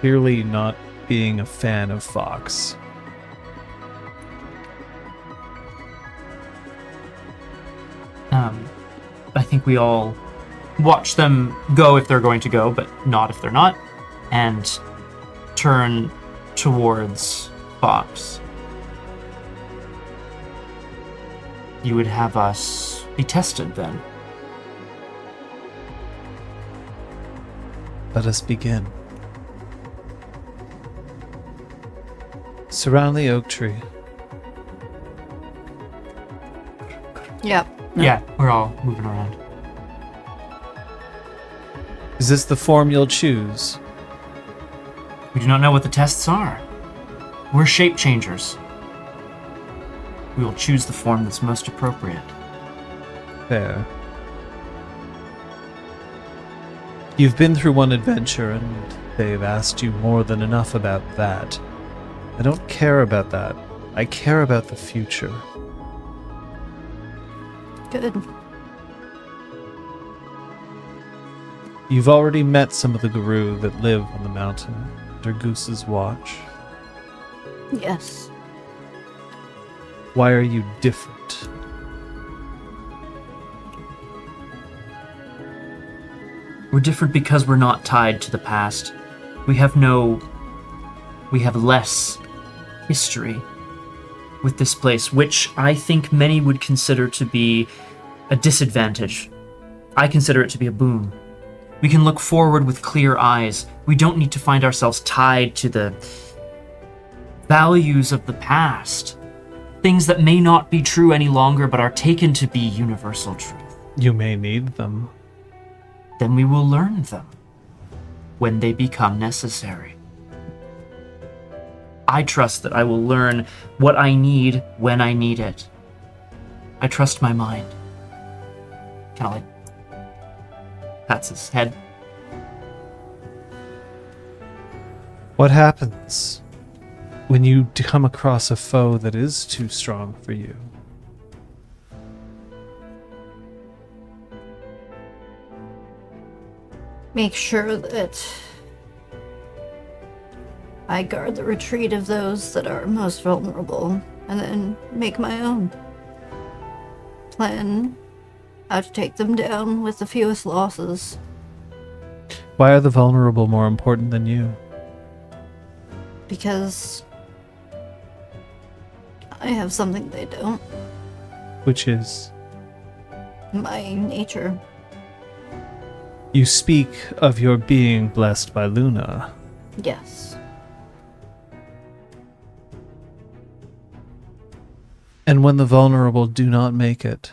clearly not being a fan of Fox. I think we all watch them go if they're going to go, but not if they're not, and turn towards Fox. You would have us be tested then. Let us begin. Surround the oak tree. Yep. Yeah, we're all moving around. Is this the form you'll choose? We do not know what the tests are. We're shape changers. We will choose the form that's most appropriate. Fair. You've been through one adventure and they've asked you more than enough about that. I don't care about that. I care about the future. Good. You've already met some of the Guru that live on the mountain under Goose's watch. Yes. Why are you different? We're different because we're not tied to the past. We have less history with this place, which I think many would consider to be a disadvantage. I consider it to be a boon. We can look forward with clear eyes. We don't need to find ourselves tied to the values of the past. Things that may not be true any longer, but are taken to be universal truth. You may need them. Then we will learn them when they become necessary. I trust that I will learn what I need when I need it. I trust my mind. Kind of pats his head. What happens when you come across a foe that is too strong for you? Make sure that I guard the retreat of those that are most vulnerable, and then make my own plan how to take them down with the fewest losses. Why are the vulnerable more important than you? Because I have something they don't. Which is, My nature. you speak of your being blessed by Luna. Yes. And when the vulnerable do not make it,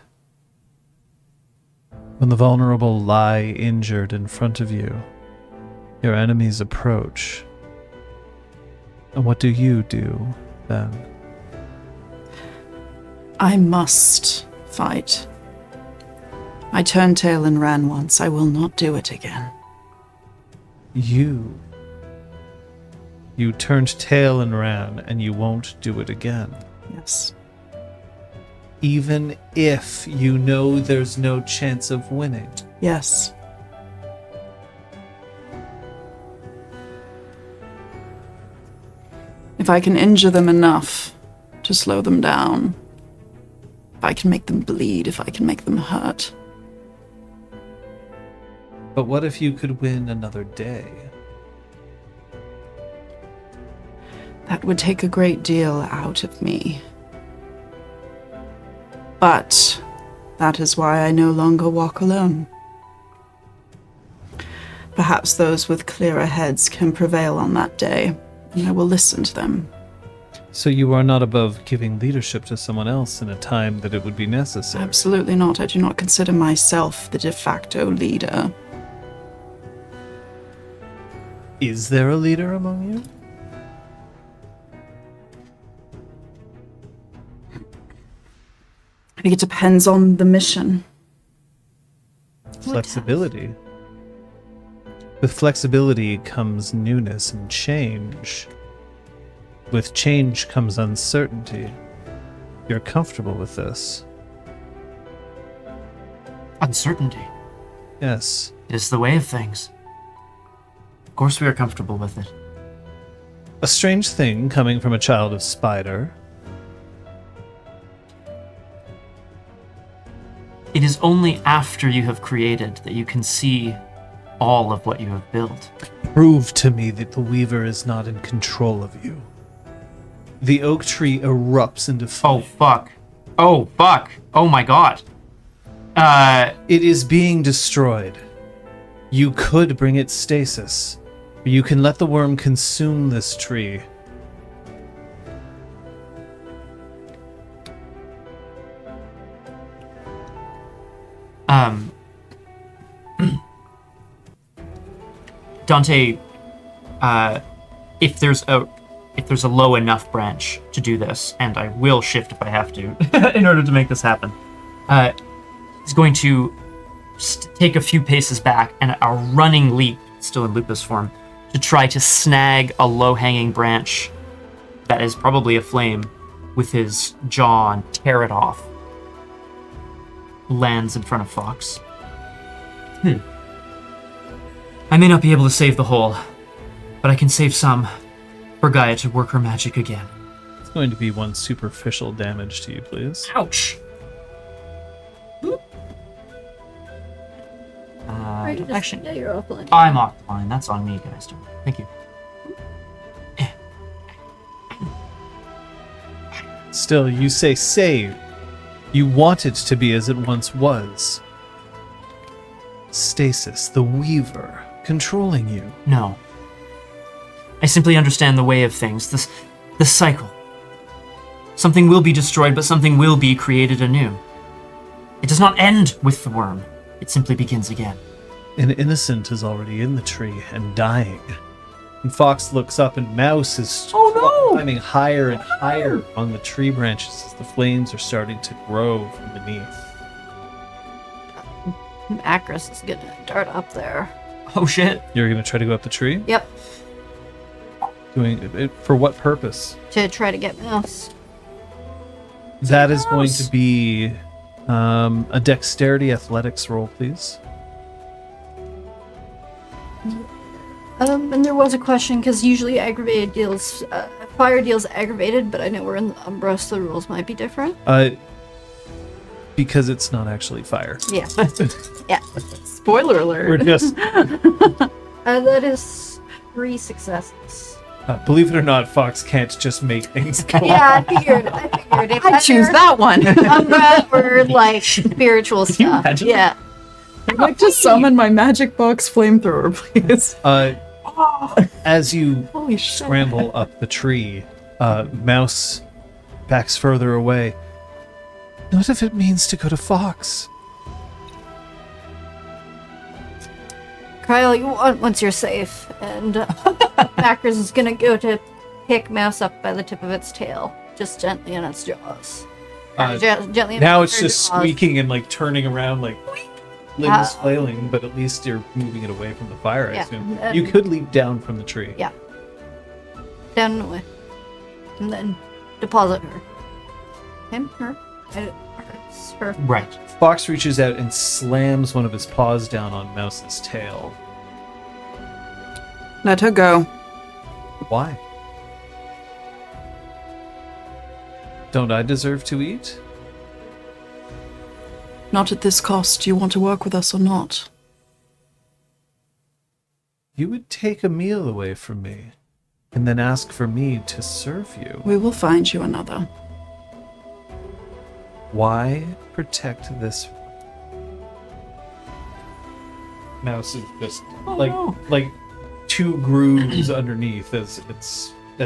when the vulnerable lie injured in front of you, your enemies approach. And what do you do then? I must fight. I turned tail and ran once. I will not do it again. You You turned tail and ran, and you won't do it again. Yes. Even if you know there's no chance of winning. Yes. If I can injure them enough to slow them down, if I can make them bleed, if I can make them hurt. But what if you could win another day? That would take a great deal out of me. But that is why I no longer walk alone. Perhaps those with clearer heads can prevail on that day, and I will listen to them. So you are not above giving leadership to someone else in a time that it would be necessary? Absolutely not. I do not consider myself the de facto leader. Is there a leader among you? I think it depends on the mission. Flexibility. With flexibility comes newness and change. With change comes uncertainty. You're comfortable with this? Uncertainty Yes. is the way of things. Of course we are comfortable with it. A strange thing coming from a child of Spider. It is only after you have created that you can see all of what you have built. Prove to me that the Weaver is not in control of you. The oak tree erupts into flame. Oh, fuck. Oh, fuck. Oh, my God. It is being destroyed. You could bring it stasis. Or you can let the worm consume this tree. Dante, if there's a low enough branch to do this, and I will shift if I have to, in order to make this happen, he's going to take a few paces back and a running leap, still in lupus form, to try to snag a low-hanging branch that is probably a flame with his jaw and tear it off. Lands in front of Fox. I may not be able to save the whole, but I can save some for Gaia to work her magic again. It's going to be one superficial damage to you, please. Ouch! Actually, Yeah, you're offline. I'm offline. That's on me, guys. Thank you. Still, you say save. You want it to be as it once was. Stasis, the Weaver, controlling you. No. I simply understand the way of things, the cycle. Something will be destroyed, but something will be created anew. It does not end with the worm. It simply begins again. An innocent is already in the tree and dying. And Fox looks up and Mouse is climbing higher and higher on the tree branches as the flames are starting to grow from beneath. Acris is gonna dart up there. Oh shit. You're going to try to go up the tree? Yep, Doing it for what purpose? to try to get Mouse. That is going to be a dexterity athletics roll, please. And there was a question, because usually aggravated deals, fire deals aggravated, but I know we're in the Umbra, so the rules might be different. Because it's not actually fire. Yeah. Yeah. Spoiler alert. We're just, That is 3 successes. believe it or not, Fox can't just make things go. Yeah, I figured. If I choose that one. Umbra or like spiritual stuff. imagine? Yeah. I'd like to summon my magic box flamethrower, please. As you Holy shit. scramble up the tree, Mouse backs further away. Not if it means to go to Fox. Kyle, you want once you're safe, and Backers is gonna go to pick Mouse up by the tip of its tail, just gently in its jaws. Gently. In Now its it's just jaws. squeaking and like turning around, like limbs flailing, but at least you're moving it away from the fire, I Yeah, assume. and- You could leap down from the tree. Yeah. down and away. And then deposit her. Him? Her? It's her. Right. Fox reaches out and slams one of his paws down on Mouse's tail. Let her go. Why? Don't I deserve to eat? Not at this cost. Do you want to work with us or not? You would take a meal away from me and then ask for me to serve you. We will find you another. Why protect this? Mouse is just like 2 grooves underneath as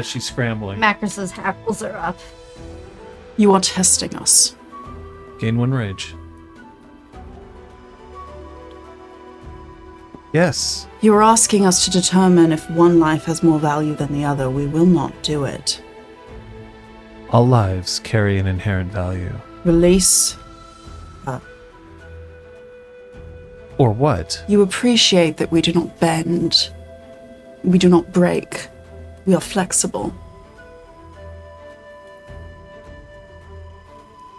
she's scrambling. Macros's hackles are up. You are testing us. Gain 1 rage. Yes. You are asking us to determine if one life has more value than the other. We will not do it. All lives carry an inherent value. Release. Or what? You appreciate that we do not bend. We do not break. We are flexible.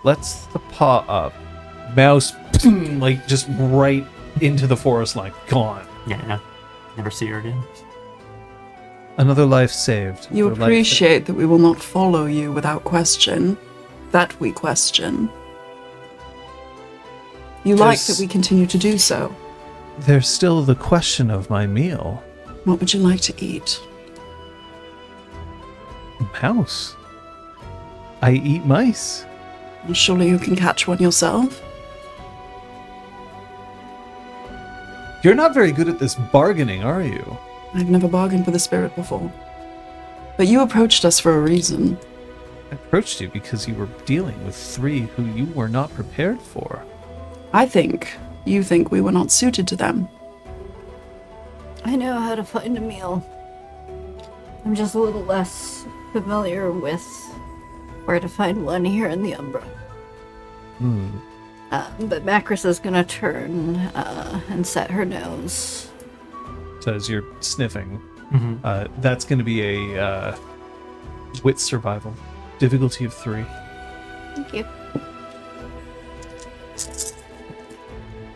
Lets the paw up. Mouse, like, just right into the forest line. Gone. Yeah, no. Never see her again. Another life saved. You Another life appreciate that we will not follow you without question. That we question. You like There's- that we continue to do so. There's still the question of my meal. What would you like to eat? Mouse. I eat mice. Surely you can catch one yourself? You're not very good at this bargaining, are you? I've never bargained with a spirit before. But you approached us for a reason. I approached you because you were dealing with 3 who you were not prepared for. I think you think we were not suited to them. I know how to find a meal. I'm just a little less familiar with where to find one here in the Umbra. But Macros is gonna turn and set her nose. So as you're sniffing, Mm-hmm. that's going to be a wit survival. Difficulty of 3. Thank you.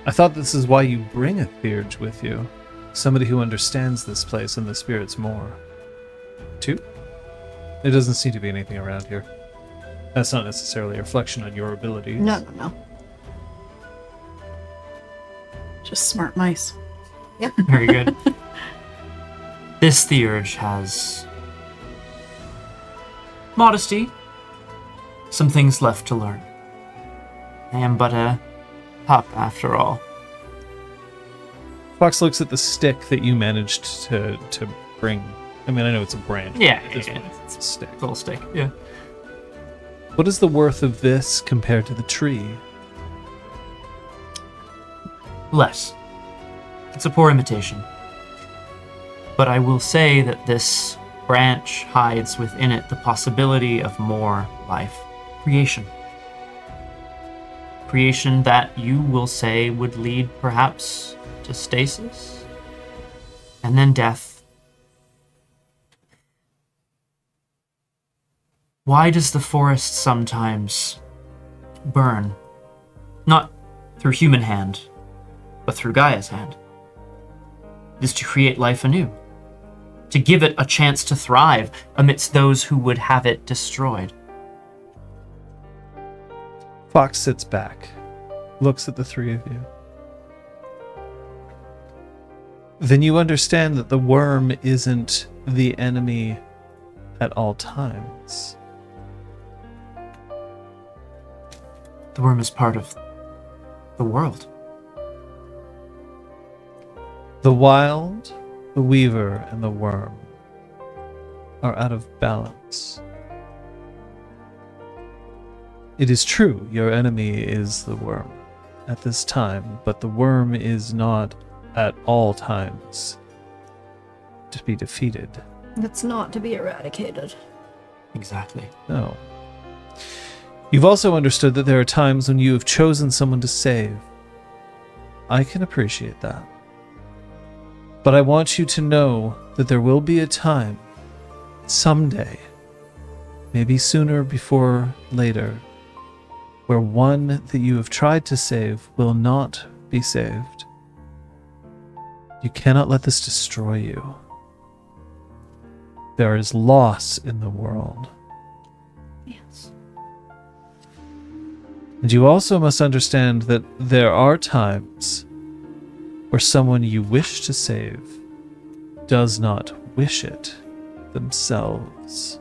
I thought this is why you bring a Theurge with you. Somebody who understands this place and the spirits more. 2? There doesn't seem to be anything around here. That's not necessarily a reflection on your abilities. No. Just smart mice. Very good. This Theurge has modesty, some things left to learn. I am but a pup after all. Fox looks at the stick that you managed to bring. I mean, I know it's a branch. Yeah, but at this yeah, point, it's a stick. Little stick, yeah. What is the worth of this compared to the tree? Less. It's a poor imitation. But I will say that this branch hides within it the possibility of more life. Creation. Creation that you will say would lead perhaps to stasis, and then death. Why does the forest sometimes burn? Not through human hand, but through Gaia's hand. It is to create life anew, to give it a chance to thrive amidst those who would have it destroyed. Fox sits back, looks at the 3 of you. Then you understand that the worm isn't the enemy at all times. The worm is part of the world. The wild, the weaver, and the worm are out of balance. It is true, your enemy is the worm at this time, but the worm is not at all times to be defeated. It's not to be eradicated. Exactly. No. You've also understood that there are times when you have chosen someone to save. I can appreciate that. But I want you to know that there will be a time someday, maybe sooner before later, where one that you have tried to save will not be saved. You cannot let this destroy you. There is loss in the world. Yes. And you also must understand that there are times where someone you wish to save does not wish it themselves.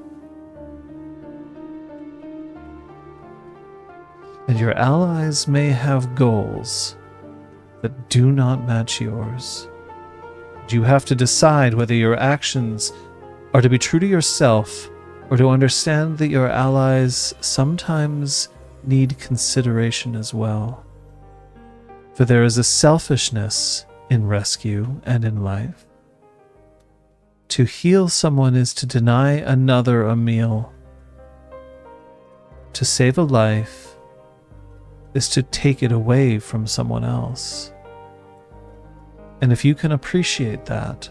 And your allies may have goals that do not match yours. You have to decide whether your actions are to be true to yourself or to understand that your allies sometimes need consideration as well. For there is a selfishness in rescue and in life. To heal someone is to deny another a meal. To save a life is to take it away from someone else. And if you can appreciate that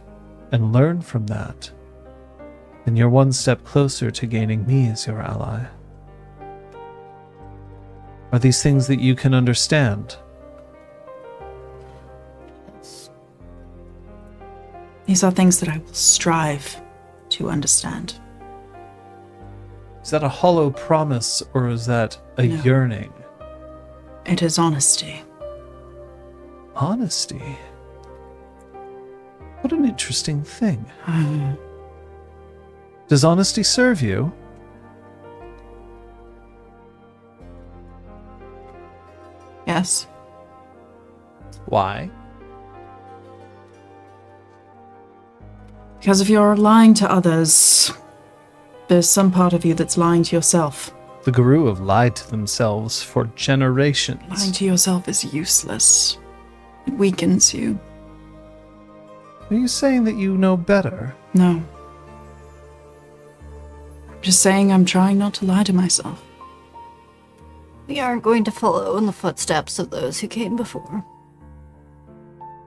and learn from that, then you're one step closer to gaining me as your ally. Are these things that you can understand? These are things that I will strive to understand. Is that a hollow promise or is that a No. yearning? It is honesty. Honesty? What an interesting thing. Does honesty serve you? Yes. Why? Because if you're lying to others, there's some part of you that's lying to yourself. The Guru have lied to themselves for generations. Lying to yourself is useless. It weakens you. Are you saying that you know better? No. I'm just saying I'm trying not to lie to myself. We aren't going to follow in the footsteps of those who came before.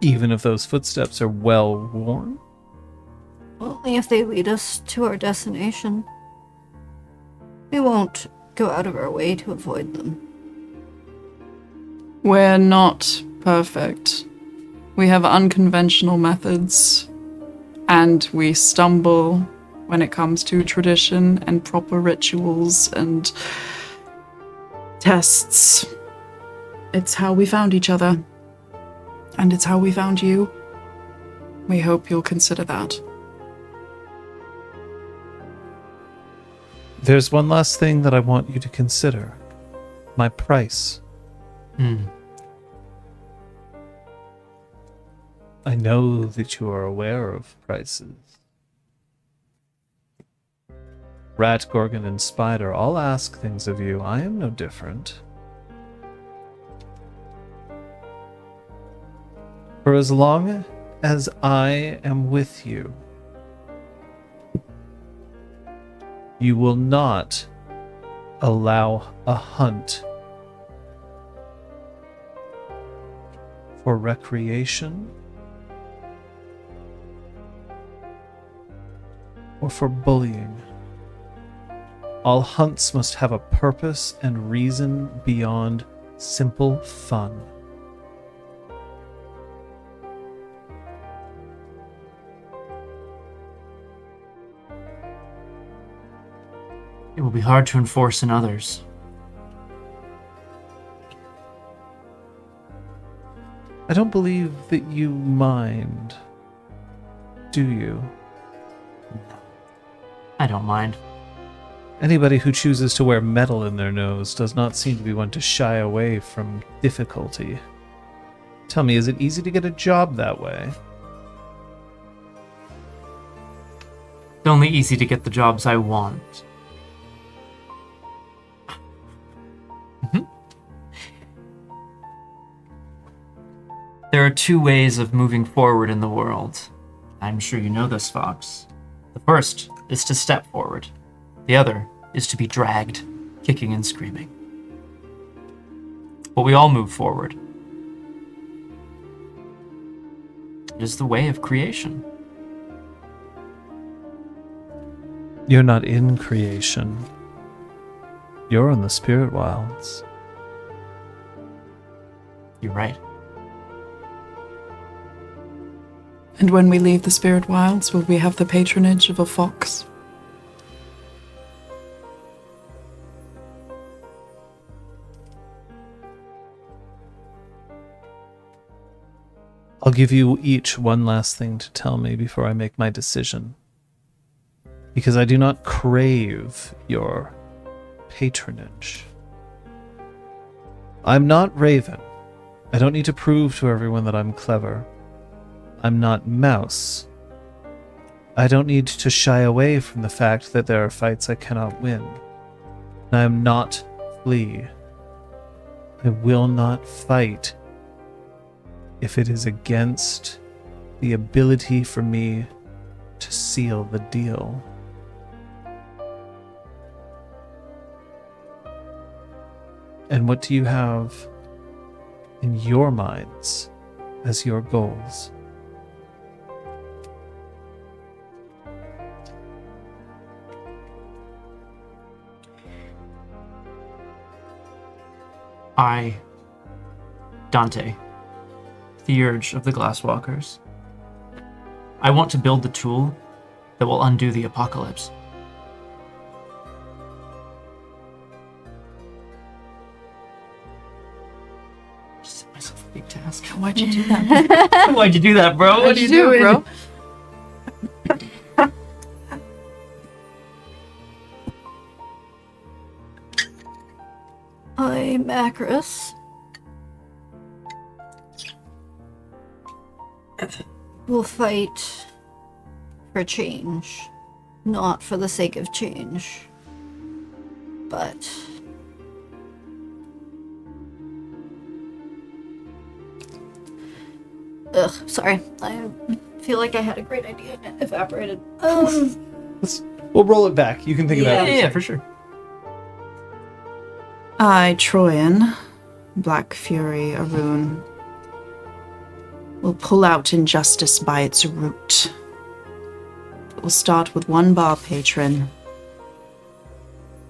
Even if those footsteps are well worn? Only if they lead us to our destination. We won't go out of our way to avoid them. We're not perfect. We have unconventional methods, and we stumble when it comes to tradition and proper rituals and tests. It's how we found each other, and it's how we found you. We hope you'll consider that. There's one last thing that I want you to consider. My price. I know that you are aware of prices. Rat, Gorgon, and Spider all ask things of you. I am no different. For as long as I am with you, you will not allow a hunt for recreation or for bullying. All hunts must have a purpose and reason beyond simple fun. It will be hard to enforce in others. I don't believe that you mind, do you? I don't mind. Anybody who chooses to wear metal in their nose does not seem to be one to shy away from difficulty. Tell me, is it easy to get a job that way? It's only easy to get the jobs I want. There are two ways of moving forward in the world. I'm sure you know this, Fox. The first is to step forward. The other is to be dragged, kicking and screaming. But we all move forward. It is the way of creation. You're not in creation. You're in the spirit wilds. You're right. And when we leave the spirit wilds, will we have the patronage of a fox? I'll give you each one last thing to tell me before I make my decision. Because I do not crave your patronage. I'm not Raven. I don't need to prove to everyone that I'm clever. I'm not Mouse. I don't need to shy away from the fact that there are fights I cannot win. And I am not Flea. I will not fight if it is against the ability for me to seal the deal. And what do you have in your minds as your goals? I, Dante, the urge of the Glasswalkers. I want to build the tool that will undo the apocalypse. Just set myself a big task. Why'd you do that? Why'd you do that, bro? What are you do, doing, bro? I'm Acris. We'll fight for change, not for the sake of change, but sorry. I feel like I had a great idea and it evaporated. We'll roll it back. You can think about it. Yeah, for sure. I, Troyan, Black Fury, Arun, will pull out injustice by its root. It will start with one bar patron,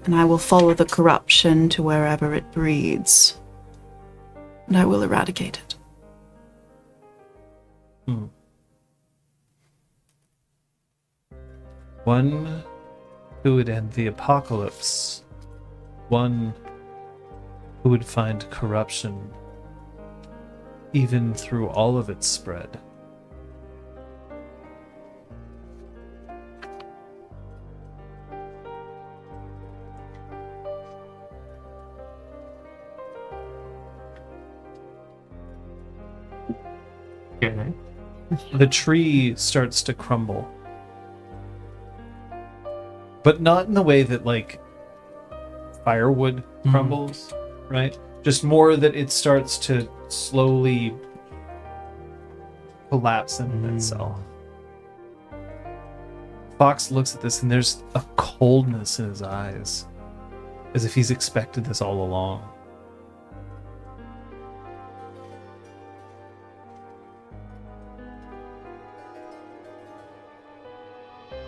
and I will follow the corruption to wherever it breeds, and I will eradicate it. One who would end the apocalypse. One who would find corruption even through all of its spread. Okay. The tree starts to crumble. But not in the way that, like, firewood crumbles, right? Just more that it starts to slowly collapse into itself. Fox looks at this and there's a coldness in his eyes, as if he's expected this all along.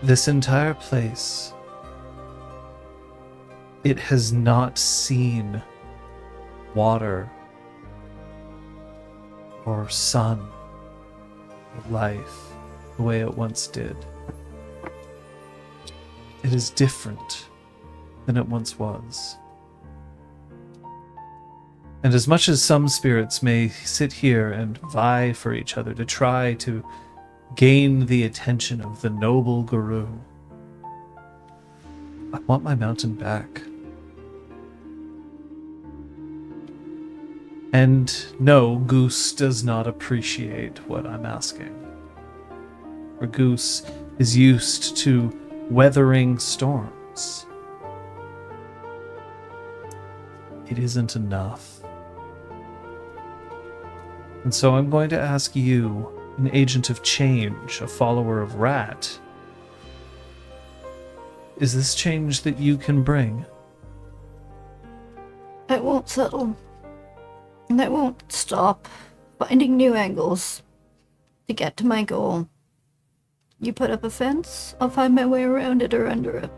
This entire place, it has not seen water or sun or life the way it once did. It is different than it once was. And as much as some spirits may sit here and vie for each other to try to gain the attention of the noble guru, I want my mountain back. And no, Goose does not appreciate what I'm asking. For Goose is used to weathering storms. It isn't enough. And so I'm going to ask you, an agent of change, a follower of Rat, is this change that you can bring? I won't settle. And I won't stop finding new angles to get to my goal. You put up a fence, I'll find my way around it or under it.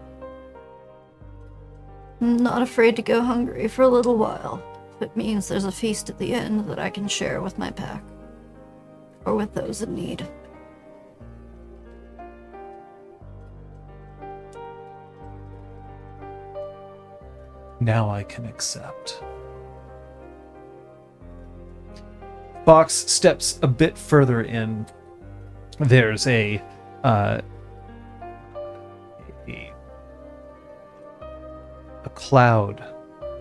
I'm not afraid to go hungry for a little while. If it means there's a feast at the end that I can share with my pack. Or with those in need. Now I can accept. Fox steps a bit further in. There's a cloud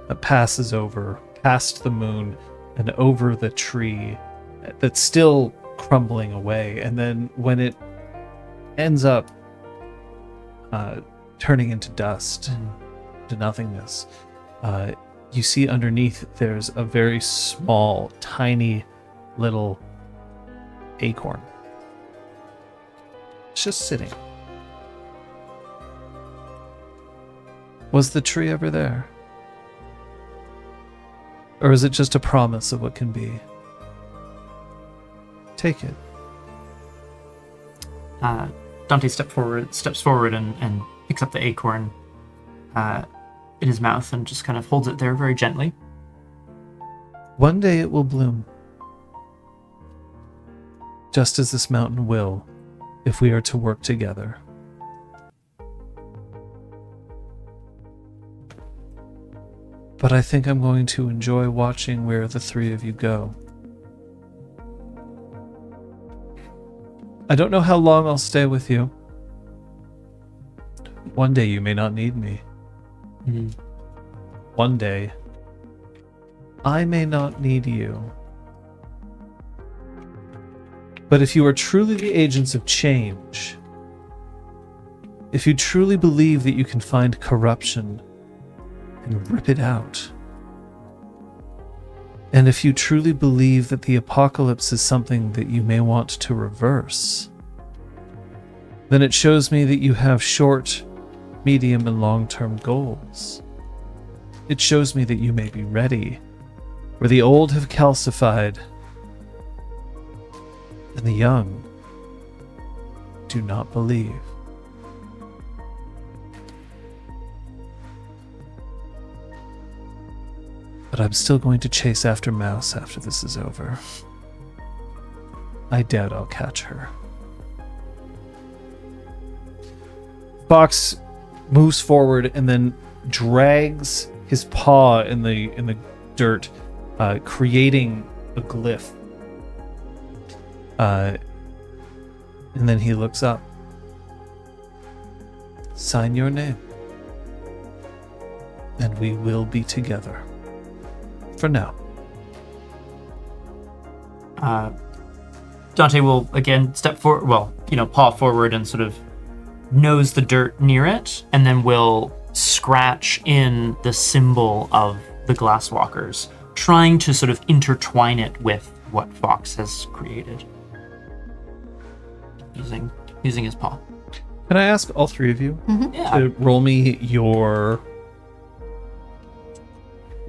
that passes over past the moon and over the tree that's still crumbling away, and then when it ends up turning into dust, to nothingness, you see underneath there's a very small, tiny little acorn. It's just sitting. Was the tree ever there? Or is it just a promise of what can be? Take it. Dante steps forward and picks up the acorn in his mouth and just kind of holds it there very gently. One day it will bloom. Just as this mountain will, if we are to work together. But I think I'm going to enjoy watching where the three of you go. I don't know how long I'll stay with you. One day you may not need me. One day, I may not need you. But if you are truly the agents of change, if you truly believe that you can find corruption and rip it out, and if you truly believe that the apocalypse is something that you may want to reverse, then it shows me that you have short, medium, and long-term goals. It shows me that you may be ready, where the old have calcified, and the young do not believe. But I'm still going to chase after Mouse after this is over. I doubt I'll catch her. Fox moves forward and then drags his paw in the dirt, creating a glyph. And then he looks up. Sign your name. And we will be together. For now. Dante will again step forward, paw forward and sort of nose the dirt near it, and then will scratch in the symbol of the Glasswalkers, trying to sort of intertwine it with what Fox has created. Using his paw. Can I ask all three of you to roll me your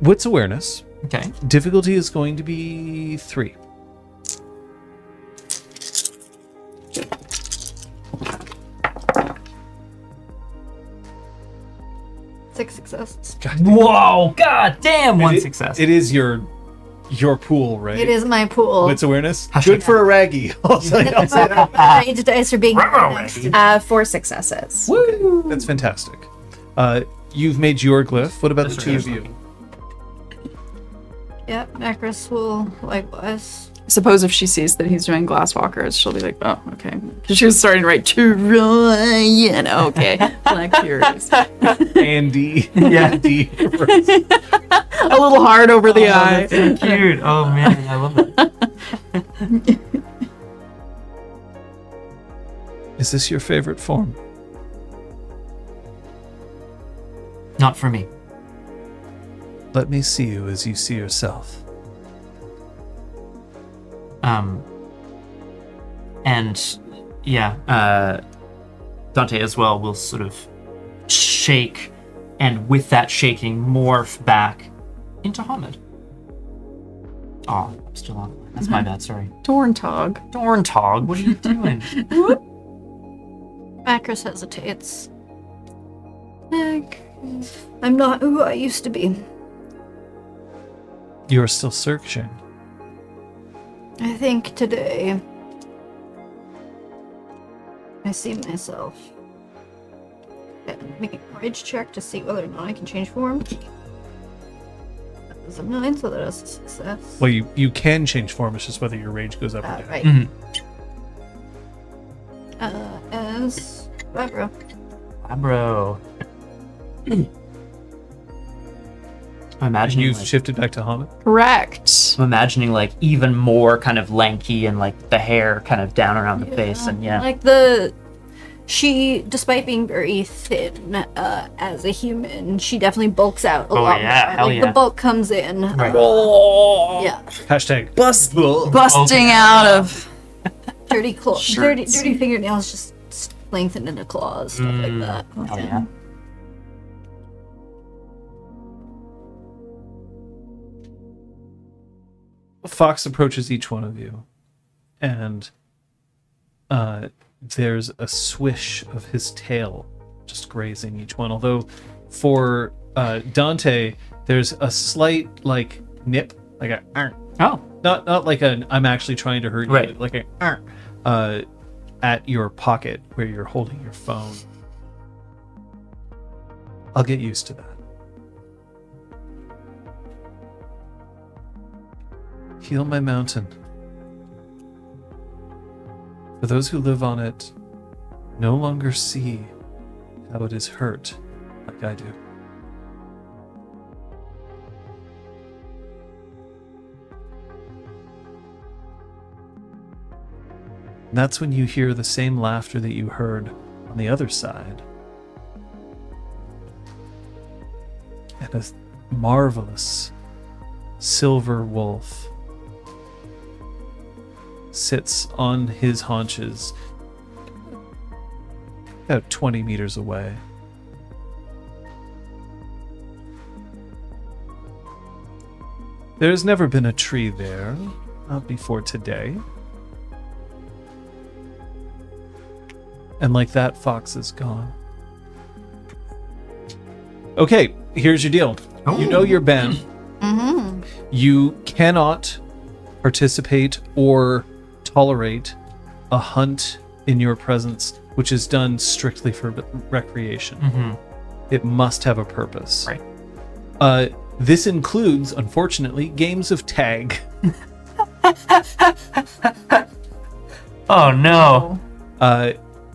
wits awareness? Okay. Difficulty is going to be 3. Six successes. Whoa! God damn! One success. It is your pool, right? It is my pool. Wits awareness. Good for a raggy. I'll say that. Rage dice are being used. 4 successes. Woo! That's fantastic. You've made your glyph. What about the two of you? Yep, Macros will likewise. I suppose if she sees that he's doing Glasswalkers, she'll be like, oh, okay. Because she was starting to write Ryan. Okay. Black Furies. Andy. Yeah. D. A little hard over the eye. That's so cute. Oh man, I love it. Is this your favorite form? Not for me. Let me see you as you see yourself. Dante as well will sort of shake, and with that shaking, morph back into Hamid. Oh, I'm still on. That's my bad, sorry. Dorntog. Dorntog, what are you doing? Macros hesitates. I'm not who I used to be. You're still searching. I think today I see myself making a rage check to see whether or not I can change form. That was a 9, so that's a success. Well, you can change form. It's just whether your rage goes up or down. Right. Mhm. As Vibro. Bro. I'm And imagining you've like, shifted back to Hamid? Correct. I'm imagining like even more kind of lanky and like the hair kind of down around the face and yeah. Like she, despite being very thin as a human, she definitely bulks out a lot yeah, more. hell Like yeah. the bulk comes in. Right. Yeah. Hashtag. Busting out of. Dirty claws. Shirts. Dirty fingernails just lengthened into claws, stuff like that. Oh yeah. Fox approaches each one of you, and there's a swish of his tail just grazing each one. Although for Dante, there's a slight like nip, like a Oh. not like an I'm actually trying to hurt you, Right. like a at your pocket where you're holding your phone. I'll get used to that. Heal my mountain. For those who live on it, no longer see how it is hurt like I do. And that's when you hear the same laughter that you heard on the other side. And a marvelous silver wolf sits on his haunches about 20 meters away. There's never been a tree there, not before today. And like that, Fox is gone. Okay, here's your deal. You know your ban. You cannot participate or tolerate a hunt in your presence, which is done strictly for recreation. It must have a purpose. Right. This includes, unfortunately, games of tag. Oh no.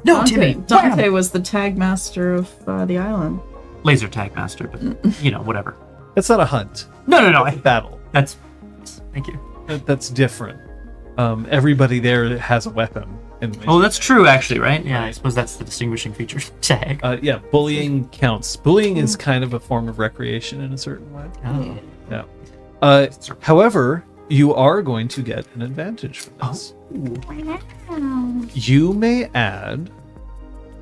No, Timmy. Dante was the tag master of the island. Laser tag master, but you know, whatever. That's not a hunt. No. Battle. That's thank you. That's different. Everybody there has a weapon. Oh, that's true, actually, right? Yeah, I suppose that's the distinguishing feature. Tag. Yeah, bullying counts. Bullying is kind of a form of recreation in a certain way. Oh. Yeah. However, you are going to get an advantage for this. You may add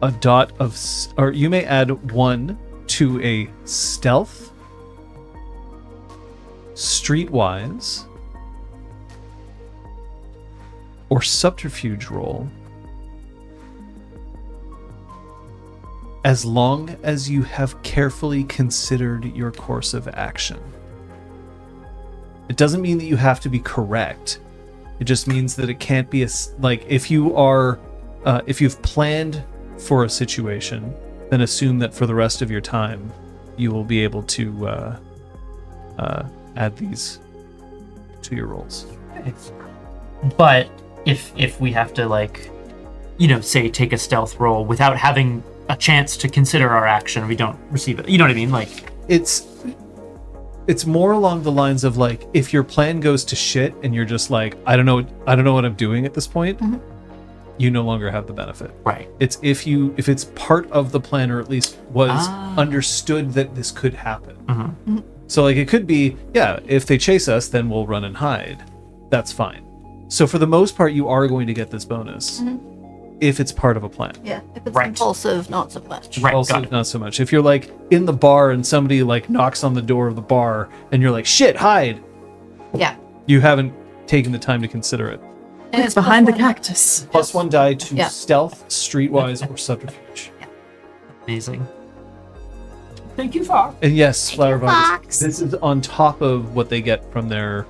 a dot of, or you may add 1 to a stealth, streetwise, or subterfuge roll, as long as you have carefully considered your course of action. It doesn't mean that you have to be correct. It just means that it can't be like if you are, if you've planned for a situation, then assume that for the rest of your time, you will be able to add these to your rolls. But if we have to, like, you know, say take a stealth roll without having a chance to consider our action, we don't receive it. You know what I mean? Like, it's more along the lines of, like, if your plan goes to shit and you're just like, I don't know what I'm doing at this point, you no longer have the benefit. right. It's if it's part of the plan, or at least was understood that this could happen. So, like, it could be, yeah, if they chase us, then we'll run and hide. That's fine. So for the most part, you are going to get this bonus if it's part of a plan. Yeah, if it's Right. impulsive, not so much. Right. Also, got it. not so much. If you're like in the bar and somebody like knocks on the door of the bar and you're like, shit, hide, Yeah. you haven't taken the time to consider it. And It's behind the plus one. cactus. Plus 1 die to Yeah. stealth, streetwise, or subterfuge. Amazing. Thank you, Fox. And yes, flower vines. Fox. This is on top of what they get from their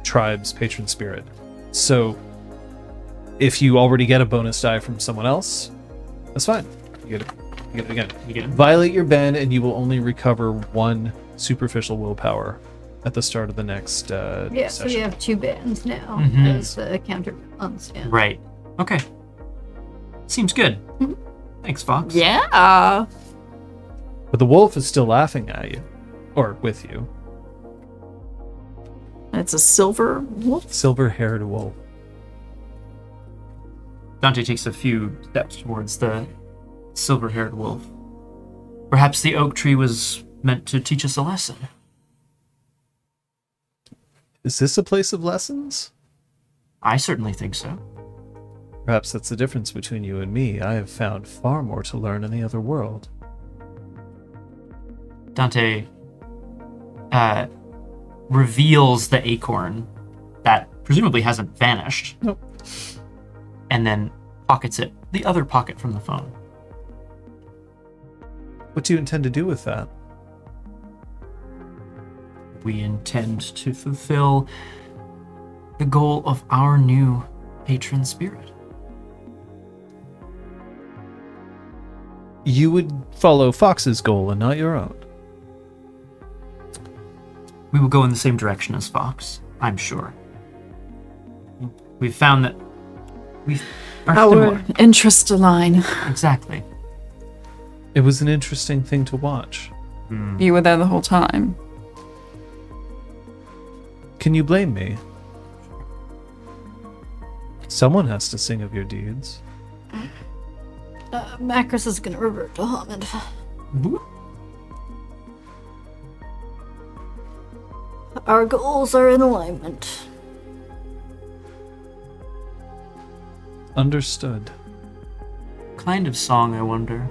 tribe's patron spirit. So if you already get a bonus die from someone else, that's fine. You get it again. You get it. Violate your ban, and you will only recover 1 superficial willpower at the start of the next Yeah, so session. you have 2 bands now Mhm. as counterbalance. Yeah. Right. Okay. Seems good. Thanks, Fox. Yeah. But the wolf is still laughing at you, or with you. It's a silver wolf. Silver-haired wolf. Dante takes a few steps towards the silver-haired wolf. Perhaps the oak tree was meant to teach us a lesson. Is this a place of lessons? I certainly think so. Perhaps that's the difference between you and me. I have found far more to learn in the other world. Dante reveals the acorn that presumably hasn't vanished. Nope. And then pockets it, the other pocket from the phone. What do you intend to do with that? We intend to fulfill the goal of our new patron spirit. You would follow Fox's goal and not your own. We will go in the same direction as Fox, I'm sure. We've found that we are Our similar. interests align. Exactly. It was an interesting thing to watch. You were there the whole time. Can you blame me? Someone has to sing of your deeds. Macros is going to revert to Hamid. Our goals are in alignment. Understood. Kind of song, I wonder.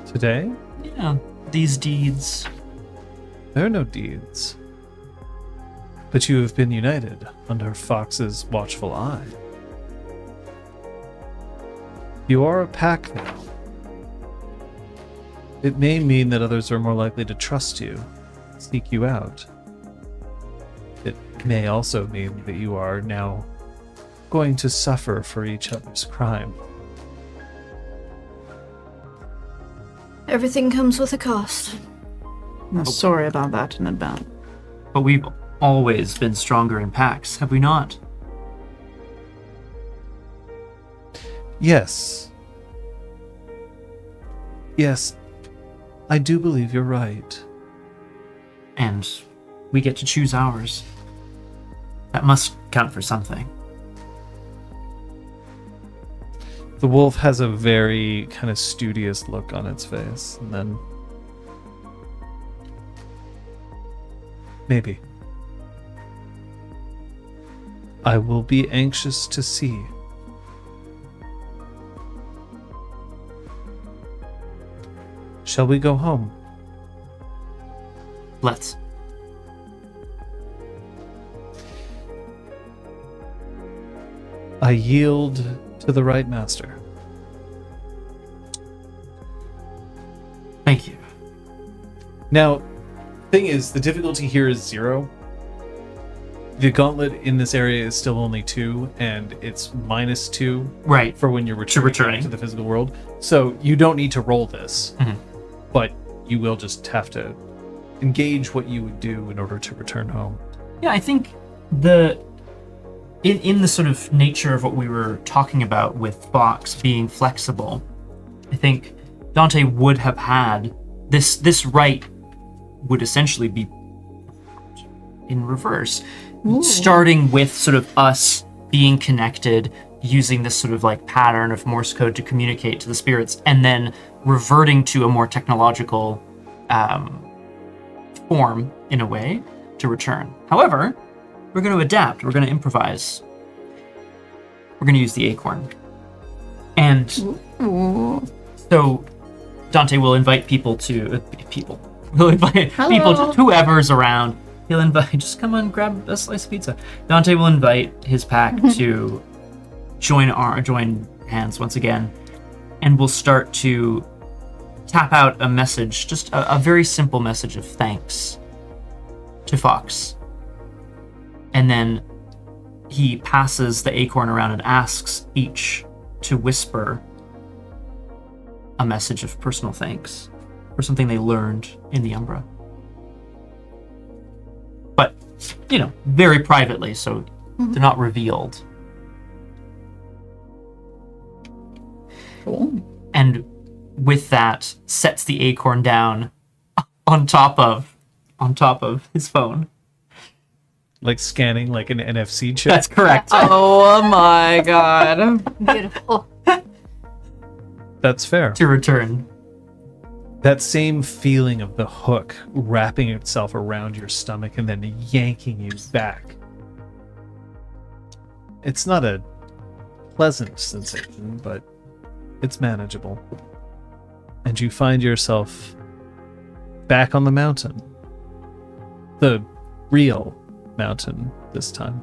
Today, Yeah, these deeds. there are no deeds. But you have been united under Fox's watchful eye. You are a pack now. It may mean that others are more likely to trust you, seek you out. It may also mean that you are now going to suffer for each other's crime. Everything comes with a cost. I'm sorry about that in advance. But we've always been stronger in packs, have we not? Yes. Yes, I do believe you're right. And we get to choose ours. That must count for something. The wolf has a very kind of studious look on its face, and then maybe. I will be anxious to see. Shall we go home? Let's. I yield to the right master. Thank you. Now, thing is, the difficulty here is 0. The gauntlet in this area is still only 2, and it's -2 Right. for when you're returning, returning. back to the physical world. So you don't need to roll this, Mhm. but you will just have to engage what you would do in order to return home. Yeah, I think the in the sort of nature of what we were talking about with Fox being flexible, I think Dante would have had this right would essentially be in reverse. Starting with sort of us being connected, using this sort of like pattern of Morse code to communicate to the spirits, and then reverting to a more technological form in a way to return. However, we're going to adapt. We're going to improvise. We're going to use the acorn. And so Dante will invite people to He'll invite people to whoever's around. He'll invite, just come on, grab a slice of pizza. Dante will invite his pack to join hands once again, and we'll start to tap out a message, just a very simple message of thanks to Fox. And then he passes the acorn around and asks each to whisper a message of personal thanks for something they learned in the Umbra. But, very privately, so they're not revealed. Cool. And with that, sets the acorn down on top of his phone. Like scanning like an NFC chip. That's correct. Oh my god. Beautiful. That's fair. To return. That same feeling of the hook wrapping itself around your stomach and then yanking you back. It's not a pleasant sensation, but it's manageable. And you find yourself back on the mountain. The real mountain this time.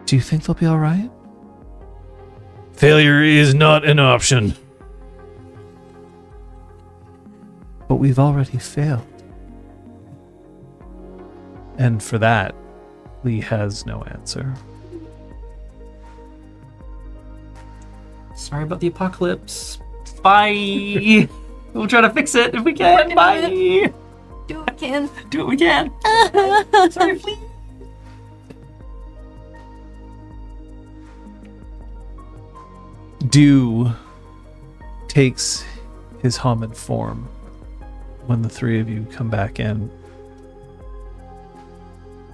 Do you think they'll be all right? Failure is not an option. But we've already failed. And for that, Lee has no answer. Sorry about the apocalypse. Bye. We'll try to fix it if we can. Bye. Do what we can. Do what we can. Sorry, please. Dew takes his Haman form when the three of you come back in.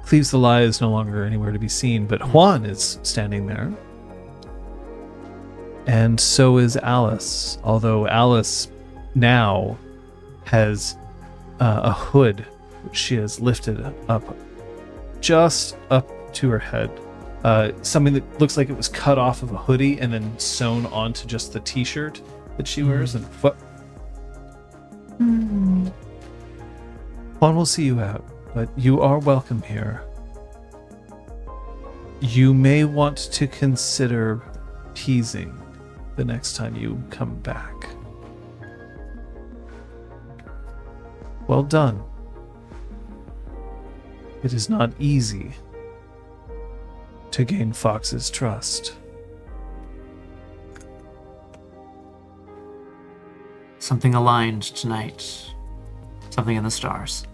Cleaves the Lie is no longer anywhere to be seen, but Juan is standing there. And so is Alice, although Alice now has a hood which she has lifted up, just up to her head. Something that looks like it was cut off of a hoodie and then sewn onto just the t-shirt that she wears. And Juan will see you out, but you are welcome here. You may want to consider teasing the next time you come back. Well done. It is not easy to gain Fox's trust. Something aligned tonight. Something in the stars.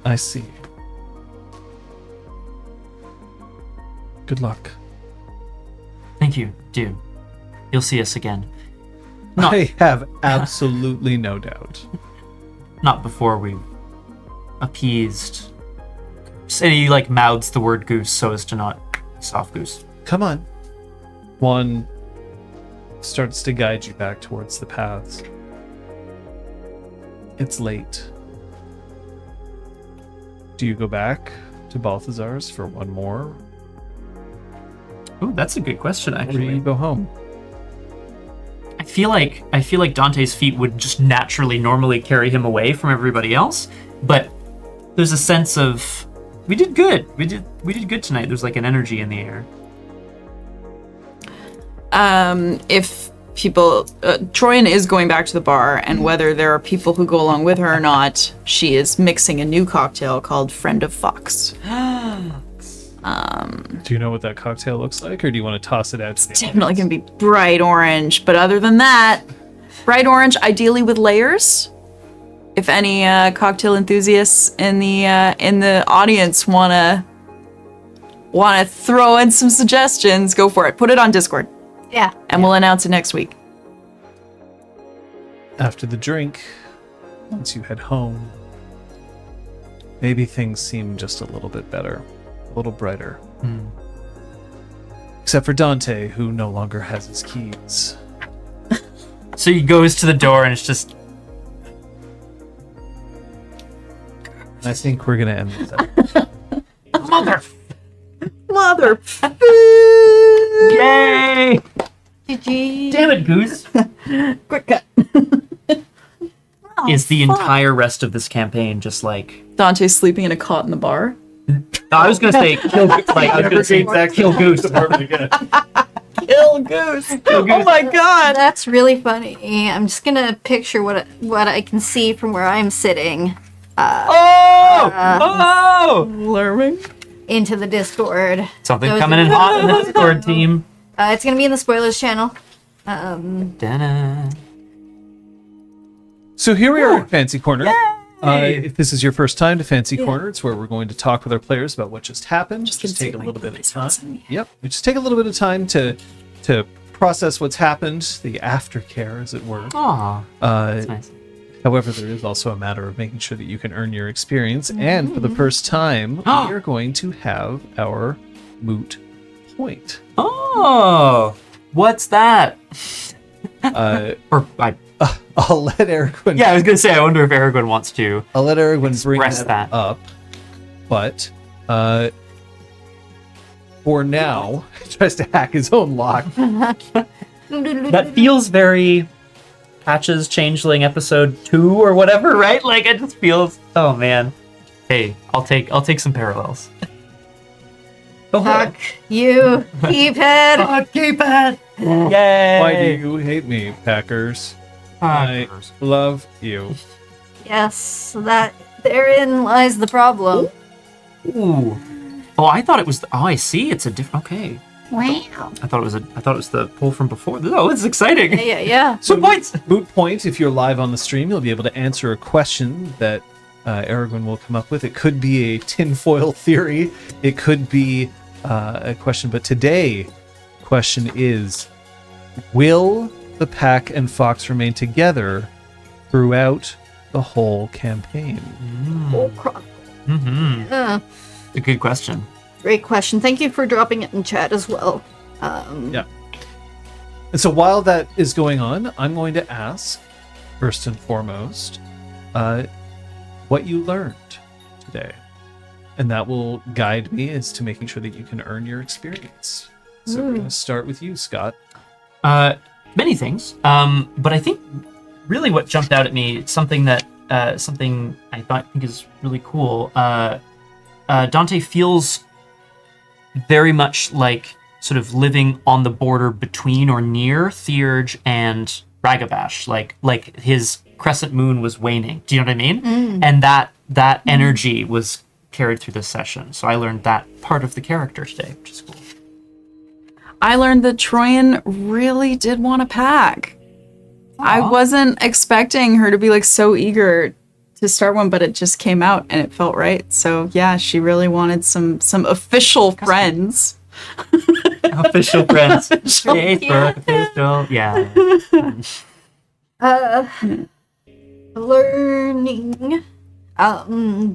I see. Good luck. Thank you, Dew. You'll see us again. Not, I have absolutely no doubt. not before we've appeased. And he mouths the word goose so as to not soft goose. Come on. Juan starts to guide you back towards the paths. It's late. Do you go back to Balthazar's for one more? Ooh, that's a good question, Or do actually. you go home? I feel like Dante's feet would just naturally normally carry him away from everybody else, but there's a sense of we did good. We did good tonight. There's an energy in the air. If people, Troyan is going back to the bar, and whether there are people who go along with her or not, she is mixing a new cocktail called Friend of Fox. Do you know what that cocktail looks like, or do you want to toss it out? It's definitely gonna be bright orange, but other than that, bright orange, ideally with layers. If any cocktail enthusiasts in the audience wanna throw in some suggestions, go for it. Put it on Discord, Yeah. and we'll announce it next week. After the drink, once you head home, maybe things seem just a little bit better, a little brighter. Except for Dante, who no longer has his keys. So he goes to the door and it's just I think we're gonna end with that. Mother. yay! GG. Damn it, Goose! Quick cut. Is the entire rest of this campaign just Dante's sleeping in a cot in the bar. No, I was gonna say kill. Like I was gonna say kill goose. Kill goose. Oh my god. That's really funny. I'm just gonna picture what I can see from where I'm sitting Learning. into the Discord. Something Those coming are- in hot in the Discord team. It's gonna be in the spoilers channel. Da-na. So here we are at Fancy Corner. If this is your first time to Fancy Corner, it's where we're going to talk with our players about what just happened. Just take a little bit of time. Yep, we just take a little bit of time to process what's happened, the aftercare, as it were. Aw, that's nice. However, there is also a matter of making sure that you can earn your experience. And for the first time, we are going to have our moot point. Oh, what's that? I'll let Erwin. Yeah, I was gonna say. I wonder if Aragorn wants to. I'll let Erwin bring Express that that. up. But for now, he tries to hack his own lock. That feels very Patches Changeling episode 2 or whatever, right? Like it just feels. Oh man. Hey, I'll take some parallels. Go ahead. Fuck you, Keephead. Keypad. Yay! Why do you hate me, Packers? I love you. Yes, that therein lies the problem. Ooh. Oh, I thought it was. Oh, I see. It's a different. Okay. Wow. I thought it was the pull from before. Oh, it's exciting. Yeah. So points. Moot point, if you're live on the stream, you'll be able to answer a question that Aragorn will come up with. It could be a tinfoil theory. It could be a question. But today, question is, will the pack and Fox remain together throughout the whole campaign? Oh, crap. Mm-hmm. A good question. Great question. Thank you for dropping it in chat as well. Yeah. And so while that is going on, I'm going to ask, first and foremost, what you learned today. And that will guide me as to making sure that you can earn your experience. So we're going to start with you, Scott. Many things. But I think really what jumped out at me, something I think is really cool. Dante feels very much like sort of living on the border between or near Theurge and Ragabash. Like his crescent moon was waning. Do you know what I mean? And that energy was carried through this session. So I learned that part of the character today, which is cool. I learned that Troyan really did want a pack. I wasn't expecting her to be like so eager to start one, but it just came out and it felt right. So yeah, she really wanted some official friends. Official friends. Facebook, official. Yeah. Learning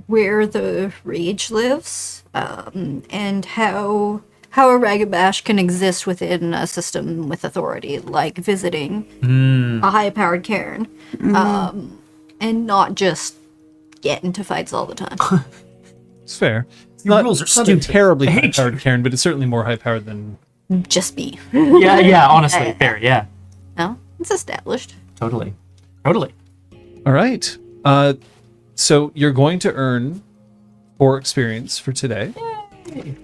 where the rage lives, and how a Ragabash can exist within a system with authority, like visiting a high-powered Cairn, and not just get into fights all the time. It's fair. It's Your not, rules are it's not stupid. terribly I hate high-powered, Karen, but it's certainly more high-powered than... Just be. Yeah, honestly, fair, yeah. No, it's established. Totally. All right. So you're going to earn 4 experience for today. Yay.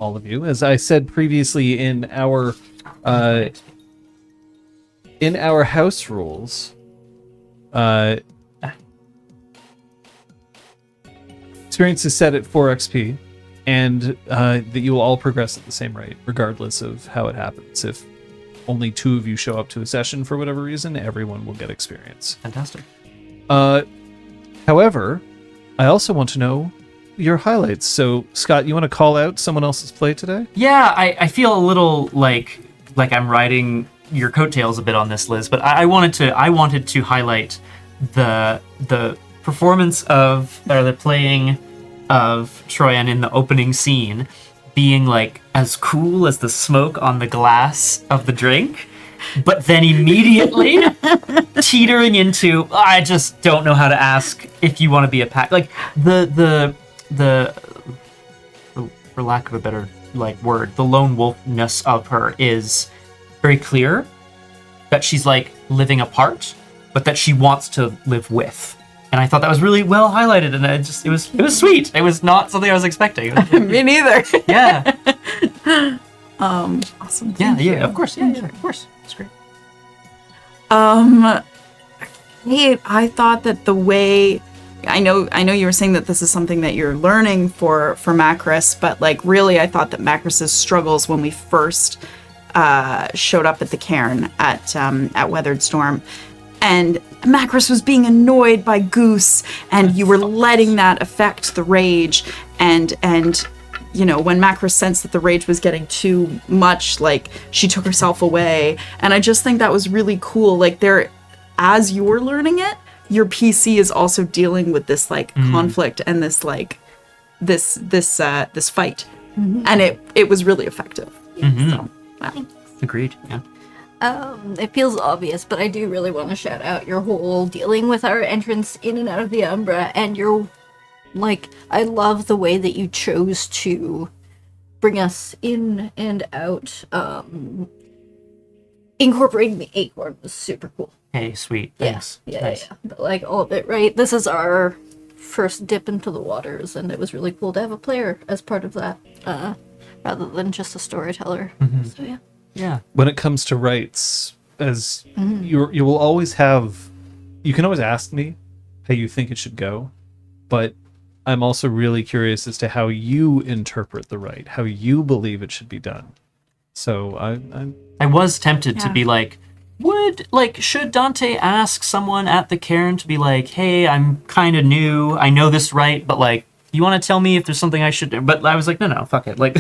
All of you. As I said previously in our house rules, experience is set at 4 XP, and that you will all progress at the same rate, regardless of how it happens. If only 2 of you show up to a session for whatever reason, everyone will get experience. Fantastic. However, I also want to know your highlights. So, Scott, you want to call out someone else's play today? Yeah, I feel a little like I'm riding your coattails a bit on this, Liz, but I wanted to highlight the performance of, or the playing of Troyan in the opening scene being like as cool as the smoke on the glass of the drink, but then immediately teetering into, I just don't know how to ask if you want to be a pack. Like the for lack of a better word, the lone wolfness of her is very clear, that she's like living apart, but that she wants to live with. And I thought that was really well highlighted, and it was sweet. It was not something I was expecting. It was Me neither. yeah. Awesome. Yeah, Thank you. of course. Yeah, of course. It's great. Hey, I thought that the way I know you were saying that this is something that you're learning for Macris, but like really I thought that Macris's struggles when we first showed up at the Cairn at Weathered Storm, and Macris was being annoyed by Goose, and you were letting that affect the rage, and you know, when Macris sensed that the rage was getting too much, like, she took herself away. And I just think that was really cool. Like, as you're learning it, your PC is also dealing with this, like, conflict and this, like, this fight. And it was really effective. So, wow. Agreed, yeah. It feels obvious, but I do really want to shout out your whole dealing with our entrance in and out of the Umbra, and your, like, I love the way that you chose to bring us in and out. Incorporating the acorn was super cool. Hey, sweet. Thanks. Yeah, Nice. yeah. But, like, all of it, right? This is our first dip into the waters, and it was really cool to have a player as part of that, rather than just a storyteller. So, yeah. Yeah. When it comes to rights, as you will always have, you can always ask me how you think it should go, but I'm also really curious as to how you interpret the rite, how you believe it should be done. So I was tempted to be like, should Dante ask someone at the Cairn to be like, hey, I'm kind of new, I know this right, but like, you want to tell me if there's something I should do? But I was like, no, fuck it. Like,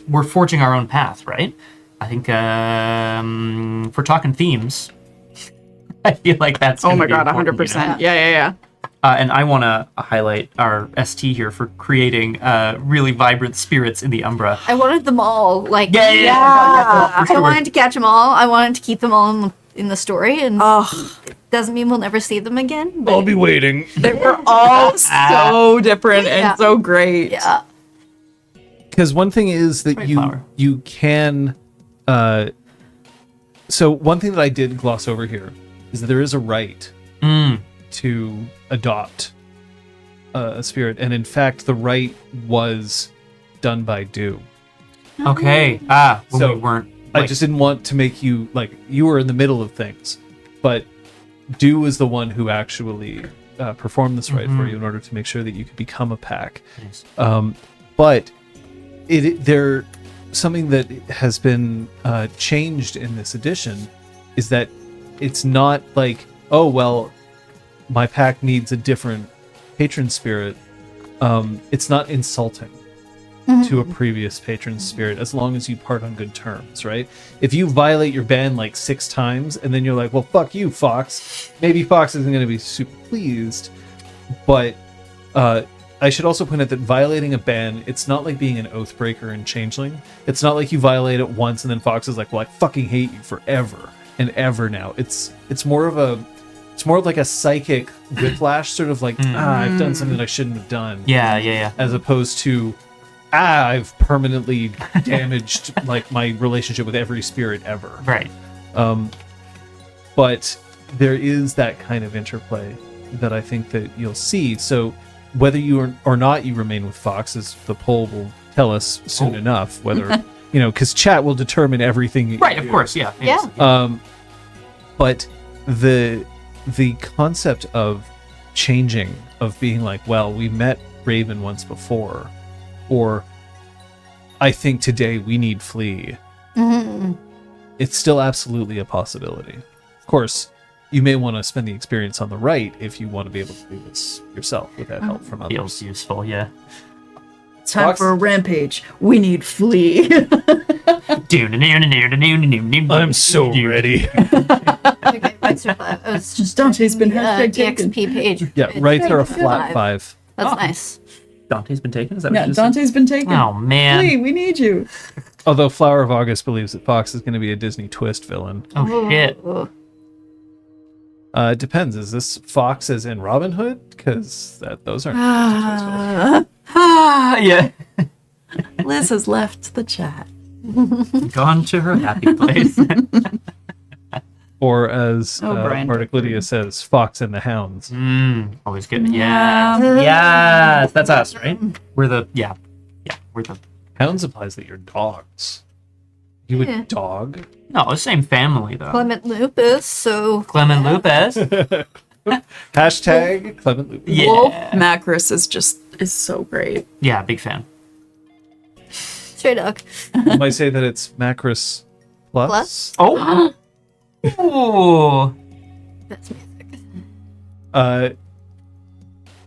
we're forging our own path, right? I think if we're talking themes, I feel like that's Oh my god, important, 100%. you know? Yeah. And I want to highlight our ST here for creating really vibrant spirits in the Umbra. I wanted them all, like, For I sure. wanted to catch them all. I wanted to keep them all in the story, and it doesn't mean we'll never see them again. But I'll be waiting. They were all so different and so great. yeah. because one thing is that Great flower. you can so one thing that I did gloss over here is that there is a right to adopt a spirit, and in fact the right was done by Dew. Okay. When So, we weren't. I just didn't want to make you like you were in the middle of things, but Dew was the one who actually performed this rite for you in order to make sure that you could become a pack. Nice. But there something that has been changed in this edition is that it's not like, oh well, my pack needs a different patron spirit. It's not insulting to a previous patron spirit as long as you part on good terms, right? If you violate your ban like 6 times and then you're like, well, fuck you, Fox, maybe Fox isn't going to be super pleased. But I should also point out that violating a ban, it's not like being an Oathbreaker in Changeling. It's not like you violate it once and then Fox is like, well, I fucking hate you forever and ever now. It's more of like a psychic whiplash, sort of like, I've done something that I shouldn't have done. Yeah. As opposed to, I've permanently damaged like my relationship with every spirit ever. Right. But there is that kind of interplay that I think that you'll see. So whether you or not you remain with Fox, as the poll will tell us soon enough, whether because chat will determine everything. You Right, do. of course, yeah. Yeah. But the concept of changing, of being like, well, we met Raven once before, or I think today we need Flea. It's still absolutely a possibility. Of course, you may want to spend the experience on the right if you want to be able to do this yourself without help from others. Feels useful, yeah. Time Fox? for a rampage. We need Flea. I'm so ready. Okay, Mike's reply. It was just Dante's been the hashtag taken. EXP page. Yeah, It's rights are a good. flat 5. That's nice. Dante's been taken? Is that what Yeah, you just said? Dante's been taken. Oh, man. Flea, we need you. Although Flower of August believes that Fox is going to be a Disney twist villain. Oh, shit. Ugh. It depends. Is this Fox as in Robin Hood? Because those aren't. Yeah. Liz has left the chat. Gone to her happy place. or as Brian Bardic Lydia says, Fox and the Hounds. Always good. Yeah. Yes, that's us, right? We're the we're the Hounds implies that you're dogs. You Yeah. a dog? no, the same family though. Clement Lupus, so Clement Lupus. Hashtag Clement Lupus. Yeah. Wolf Macris is so great. Yeah, big fan. stray dog. You might say that it's Macris Plus. Plus? Oh. Ooh. That's music.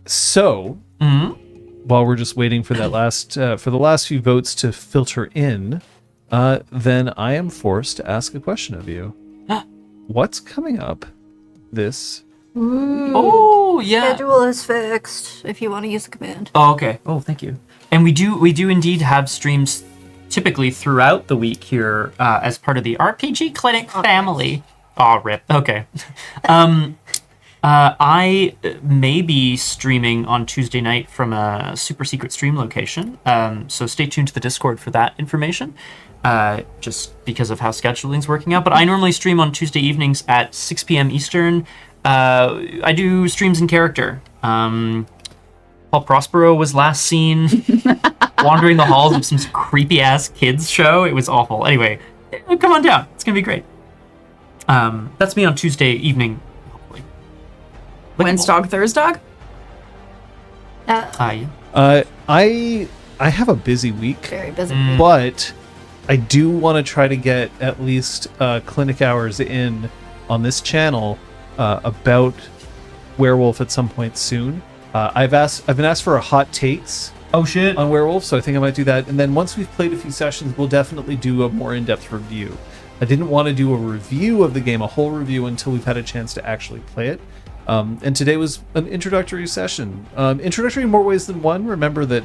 So while we're just waiting for that last for the last few votes to filter in, then I am forced to ask a question of you. What's coming up this? Oh, yeah. Schedule is fixed if you want to use the command. Oh, okay. Oh, thank you. And we do indeed have streams typically throughout the week here as part of the RPGClinic family. Oh, rip. Okay. I may be streaming on Tuesday night from a super secret stream location. So stay tuned to the Discord for that information. Just because of how scheduling's working out. But I normally stream on Tuesday evenings at 6 p.m. Eastern. I do streams in character. Paul Prospero was last seen wandering the halls of some creepy ass kids show. It was awful. Anyway, come on down. It's gonna be great. That's me on Tuesday evening. Hopefully. When's Dog Thursdog? Yeah. I have a busy week, Very busy. but I do want to try to get at least clinic hours in on this channel about Werewolf at some point soon. I've been asked for a hot takes Oh shit. on Werewolf, so I think I might do that. And then once we've played a few sessions, we'll definitely do a more in-depth review. I didn't want to do a review of the game, a whole review, until we've had a chance to actually play it. And today was an introductory session. Introductory in more ways than one. Remember that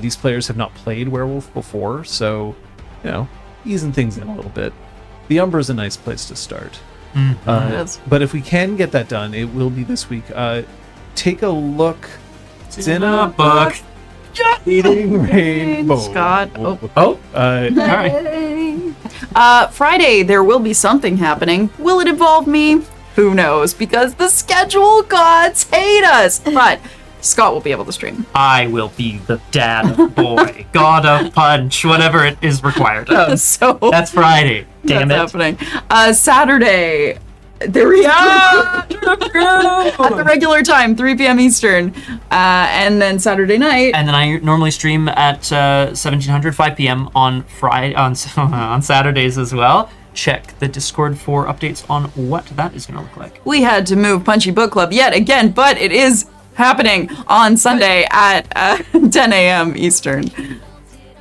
these players have not played Werewolf before, so, easing things in a little bit. The Umbra is a nice place to start. But if we can get that done, it will be this week. Take a look. It's in a book. Eating rainbow. Scott. Oh. Oh. All right. Friday, there will be something happening. Will it involve me? Who knows? Because the schedule gods hate us. But Scott will be able to stream. I will be the dad of boy, god of punch, whatever it is required. So That's Friday. Damn that's it. happening. Saturday, there we are. At the regular time, 3 p.m. Eastern. And then Saturday night. And then I normally stream at 1700, 5 p.m. on Friday, on Saturdays as well. Check the Discord for updates on what that is going to look like. We had to move Punchy Book Club yet again, but it is happening on Sunday at 10 a.m. Eastern.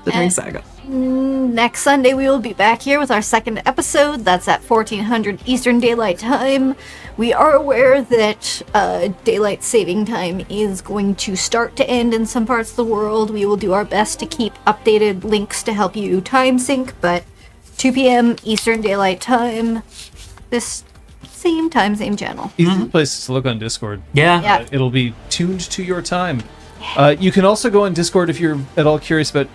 The Drink Saga. Next Sunday, we will be back here with our second episode. That's at 1400 Eastern Daylight Time. We are aware that daylight saving time is going to start to end in some parts of the world. We will do our best to keep updated links to help you time sync, but 2 p.m. Eastern Daylight Time. This same time, same channel. Easy places to look on Discord. Yeah. Yeah. It'll be tuned to your time. You can also go on Discord if you're at all curious about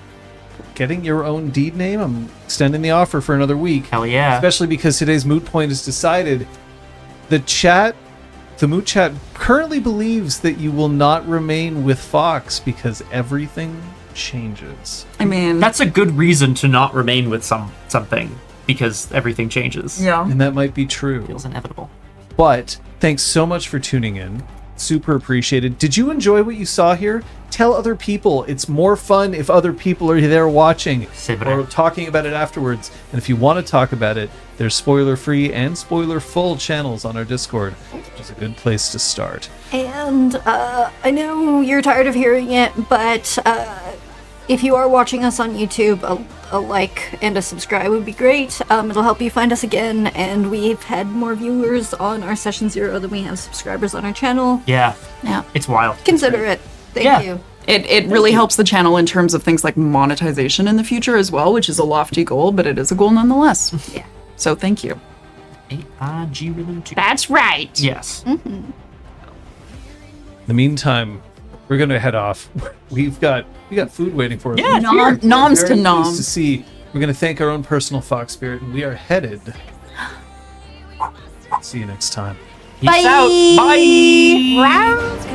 getting your own deed name. I'm extending the offer for another week. Hell yeah. Especially because today's moot point is decided. The moot chat currently believes that you will not remain with Fox because everything changes. I mean, That's a good reason to not remain with something, because everything changes. yeah. And that might be true. Feels inevitable. But thanks so much for tuning in. Super appreciated. Did you enjoy what you saw here? Tell other people. It's more fun if other people are there watching C'est vrai. or talking about it afterwards. And if you want to talk about it, there's spoiler-free and spoiler-full channels on our Discord, which is a good place to start. And I know you're tired of hearing it, but if you are watching us on YouTube, a like and a subscribe would be great. It'll help you find us again, and we've had more viewers on our Session 0 than we have subscribers on our channel. Yeah. Yeah. It's wild. Consider it. Thank Yeah. you. It really helps the channel in terms of things like monetization in the future as well, which is a lofty goal, but it is a goal nonetheless. Yeah. So thank you. AIG Rhythm 2. That's right. Yes. In the meantime, we're going to head off. We got food waiting for us. Yeah, Noms to Very pleased noms. to see. We're going to thank our own personal Fox Spirit, and we are headed See you next time. Peace out. Bye. Round